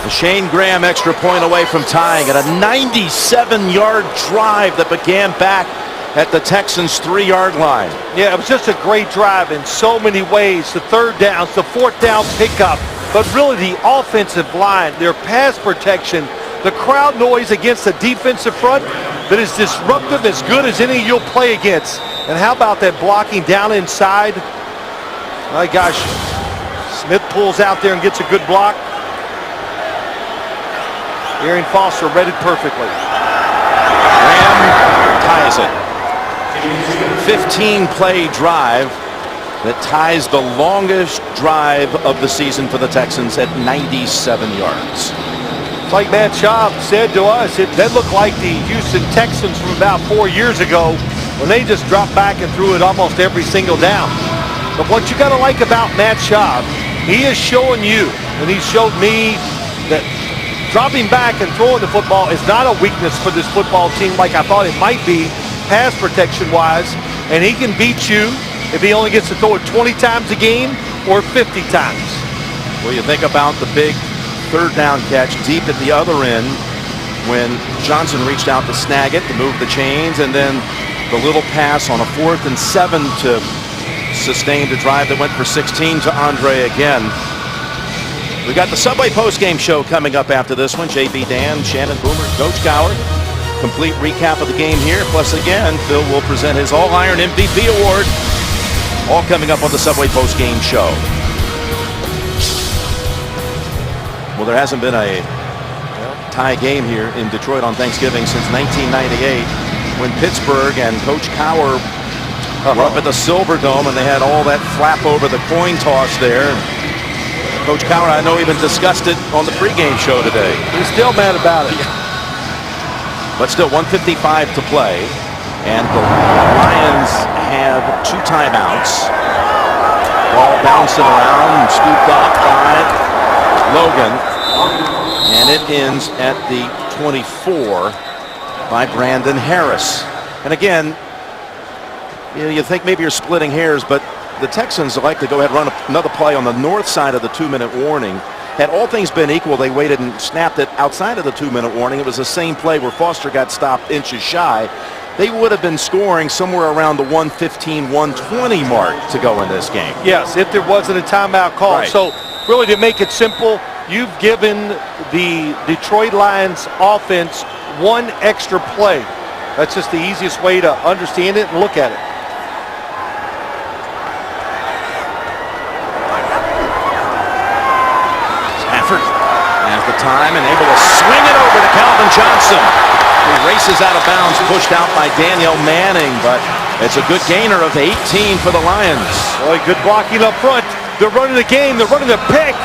The Shane Graham extra point away from tying at a 97-yard drive that began back at the Texans' 3-yard line. Yeah, it was just a great drive in so many ways. The 3rd downs, the 4th down pickup, but really the offensive line, their pass protection, the crowd noise against the defensive front that is disruptive, as good as any you'll play against. And how about that blocking down inside? My gosh, Smith pulls out there and gets a good block. Arian Foster read it perfectly. Graham ties it. 15-play drive that ties the longest drive of the season for the Texans at 97 yards. Like Matt Schaub said to us, that looked like the Houston Texans from about 4 years ago when they just dropped back and threw it almost every single down. But what you got to like about Matt Schaub, he is showing you, and he showed me, that dropping back and throwing the football is not a weakness for this football team like I thought it might be, pass protection-wise, and he can beat you if he only gets to throw it 20 times a game or 50 times. Well, you think about the big third down catch deep at the other end when Johnson reached out to snag it, to move the chains, and then the little pass on a 4th and 7 to sustain the drive that went for 16 to Andre again. We got the Subway postgame show coming up after this one. JB Dan, Shannon Boomer, Coach Coward. Complete recap of the game here. Plus, again, Phil will present his All-Iron MVP award. All coming up on the Subway postgame show. Well, there hasn't been a tie game here in Detroit on Thanksgiving since 1998 when Pittsburgh and Coach Cowher were up at the Silverdome and they had all that flap over the coin toss there. Coach Cowher, I know, even discussed it on the pregame show today. He's still mad about it. But still, 1:55 to play, and the Lions have 2 timeouts. Ball bouncing around, scooped up by Logan, and it ends at the 24 by Brandon Harris. And again, you think maybe you're splitting hairs, but the Texans like to go ahead and run another play on the north side of the 2-minute warning. Had all things been equal, they waited and snapped it outside of the 2-minute warning. It was the same play where Foster got stopped inches shy. They would have been scoring somewhere around the 1:15, 1:20 mark to go in this game. Yes, if there wasn't a timeout call. Right. So really, to make it simple, you've given the Detroit Lions offense 1 extra play. That's just the easiest way to understand it and look at it. Stafford has the time and able to swing it over to Calvin Johnson, who races out of bounds, pushed out by Daniel Manning, but it's a good gainer of 18 for the Lions. Boy, good blocking up front. They're running the game, they're running the pick,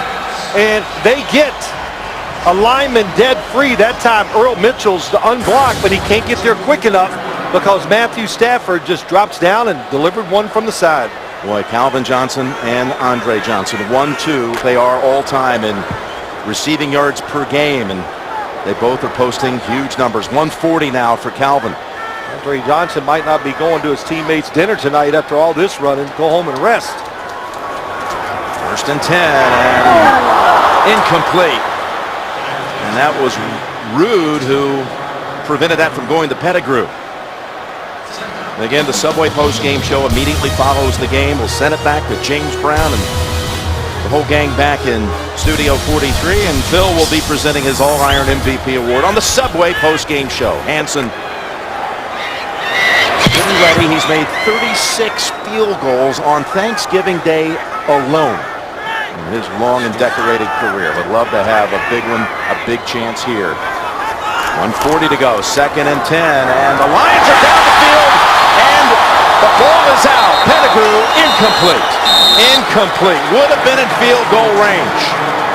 and they get a lineman dead free. That time Earl Mitchell's the unblocked, but he can't get there quick enough because Matthew Stafford just drops down and delivered one from the side. Boy, Calvin Johnson and Andre Johnson, 1-2. They are all-time in receiving yards per game, and they both are posting huge numbers. 140 now for Calvin. Andre Johnson might not be going to his teammates' dinner tonight after all this running. Go home and rest. 1st and 10, and incomplete. And that was Rude who prevented that from going to Pettigrew. And again, the Subway post-game show immediately follows the game. We'll send it back to James Brown and the whole gang back in Studio 43, and Phil will be presenting his All-Iron MVP award on the Subway post-game show. Hansen getting ready. He's made 36 field goals on Thanksgiving Day alone in his long and decorated career. Would love to have a big one, a big chance here. 1:40 to go, 2nd and 10, and the Lions are down the field, and the ball is out. Pettigrew, incomplete. Incomplete. Would have been in field goal range.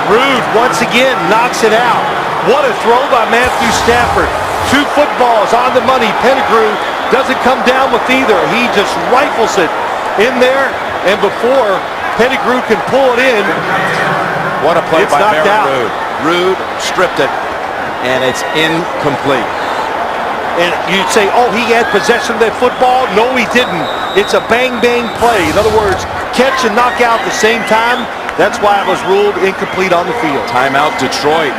Rude once again knocks it out. What a throw by Matthew Stafford. 2 footballs on the money. Pettigrew doesn't come down with either. He just rifles it in there, and before Pettigrew can pull it in, What a play it's by knocked Baron out. Rude. Rude stripped it, and it's incomplete. And you'd say, oh, he had possession of that football. No, he didn't. It's a bang-bang play. In other words, catch and knock out at the same time. That's why it was ruled incomplete on the field. Timeout, Detroit.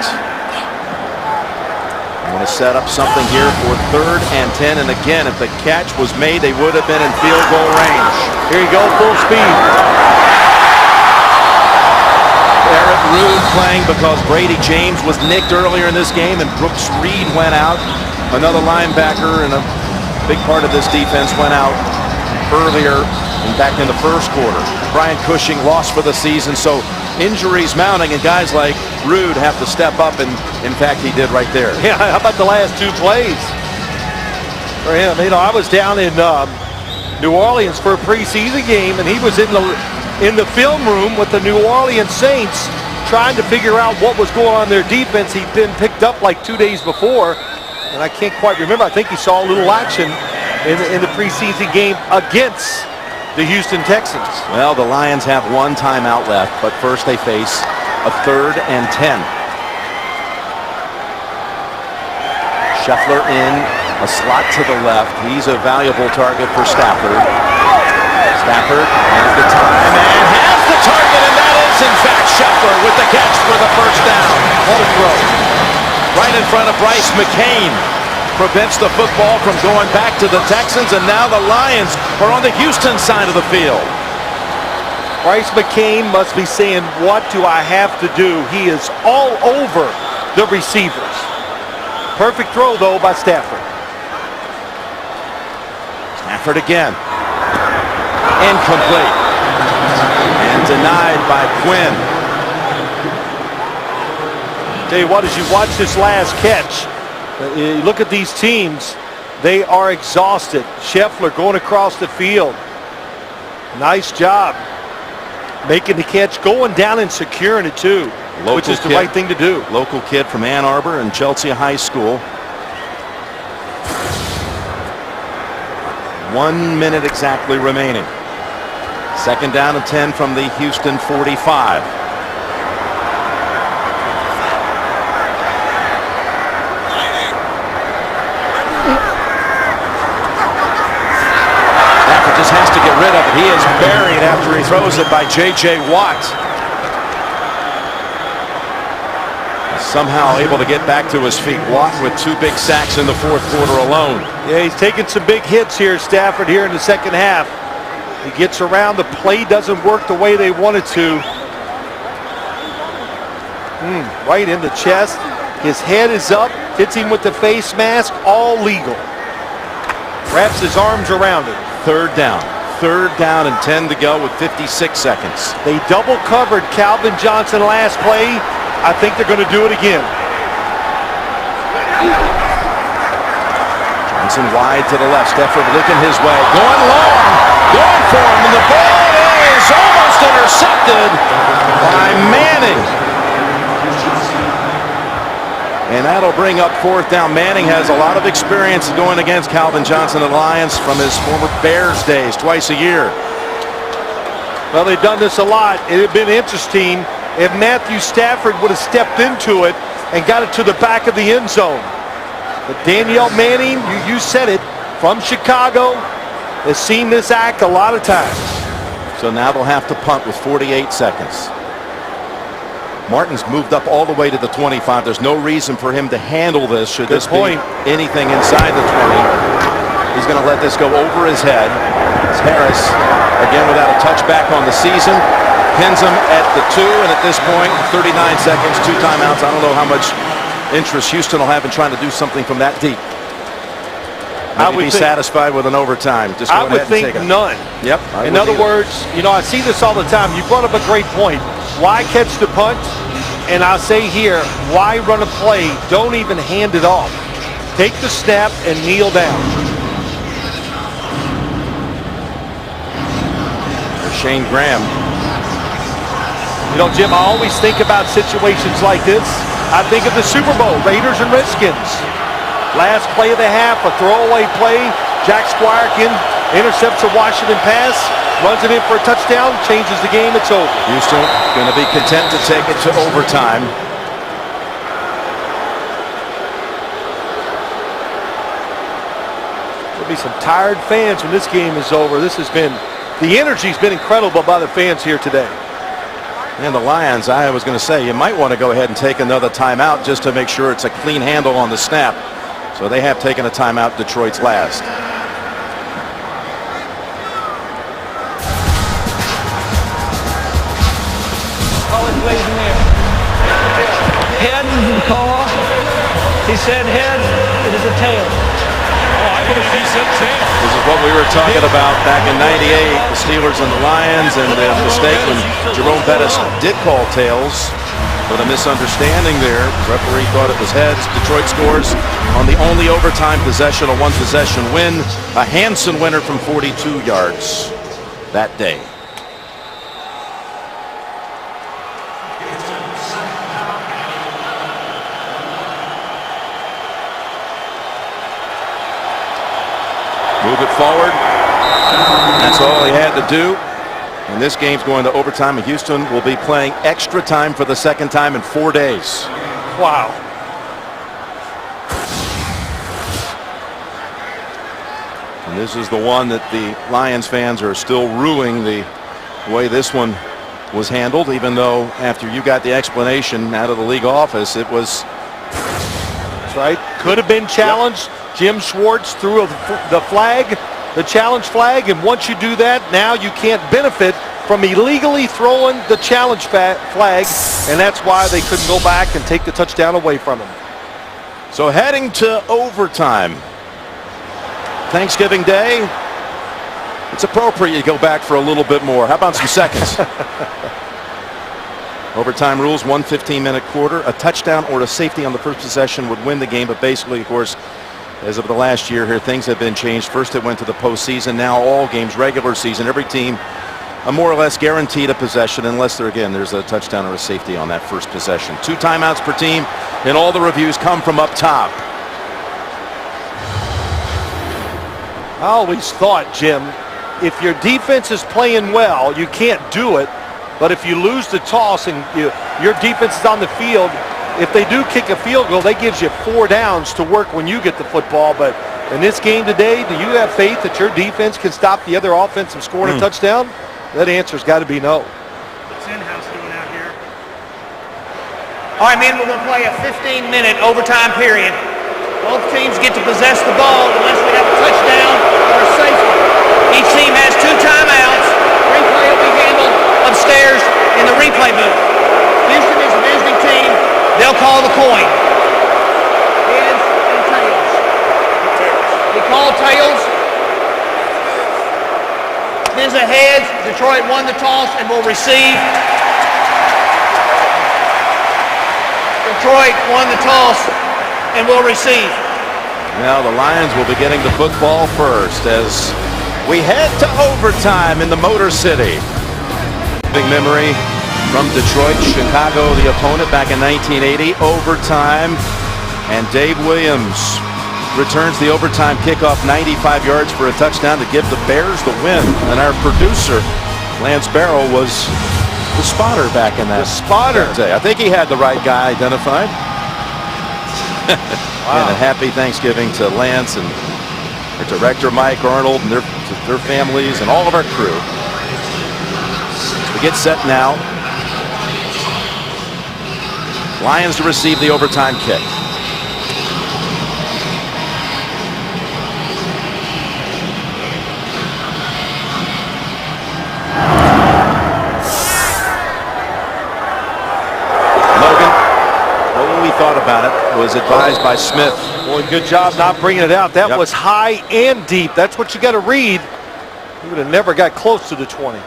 I want to set up something here for 3rd and 10. And again, if the catch was made, they would have been in field goal range. Here you go, full speed. Barrett Rude playing because Brady James was nicked earlier in this game, and Brooks Reed went out. Another linebacker and a big part of this defense went out earlier and back in the 1st quarter. Brian Cushing lost for the season, so injuries mounting, and guys like Rude have to step up, and in fact he did right there. Yeah, how about the last 2 plays for him? You know, I was down in New Orleans for a preseason game, and he was in the film room with the New Orleans Saints trying to figure out what was going on in their defense. He'd been picked up like 2 days before, and I can't quite remember. I think he saw a little action in the preseason game against the Houston Texans. Well, the Lions have 1 timeout left, but first they face a 3rd and 10. Scheffler in a slot to the left. He's a valuable target for Stafford. Stafford has the time and has the target, and that is in fact Scheffler with the catch for the first down. What a throw. Right in front of Bryce McCain. Prevents the football from going back to the Texans, and now the Lions are on the Houston side of the field. Bryce McCain must be saying, what do I have to do? He is all over the receivers. Perfect throw, though, by Stafford. Stafford again. Incomplete. And denied by Quinn. Tell you what, as you watch this last catch, you look at these teams, they are exhausted. Scheffler going across the field. Nice job making the catch, going down and securing it too, which is the right thing to do. Local kid from Ann Arbor and Chelsea High School. 1 minute exactly remaining. 2nd down and 10 from the Houston 45. Just has to get rid of it. He is buried after he throws it by J.J. Watt. Somehow able to get back to his feet. Watt with 2 big sacks in the 4th quarter alone. Yeah, he's taking some big hits here, Stafford, here in the 2nd half. He gets around. The play doesn't work the way they want it to. Right in the chest. His head is up. Hits him with the face mask. All legal. Wraps his arms around it. 3rd down. 3rd down and 10 to go with 56 seconds. They double covered Calvin Johnson last play. I think they're going to do it again. Johnson wide to the left. Stafford looking his way. Going long. Going for him. And the ball is almost intercepted by Manning. And that'll bring up 4th down. Manning has a lot of experience going against Calvin Johnson and the Lions from his former Bears days, twice a year. Well, they've done this a lot. It had been interesting if Matthew Stafford would have stepped into it and got it to the back of the end zone. But Danielle Manning, you said it, from Chicago, has seen this act a lot of times. So now they'll have to punt with 48 seconds. Martin's moved up all the way to the 25. There's no reason for him to handle this should this be anything inside the 20. He's going to let this go over his head. It's Harris, again without a touchback on the season, pins him at the 2, and at this point, 39 seconds, 2 timeouts. I don't know how much interest Houston will have in trying to do something from that deep. I would be satisfied with an overtime. Just go ahead and take it. None. Yep. In other words, you know, I see this all the time. You brought up a great point. Why catch the punt? And I say here, why run a play? Don't even hand it off. Take the snap and kneel down. Shane Graham. You know, Jim, I always think about situations like this. I think of the Super Bowl, Raiders and Redskins. Last play of the half, a throwaway play. Jack Squire intercepts a Washington pass, runs it in for a touchdown, changes the game, it's over. Houston going to be content to take it to overtime. There'll be some tired fans when this game is over. The energy's been incredible by the fans here today. And the Lions, I was going to say, you might want to go ahead and take another timeout just to make sure it's a clean handle on the snap. So they have taken a timeout, Detroit's last. Head is the call. He said head, it is a tail. This is what we were talking about back in '98, the Steelers and the Lions, and the mistake when Jerome Bettis did call tails. But a misunderstanding there. The referee thought it was heads. Detroit scores on the only overtime possession, a one-possession win. A Hansen winner from 42 yards that day. Move it forward. That's all he had to do. And this game's going to overtime, and Houston will be playing extra time for the second time in 4 days. Wow. And this is the one that the Lions fans are still ruing, the way this one was handled, even though after you got the explanation out of the league office, it was... That's right. Could have been challenged. Yep. Jim Schwartz threw the flag, the challenge flag, and once you do that, now you can't benefit from illegally throwing the challenge flag, and that's why they couldn't go back and take the touchdown away from him. So heading to overtime. Thanksgiving Day, it's appropriate you go back for a little bit more. How about some seconds? Overtime rules, 1 15-minute quarter. A touchdown or a safety on the first possession would win the game, but basically, of course, as of the last year here, things have been changed. First it went to the postseason, now all games, regular season, every team more or less guaranteed a possession unless there's a touchdown or a safety on that first possession. 2 timeouts per team, and all the reviews come from up top. I always thought, Jim, if your defense is playing well, you can't do it. But if you lose the toss and your defense is on the field, if they do kick a field goal, that gives you 4 downs to work when you get the football. But in this game today, do you have faith that your defense can stop the other offense from scoring a touchdown? That answer's got to be no. What's in-house doing out here? All right, men, we're going to play a 15-minute overtime period. Both teams get to possess the ball unless we have a touchdown or a safety. Each team has 2 timeouts. Replay will be handled upstairs in the replay booth. Houston is the visiting team. They'll call the coin. Heads and tails. We call tails. Here's a heads. Detroit won the toss and will receive. Detroit won the toss and will receive. Now the Lions will be getting the football first as we head to overtime in the Motor City. Big memory from Detroit, Chicago, the opponent back in 1980, overtime, and Dave Williams returns the overtime kickoff 95 yards for a touchdown to give the Bears the win. And our producer, Lance Barrow, was the spotter back in that day. I think he had the right guy identified. Wow. And a happy Thanksgiving to Lance and our director Mike Arnold and their families and all of our crew. We get set now. Lions to receive the overtime kick. Thought about it, was advised by Smith. Boy, good job not bringing it out. That was high and deep. That's what you got to read. He would have never got close to the 20.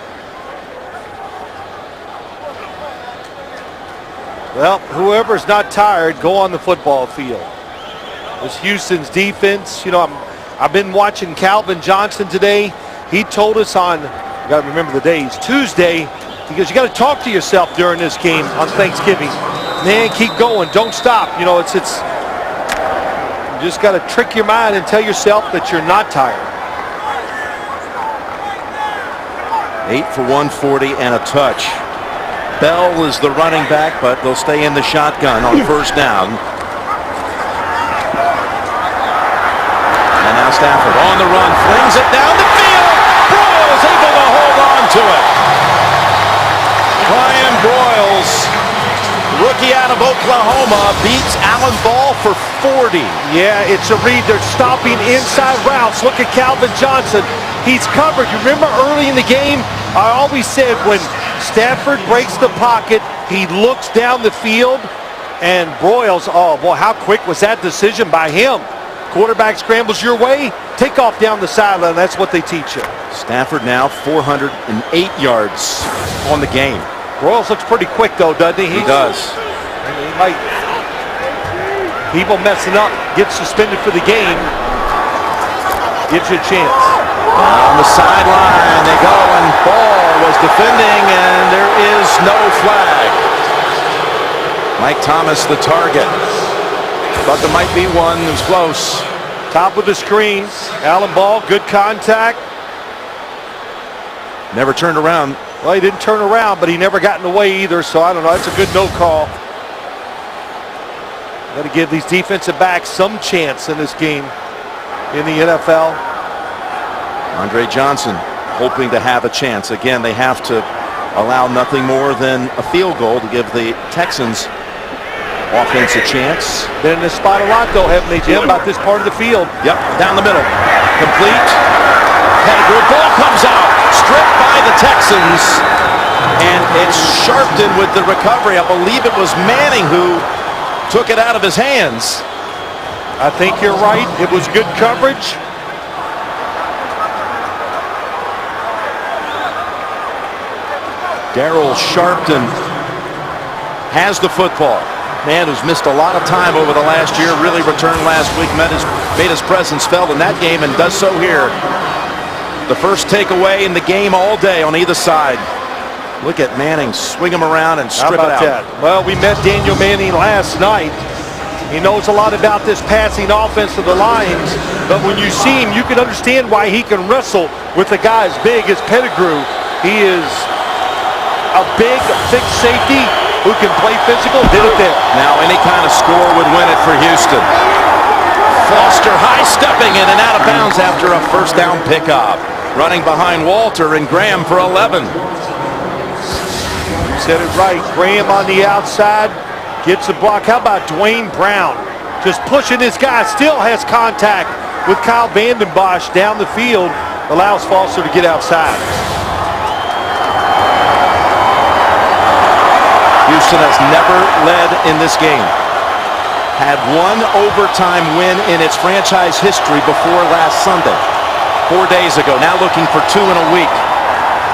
Well, whoever's not tired, go on the football field. This Houston's defense, I've been watching Calvin Johnson today. He told us on, you got to remember the days, Tuesday, because you got to talk to yourself during this game on Thanksgiving. Man, keep going. Don't stop. You just got to trick your mind and tell yourself that you're not tired. 8 for 140 and a touch. Bell is the running back, but they'll stay in the shotgun on first down. And now Stafford on the run, flings it down the field. Broyles able to hold on to it. Brian Broyles, rookie out of Oklahoma, beats Alan Ball for 40. Yeah, it's a read. They're stopping inside routes. Look at Calvin Johnson. He's covered. You remember early in the game, I always said when Stafford breaks the pocket, he looks down the field, and Broyles, oh boy, how quick was that decision by him? Quarterback scrambles your way, take off down the sideline. That's what they teach you. Stafford now 408 yards on the game. Royals looks pretty quick though, doesn't he? He does. He might. People messing up, get suspended for the game. Gives you a chance. On the sideline they go, and Ball was defending, and there is no flag. Mike Thomas the target. Thought there might be one. It was close. Top of the screen. Alan Ball, good contact. Never turned around. Well, he didn't turn around, but he never got in the way either, so I don't know. That's a good no call. Got to give these defensive backs some chance in this game in the NFL. Andre Johnson hoping to have a chance. Again, they have to allow nothing more than a field goal to give the Texans offense a chance. Been in this spot a lot though, haven't they, Jim, about this part of the field? Yep, down the middle. Complete. Pettigrew, ball comes out. Stripped by the Texans. And it's Sharpton with the recovery. I believe it was Manning who took it out of his hands. I think you're right. It was good coverage. Darryl Sharpton has the football. Man who's missed a lot of time over the last year, really returned last week, made his presence felt in that game, and does so here. The first takeaway in the game all day on either side. Look at Manning swing him around and strip it out. That? Well, we met Daniel Manning last night. He knows a lot about this passing offense of the Lions, but when you see him, you can understand why he can wrestle with a guy as big as Pettigrew. He is a big, thick safety who can play physical, did it there. Now any kind of score would win it for Houston. Foster high-stepping in and out of bounds after a first down pickup. Running behind Walter and Graham for 11. You said it right. Graham on the outside gets a block. How about Dwayne Brown? Just pushing this guy. Still has contact with Kyle Vanden Bosch down the field. Allows Foster to get outside. Houston has never led in this game. Had one overtime win in its franchise history before last Sunday, 4 days ago. Now looking for two in a week.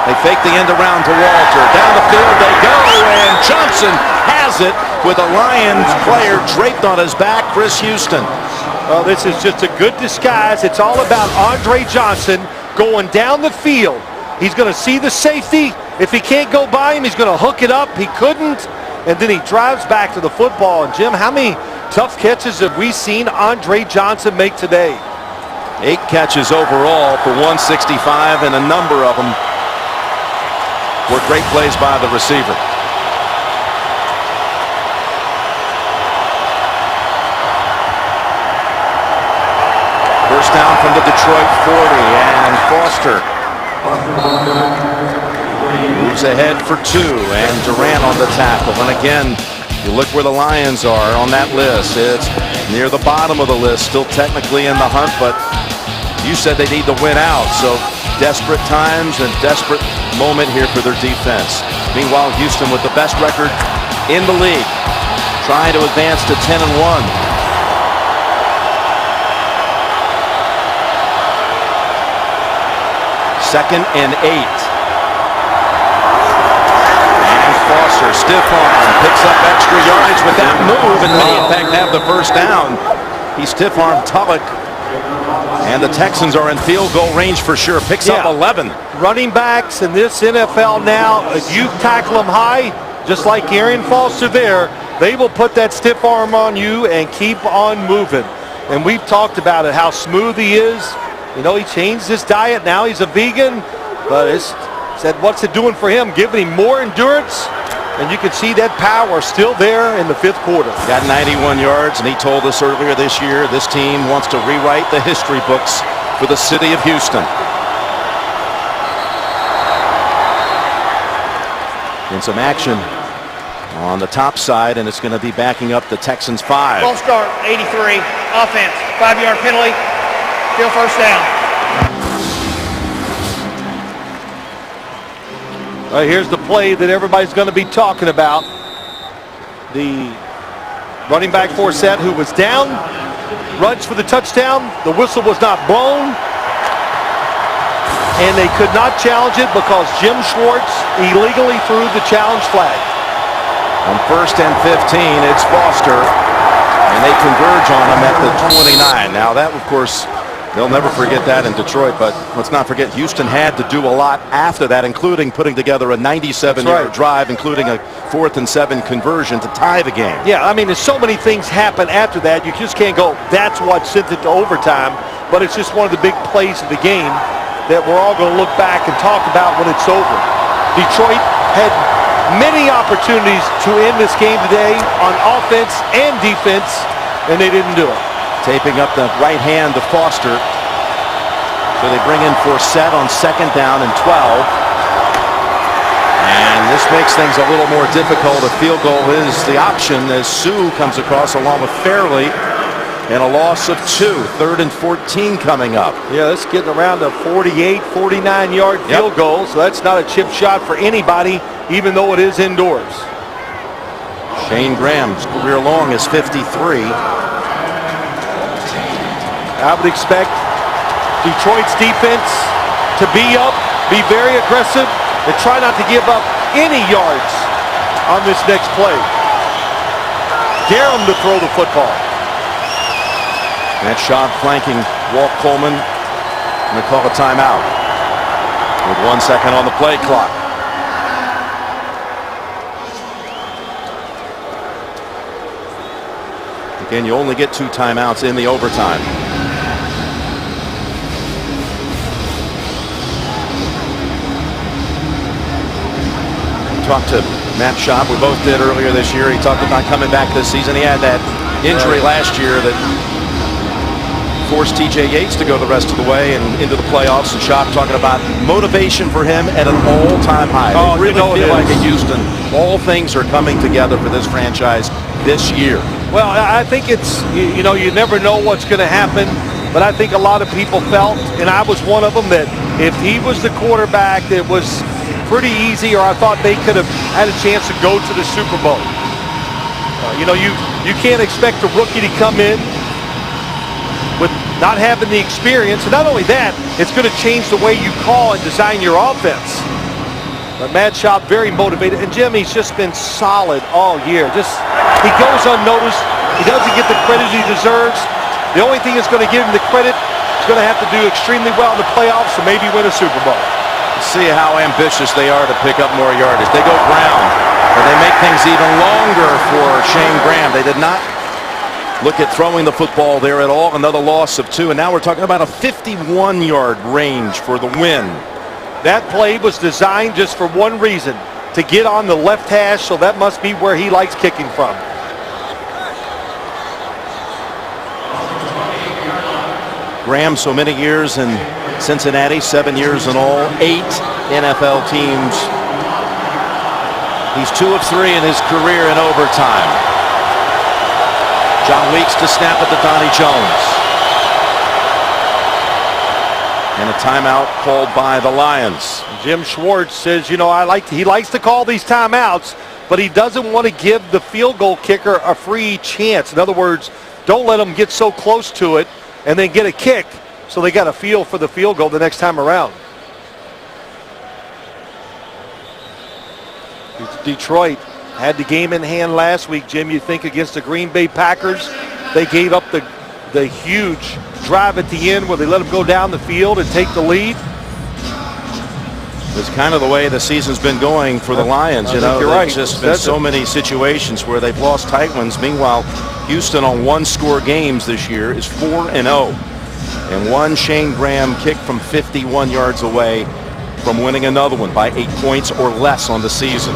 They fake the end around to Walter. Down the field they go, and Johnson has it with a Lions player draped on his back, Chris Houston. Well, this is just a good disguise. It's all about Andre Johnson going down the field. He's going to see the safety. If he can't go by him, he's going to hook it up. He couldn't. And then he drives back to the football. And Jim, how many tough catches have we seen Andre Johnson make today? 8 catches overall for 165, and a number of them were great plays by the receiver. First down from the Detroit 40, and Foster moves ahead for 2, and Durant on the tackle. And again, you look where the Lions are on that list. It's near the bottom of the list, still technically in the hunt, but you said they need to win out. So desperate times and desperate moment here for their defense. Meanwhile, Houston with the best record in the league, trying to advance to 10-1. Second and 8. And Foster, stiff arm, picks up extra yardage with that move, and may in fact have the first down. He stiff armed Tulloch, and the Texans are in field goal range for sure. Picks up 11. Running backs in this NFL now, if you tackle them high, just like Arian Foster there, they will put that stiff arm on you and keep on moving. And we've talked about it, how smooth he is. You know, he changed his diet. Now he's a vegan. But it's said, what's it doing for him? Giving him more endurance. And you can see that power still there in the 5th quarter. Got 91 yards, and he told us earlier this year this team wants to rewrite the history books for the city of Houston. In some action on the top side, and it's going to be backing up the Texans 5. False start, 83, offense, 5-yard penalty, still first down. Here's the play that everybody's going to be talking about. The running back for Set, who was down, runs for the touchdown. The whistle was not blown. And they could not challenge it because Jim Schwartz illegally threw the challenge flag. On 1st and 15, it's Foster, and they converge on him at the 29. Now that, of course, they'll never forget that in Detroit, but let's not forget Houston had to do a lot after that, including putting together a 97-yard drive, including a 4th and 7 conversion to tie the game. Yeah, I mean, there's so many things happen after that. You just can't go, that's what sent it to overtime, but it's just one of the big plays of the game that we're all going to look back and talk about when it's over. Detroit had many opportunities to end this game today on offense and defense, and they didn't do it. Taping up the right hand to Foster. So they bring in Forsett on 2nd down and 12. And this makes things a little more difficult. A field goal is the option as Sue comes across along with Fairley. And a loss of 2. 3rd and 14 coming up. Yeah, that's getting around a 48, 49-yard field goal. So that's not a chip shot for anybody, even though it is indoors. Shane Graham's career long is 53. I would expect Detroit's defense to be up, be very aggressive, and try not to give up any yards on this next play. Dare them to throw the football. Matt Schaub flanking Walt Coleman. Going to call a timeout with 1 second on the play clock. Again, you only get 2 timeouts in the overtime. Talked to Matt Schaub. We both did earlier this year. He talked about coming back this season. He had that injury last year that forced TJ Yates to go the rest of the way and into the playoffs. And Schaub talking about motivation for him at an all-time high. Oh, they really feel like in Houston, all things are coming together for this franchise this year. Well, I think it's, you know, you never know what's going to happen. But I think a lot of people felt, and I was one of them, that if he was the quarterback, it was pretty easy, or I thought they could have had a chance to go to the Super Bowl. You know, you can't expect a rookie to come in with not having the experience. And not only that, it's going to change the way you call and design your offense. But Matt Schaub, very motivated. And Jim, he's just been solid all year. He goes unnoticed. He doesn't get the credit he deserves. The only thing that's going to give him the credit is going to have to do extremely well in the playoffs to maybe win a Super Bowl. See how ambitious they are to pick up more yardage. They go ground, but they make things even longer for Shane Graham. They did not look at throwing the football there at all. Another loss of 2, and now we're talking about a 51-yard range for the win. That play was designed just for one reason, to get on the left hash, so that must be where he likes kicking from. Graham, so many years in Cincinnati, 7 years in all, 8 NFL teams. He's 2 of 3 in his career in overtime. John Weeks to snap it to Donnie Jones. And a timeout called by the Lions. Jim Schwartz says, you know, he likes to call these timeouts, but he doesn't want to give the field goal kicker a free chance. In other words, don't let him get so close to it and then get a kick, so they got a feel for the field goal the next time around. Detroit had the game in hand last week, Jim. You think against the Green Bay Packers, they gave up the huge drive at the end where they let them go down the field and take the lead. It's kind of the way the season's been going for the Lions. You know, there's just been so many situations where they've lost tight ones. Meanwhile, Houston on 1-score games this year is 4-0. And one Shane Graham kick from 51 yards away from winning another one by 8 points or less on the season.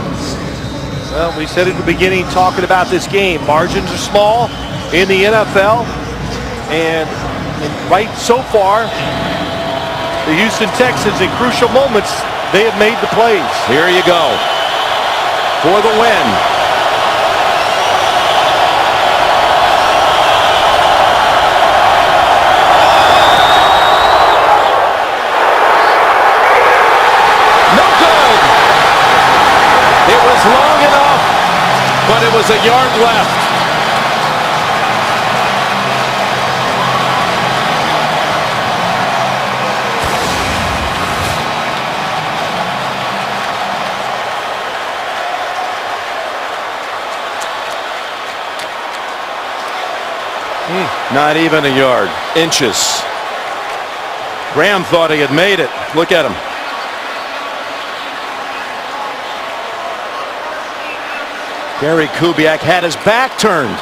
Well, we said at the beginning talking about this game, margins are small in the NFL. And right so far, the Houston Texans in crucial moments, they have made the plays. Here you go for the win. No good. It was long enough, but it was a yard left. Not even a yard. Inches. Graham thought he had made it. Look at him. Gary Kubiak had his back turned.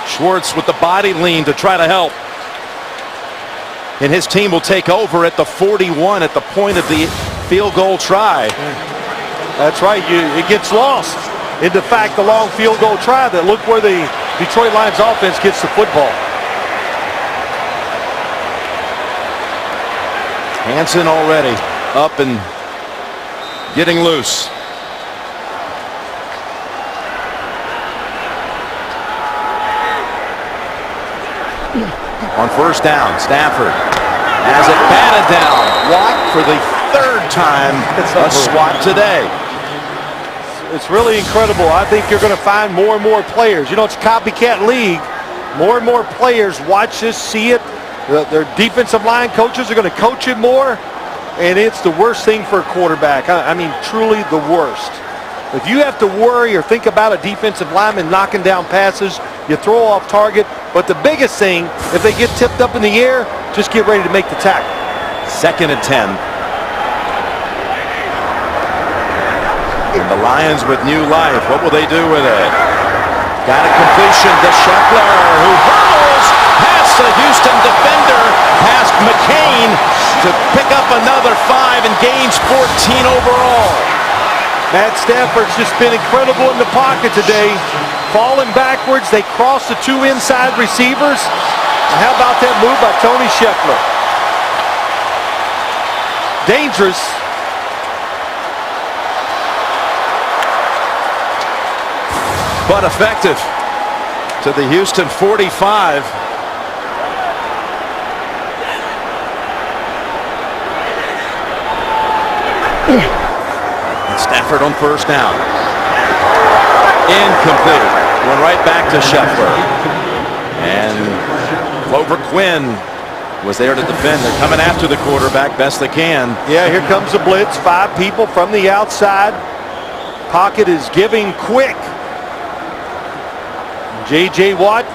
Schwartz with the body lean to try to help. And his team will take over at the 41 at the point of the field goal try. That's right. It gets lost in the fact the long field goal try that look where the Detroit Lions offense gets the football. Hansen already up and getting loose. On first down, Stafford has it batted down. Watt for the third time. A swat today. It's really incredible. I think you're going to find more and more players. You know, it's a copycat league. More and more players watch this, see it. Their defensive line coaches are going to coach it more. And it's the worst thing for a quarterback. I mean, truly the worst. If you have to worry or think about a defensive lineman knocking down passes, you throw off target. But the biggest thing, if they get tipped up in the air, just get ready to make the tackle. 2nd and 10. And the Lions with new life. What will they do with it? Got a completion to Scheffler, who hurdles past the Houston defender, past McCain to pick up another 5 and gains 14 overall. Matt Stafford's just been incredible in the pocket today. Falling backwards, they cross the 2 inside receivers. And how about that move by Tony Scheffler? Dangerous. But effective to the Houston 45. And Stafford on first down. Incomplete. Went right back to Scheffler. And Clover Quinn was there to defend. They're coming after the quarterback best they can. Yeah, here comes the blitz. 5 people from the outside. Pocket is giving quick. J.J. Watt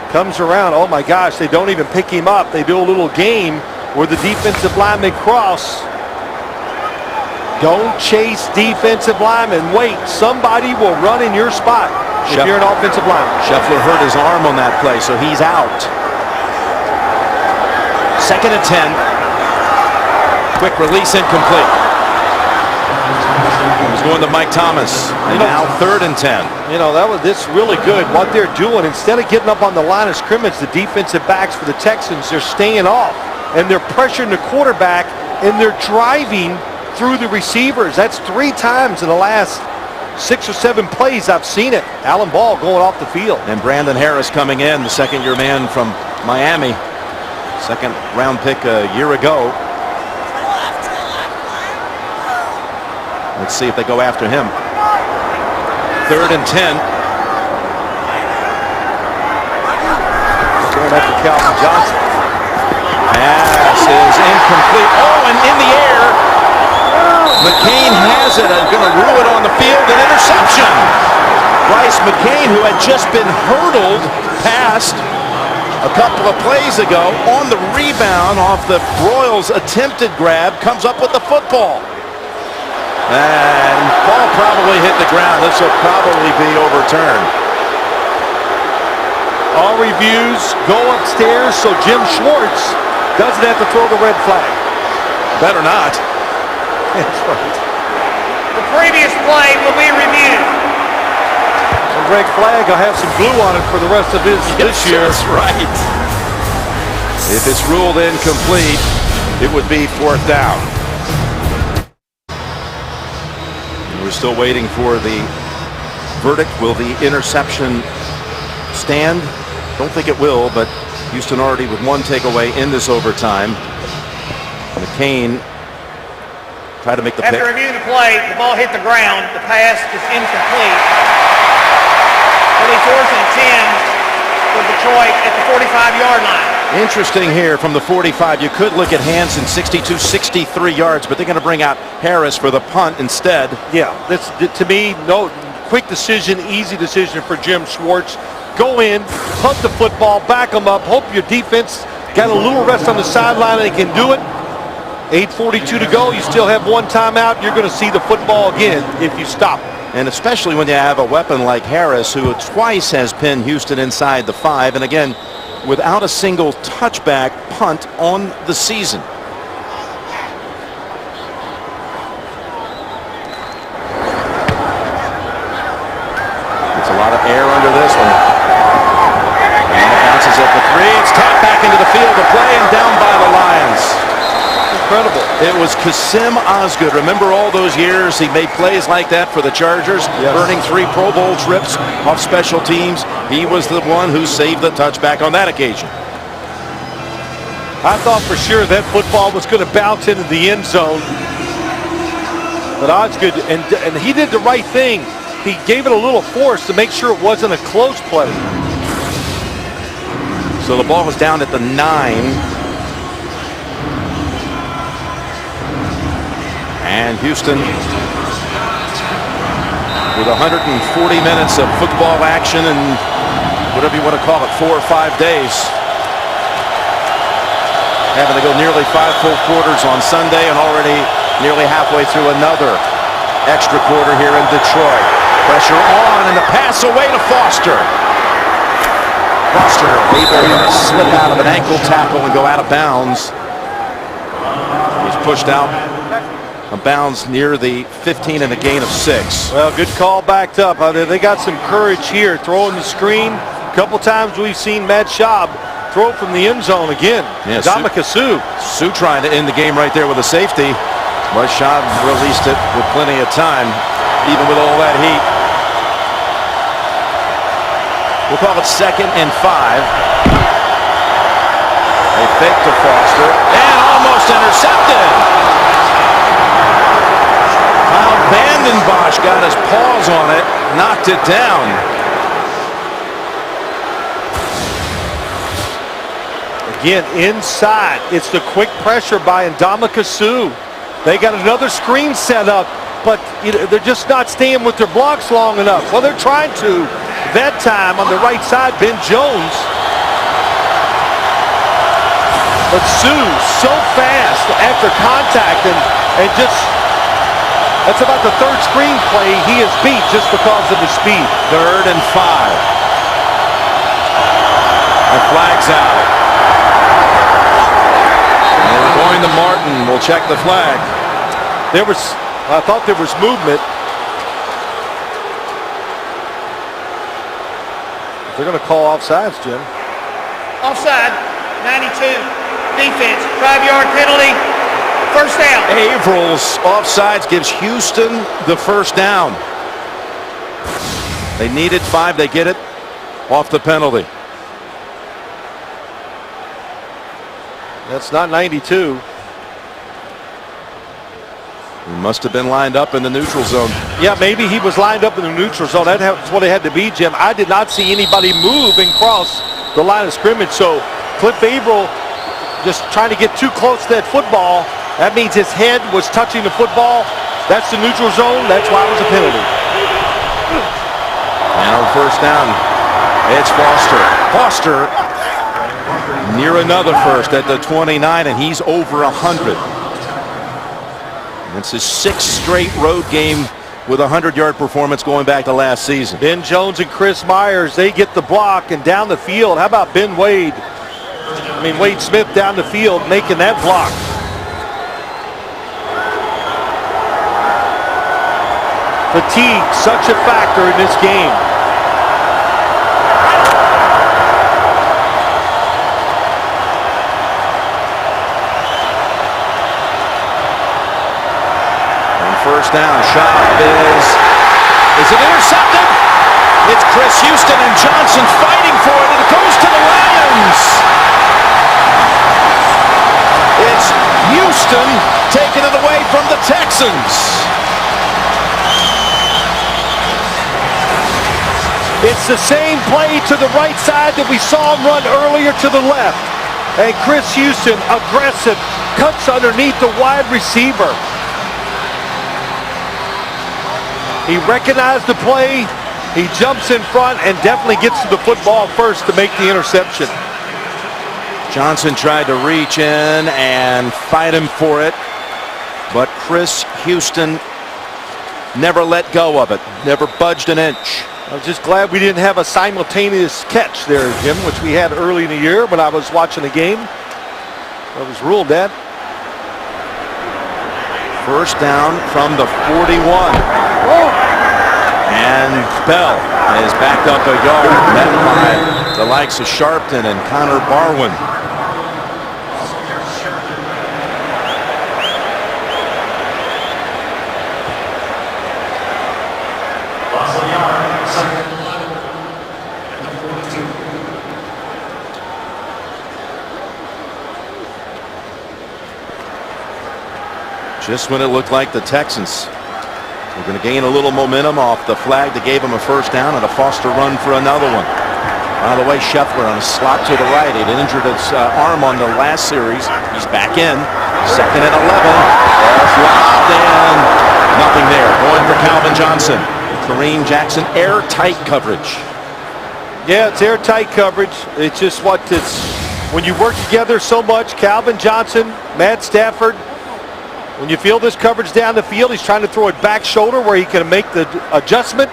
comes around. Oh my gosh, they don't even pick him up. They do a little game where the defensive linemen cross. Don't chase defensive linemen. Wait, somebody will run in your spot if you're an offensive lineman. Scheffler hurt his arm on that play, so he's out. 2nd and 10. Quick release, incomplete. He's going to Mike Thomas. And now 3rd and 10. You know, this really good. What they're doing, instead of getting up on the line of scrimmage, the defensive backs for the Texans, they're staying off. And they're pressuring the quarterback, and they're driving through the receivers. That's 3 times in the last 6 or 7 plays I've seen it. Alan Ball going off the field. And Brandon Harris coming in, the second-year man from Miami. 2nd round pick a year ago. Let's see if they go after him. 3rd and 10. Going after Calvin Johnson. Pass is incomplete. Oh, and in the air. McCain has it. Going to rule it on the field. An interception. Bryce McCain, who had just been hurdled past a couple of plays ago, on the rebound off the Royals' attempted grab, comes up with the football. And ball probably hit the ground. This will probably be overturned. All reviews go upstairs so Jim Schwartz doesn't have to throw the red flag. Better not. That's right. The previous play will be reviewed. The red flag will have some glue on it for the rest of this year. That's right. If it's ruled incomplete, it would be 4th down. We're still waiting for the verdict. Will the interception stand? Don't think it will, but Houston already with 1 takeaway in this overtime. McCain tried to make the pick. After reviewing the play, the ball hit the ground. The pass is incomplete. It'll be 4th and 10 for Detroit at the 45-yard line. Interesting here from the 45. You could look at Hansen, 62, 63 yards, but they're going to bring out Harris for the punt instead. Yeah, to me, no quick decision, easy decision for Jim Schwartz. go in, punt the football, back them up, hope your defense got a little rest on the sideline and they can do it. 8:42 to go. You still have one timeout. You're going to see the football again if you stop. And especially when you have a weapon like Harris, who twice has pinned Houston inside the 5, and again, without a single touchback punt on the season. It's a lot of air under this one. And it bounces at the 3. It's tapped back into the field of play and down by the Lions. Incredible. It was Kasim Osgood. Remember all those years he made plays like that for the Chargers, earning 3 Pro Bowl trips off special teams. He was the one who saved the touchback on that occasion. I thought for sure that football was going to bounce into the end zone. But Osgood, and he did the right thing. He gave it a little force to make sure it wasn't a close play. So the ball was down at the 9. And Houston with 140 minutes of football action and whatever you want to call it, 4 or 5 days. Having to go nearly 5 full quarters on Sunday and already nearly halfway through another extra quarter here in Detroit. Pressure on and the pass away to Foster. Foster able to slip out of an ankle tackle and go out of bounds. He's pushed out of bounds near the 15 and a gain of 6. Well, good call backed up. They got some courage here, throwing the screen. A couple times we've seen Matt Schaub throw from the end zone again. Yeah, Dominic Sue trying to end the game right there with a safety. But Schaub released it with plenty of time, even with all that heat. We'll call it 2nd and 5. They fake to Foster and almost intercepted. Vandenbosch got his paws on it, knocked it down. Again, inside. It's the quick pressure by Ndamukong Suh. They got another screen set up, but they're just not staying with their blocks long enough. Well, they're trying to. That time on the right side, Ben Jones. But Suh so fast after contact and just... That's about the 3rd screen play he has beat just because of his speed. 3rd and 5. The flag's out. And we're going to Martin. We'll check the flag. I thought there was movement. They're going to call offsides, Jim. Offside, 92. Defense, 5-yard penalty. First down. Avrils offsides gives Houston the first down. They needed 5. They get it off the penalty. That's not 92. He must have been lined up in the neutral zone. Yeah, maybe he was lined up in the neutral zone. That's what it had to be, Jim. I did not see anybody move and cross the line of scrimmage. So Cliff Avril just trying to get too close to that football. That means his head was touching the football. That's the neutral zone. That's why it was a penalty. And on first down, it's Foster. Foster near another first at the 29, and he's over 100. It's his 6th straight road game with a 100-yard performance going back to last season. Ben Jones and Chris Myers, they get the block and down the field. How about Ben Wade? Wade Smith down the field making that block. Fatigue, such a factor in this game. On first down, Schaub is it intercepted? It's Chris Houston and Johnson fighting for it, and it goes to the Lions. It's Houston taking it away from the Texans. It's the same play to the right side that we saw him run earlier to the left. And Chris Houston, aggressive, cuts underneath the wide receiver. He recognized the play, He jumps in front and definitely gets to the football first to make the interception. Johnson tried to reach in and fight him for it, but Chris Houston never let go of it, never budged an inch. I was just glad we didn't have a simultaneous catch there, Jim, which we had early in the year when I was watching the game. I was ruled that. First down from the 41. And Bell is backed up a yard, met by the likes of Sharpton and Connor Barwin. Just when it looked like the Texans were going to gain a little momentum off the flag that gave him a first down and a Foster run for another one. By the way, Scheffler on a slot to the right. He'd injured his arm on the last series. He's back in. Second and 11. Ball flopped and nothing there. Going for Calvin Johnson. Kareem Jackson, airtight coverage. Yeah, it's airtight coverage. It's just when you work together so much. Calvin Johnson, Matt Stafford. When you feel this coverage down the field, he's trying to throw it back shoulder where he can make the adjustment.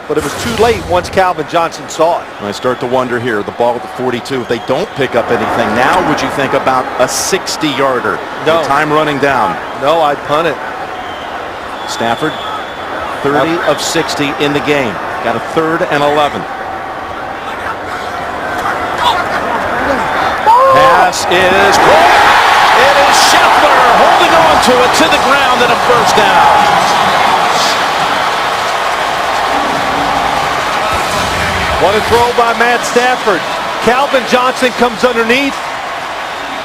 But it was too late once Calvin Johnson saw it. I start to wonder here, the ball at the 42, if they don't pick up anything, now would you think about a 60-yarder? No. The time running down. No, I'd punt it. Stafford, 30 of 60 in the game. Got a 3rd and 11. Pass is caught. It is Scheffler holding on to it to the ground and a first down. What a throw by Matt Stafford. Calvin Johnson comes underneath.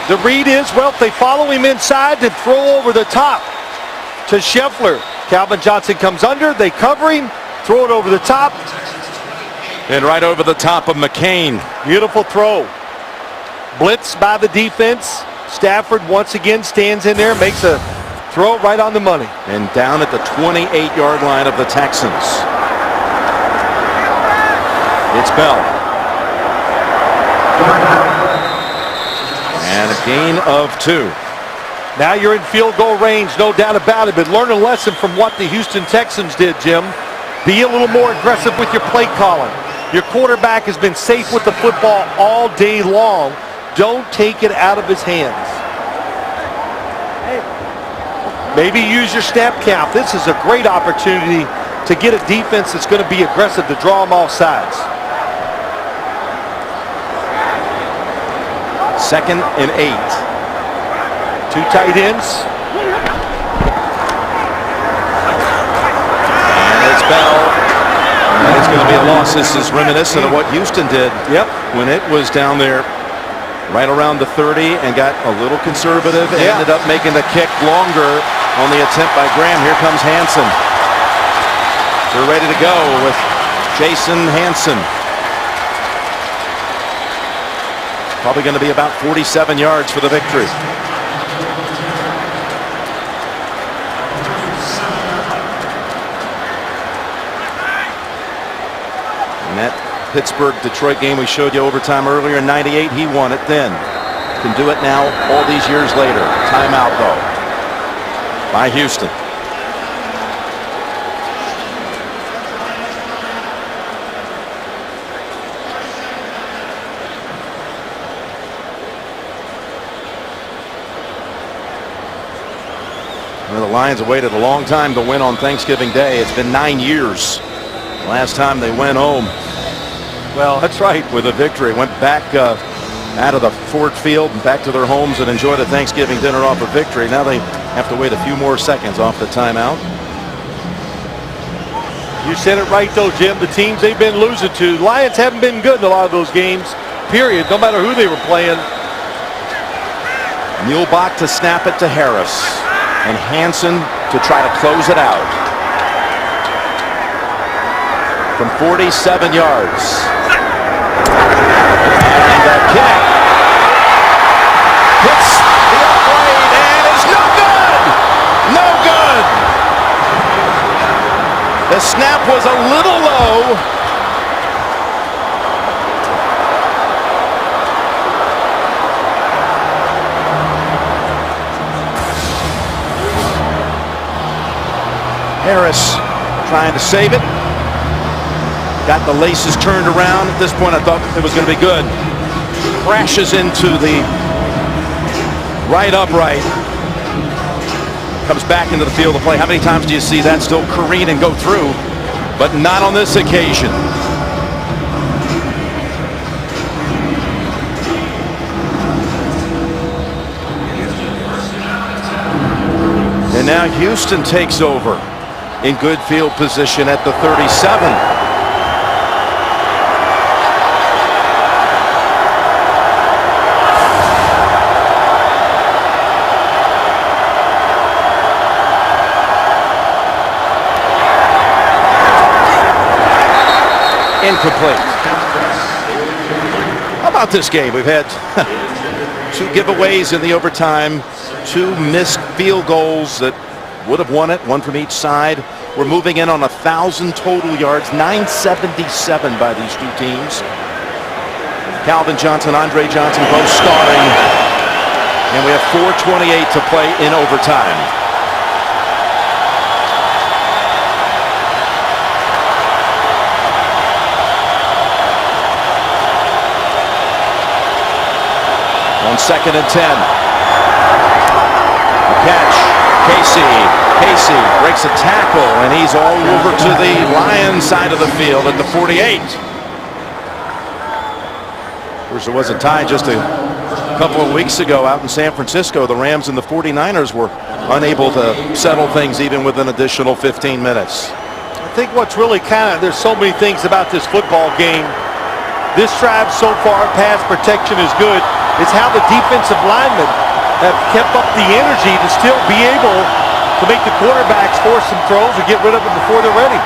The read is, well, if they follow him inside, to throw over the top to Scheffler. Calvin Johnson comes under, they cover him, throw it over the top. And right over the top of McCain. Beautiful throw. Blitz by the defense. Stafford once again stands in there, makes a throw right on the money. And down at the 28-yard line of the Texans. It's Bell. And a gain of 2. Now you're in field goal range, no doubt about it, but learn a lesson from what the Houston Texans did, Jim. Be a little more aggressive with your play calling. Your quarterback has been safe with the football all day long. Don't take it out of his hands. Maybe use your snap count. This is a great opportunity to get a defense that's going to be aggressive to draw them off sides. 2nd and 8. 2 tight ends. And it's Bell. And it's going to be a loss. This is reminiscent of what Houston did. Yep. When it was down there right around the 30 and got a little conservative and ended up making the kick longer on the attempt by Graham. Here comes Hansen. They're ready to go with Jason Hansen. Probably going to be about 47 yards for the victory. And that Pittsburgh-Detroit game we showed you overtime earlier in '98, he won it then. Can do it now all these years later. Timeout, though, by Houston. Well, the Lions have waited a long time to win on Thanksgiving Day. It's been 9 years. Last time they went home. Well, that's right. With a victory. Went back out of the Ford Field and back to their homes and enjoyed a Thanksgiving dinner off a victory. Now they have to wait a few more seconds off the timeout. You said it right, though, Jim. The teams they've been losing to, the Lions haven't been good in a lot of those games, period, no matter who they were playing. Muehlbach to snap it to Harris. And Hansen to try to close it out. From 47 yards. And the kick hits the upright and it's no good! No good! The snap was a little low. Harris trying to save it. Got the laces turned around. At this point, I thought it was going to be good. Crashes into the right upright. Comes back into the field of play. How many times do you see that still careen and go through? But not on this occasion. And now Houston takes over in good field position at the 37. Incomplete. How about this game? We've had 2 giveaways in the overtime, 2 missed field goals that would have won it, 1 from each side. We're moving in on 1,000 total yards, 977 by these 2 teams. Calvin Johnson, Andre Johnson, both starring. And we have 4:28 to play in overtime. On 2nd and 10. The catch. Casey breaks a tackle, and he's all over to the Lions side of the field at the 48. Of course, there was a tie just a couple of weeks ago out in San Francisco. The Rams and the 49ers were unable to settle things even with an additional 15 minutes. I think what's really there's so many things about this football game. This drive so far, pass protection is good. It's how the defensive linemen have kept up the energy to still be able to make the quarterbacks force some throws or get rid of them before they're ready.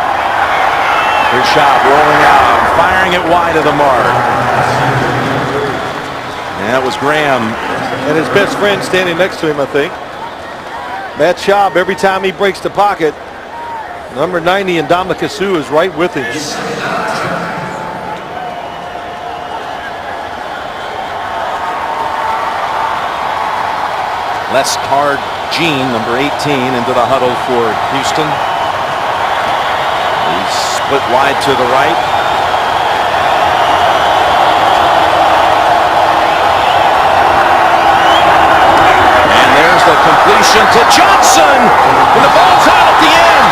Here's Schaub rolling out, firing it wide of the mark. And that was Graham. And his best friend standing next to him, I think. Matt Schaub, every time he breaks the pocket, number 90 and Ndamukong Suh is right with him. Les Hard Jean, number 18, into the huddle for Houston. He's split wide to the right. And there's the completion to Johnson. And the ball's out at the end.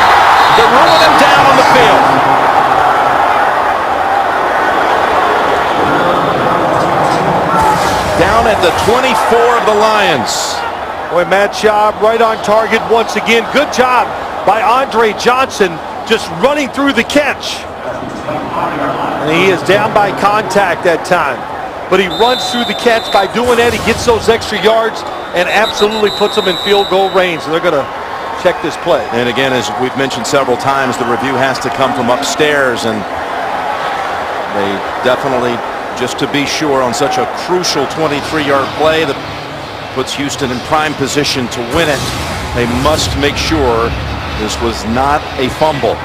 They're rolling him down on the field. Down at the 24 of the Lions. Boy, Matt Schaub right on target once again. Good job by Andre Johnson just running through the catch. And he is down by contact that time. But he runs through the catch. By doing that, he gets those extra yards and absolutely puts them in field goal range. And they're going to check this play. And again, as we've mentioned several times, the review has to come from upstairs. And they definitely, just to be sure, on such a crucial 23-yard play that puts Houston in prime position to win it, they must make sure this was not a fumble.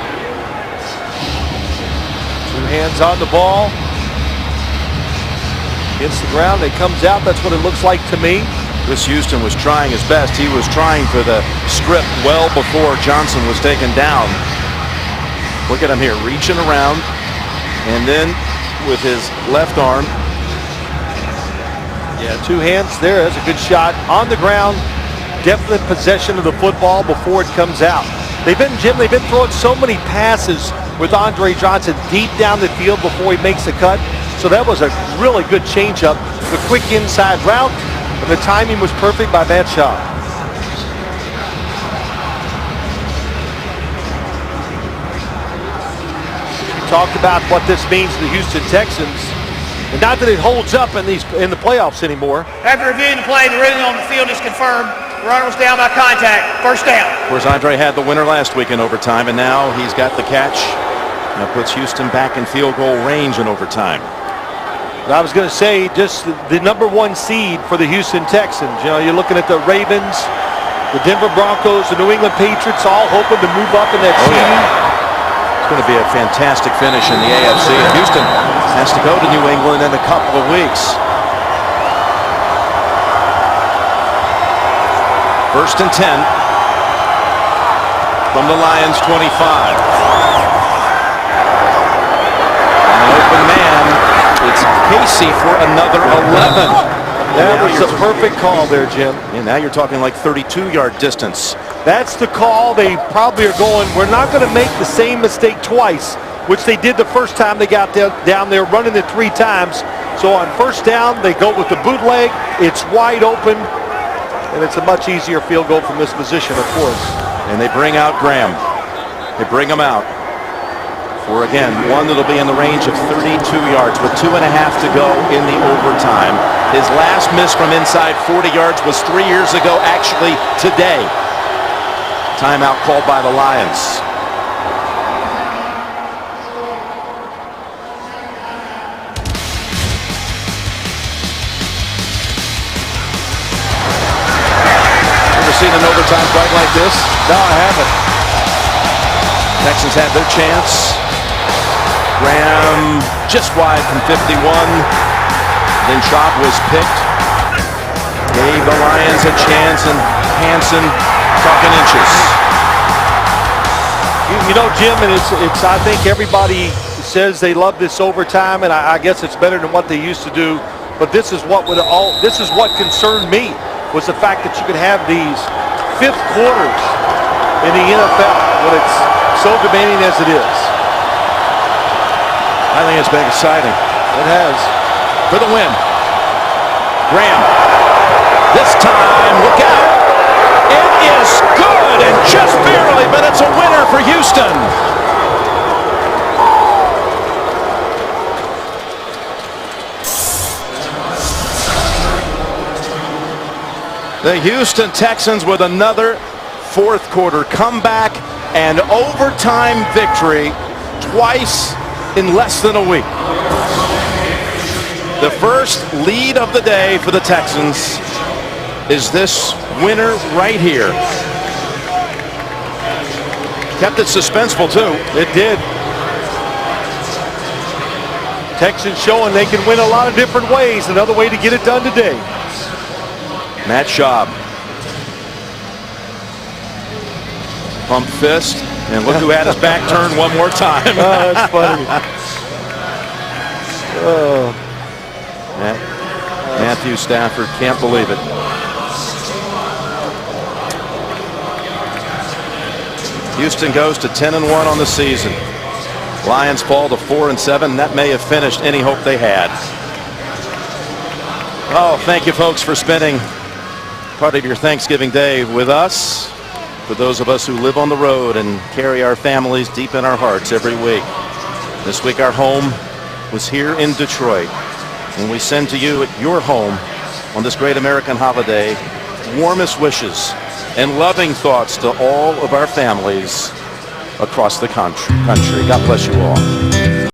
2 hands on the ball. Hits the ground. It comes out. That's what it looks like to me. Chris Houston was trying his best. He was trying for the strip well before Johnson was taken down. Look at him here, reaching around, and then with his left arm. Yeah, 2 hands there. That's a good shot on the ground. Definite possession of the football before it comes out. They've been throwing so many passes with Andre Johnson deep down the field before he makes the cut. So that was a really good changeup. The quick inside route, and the timing was perfect by Matt Schaub. We talked about what this means to the Houston Texans. And not that it holds up in the playoffs anymore. After reviewing the play, the ruling on the field is confirmed. The runner was down by contact. First down. Of course, Andre had the winner last week in overtime, and now he's got the catch. That puts Houston back in field goal range in overtime. I was going to say, just the number 1 seed for the Houston Texans. You know, you're looking at the Ravens, the Denver Broncos, the New England Patriots, all hoping to move up in that seeding. It's going to be a fantastic finish in the AFC. Houston has to go to New England in a couple of weeks. First and 10 from the Lions 25. An open man. It's Casey for another 11. That was a perfect call there, Jim. And now you're talking like 32-yard distance. That's the call. They probably are going, we're not going to make the same mistake twice, which they did the first time they got down there, running it 3 times. So on first down, they go with the bootleg. It's wide open, and it's a much easier field goal from this position, of course. And they bring out Graham. They bring him out for, again, one that'll be in the range of 32 yards with 2.5 to go in the overtime. His last miss from inside 40 yards was 3 years ago, actually today. Timeout called by the Lions. Ever seen an overtime fight like this? No, I haven't. Texans had their chance. Graham just wide from 51. Then Schaub was picked. Gave the Lions a chance, and Hansen talking inches. You know, Jim, and it's. I think everybody says they love this overtime, and I guess it's better than what they used to do. But this is what concerned me, was the fact that you could have these 5th quarters in the NFL when it's so demanding as it is. I think it's been exciting. It has. For the win. Graham. This time, look out. It is good, and just barely, but it's a winner for Houston. The Houston Texans with another 4th quarter comeback and overtime victory twice in less than a week. The first lead of the day for the Texans is this winner right here. Kept it suspenseful too. It did. Texans showing they can win a lot of different ways. Another way to get it done today. Matt Schaub. Pump fist. And look who had his back turned one more time. Oh, that's funny. Oh. Matthew Stafford can't believe it. Houston goes to 10-1 on the season. Lions fall to 4-7. That may have finished any hope they had. Oh, thank you, folks, for spending part of your Thanksgiving Day with us. For those of us who live on the road and carry our families deep in our hearts every week. This week our home was here in Detroit. And we send to you at your home on this great American holiday warmest wishes and loving thoughts to all of our families across the country. God bless you all.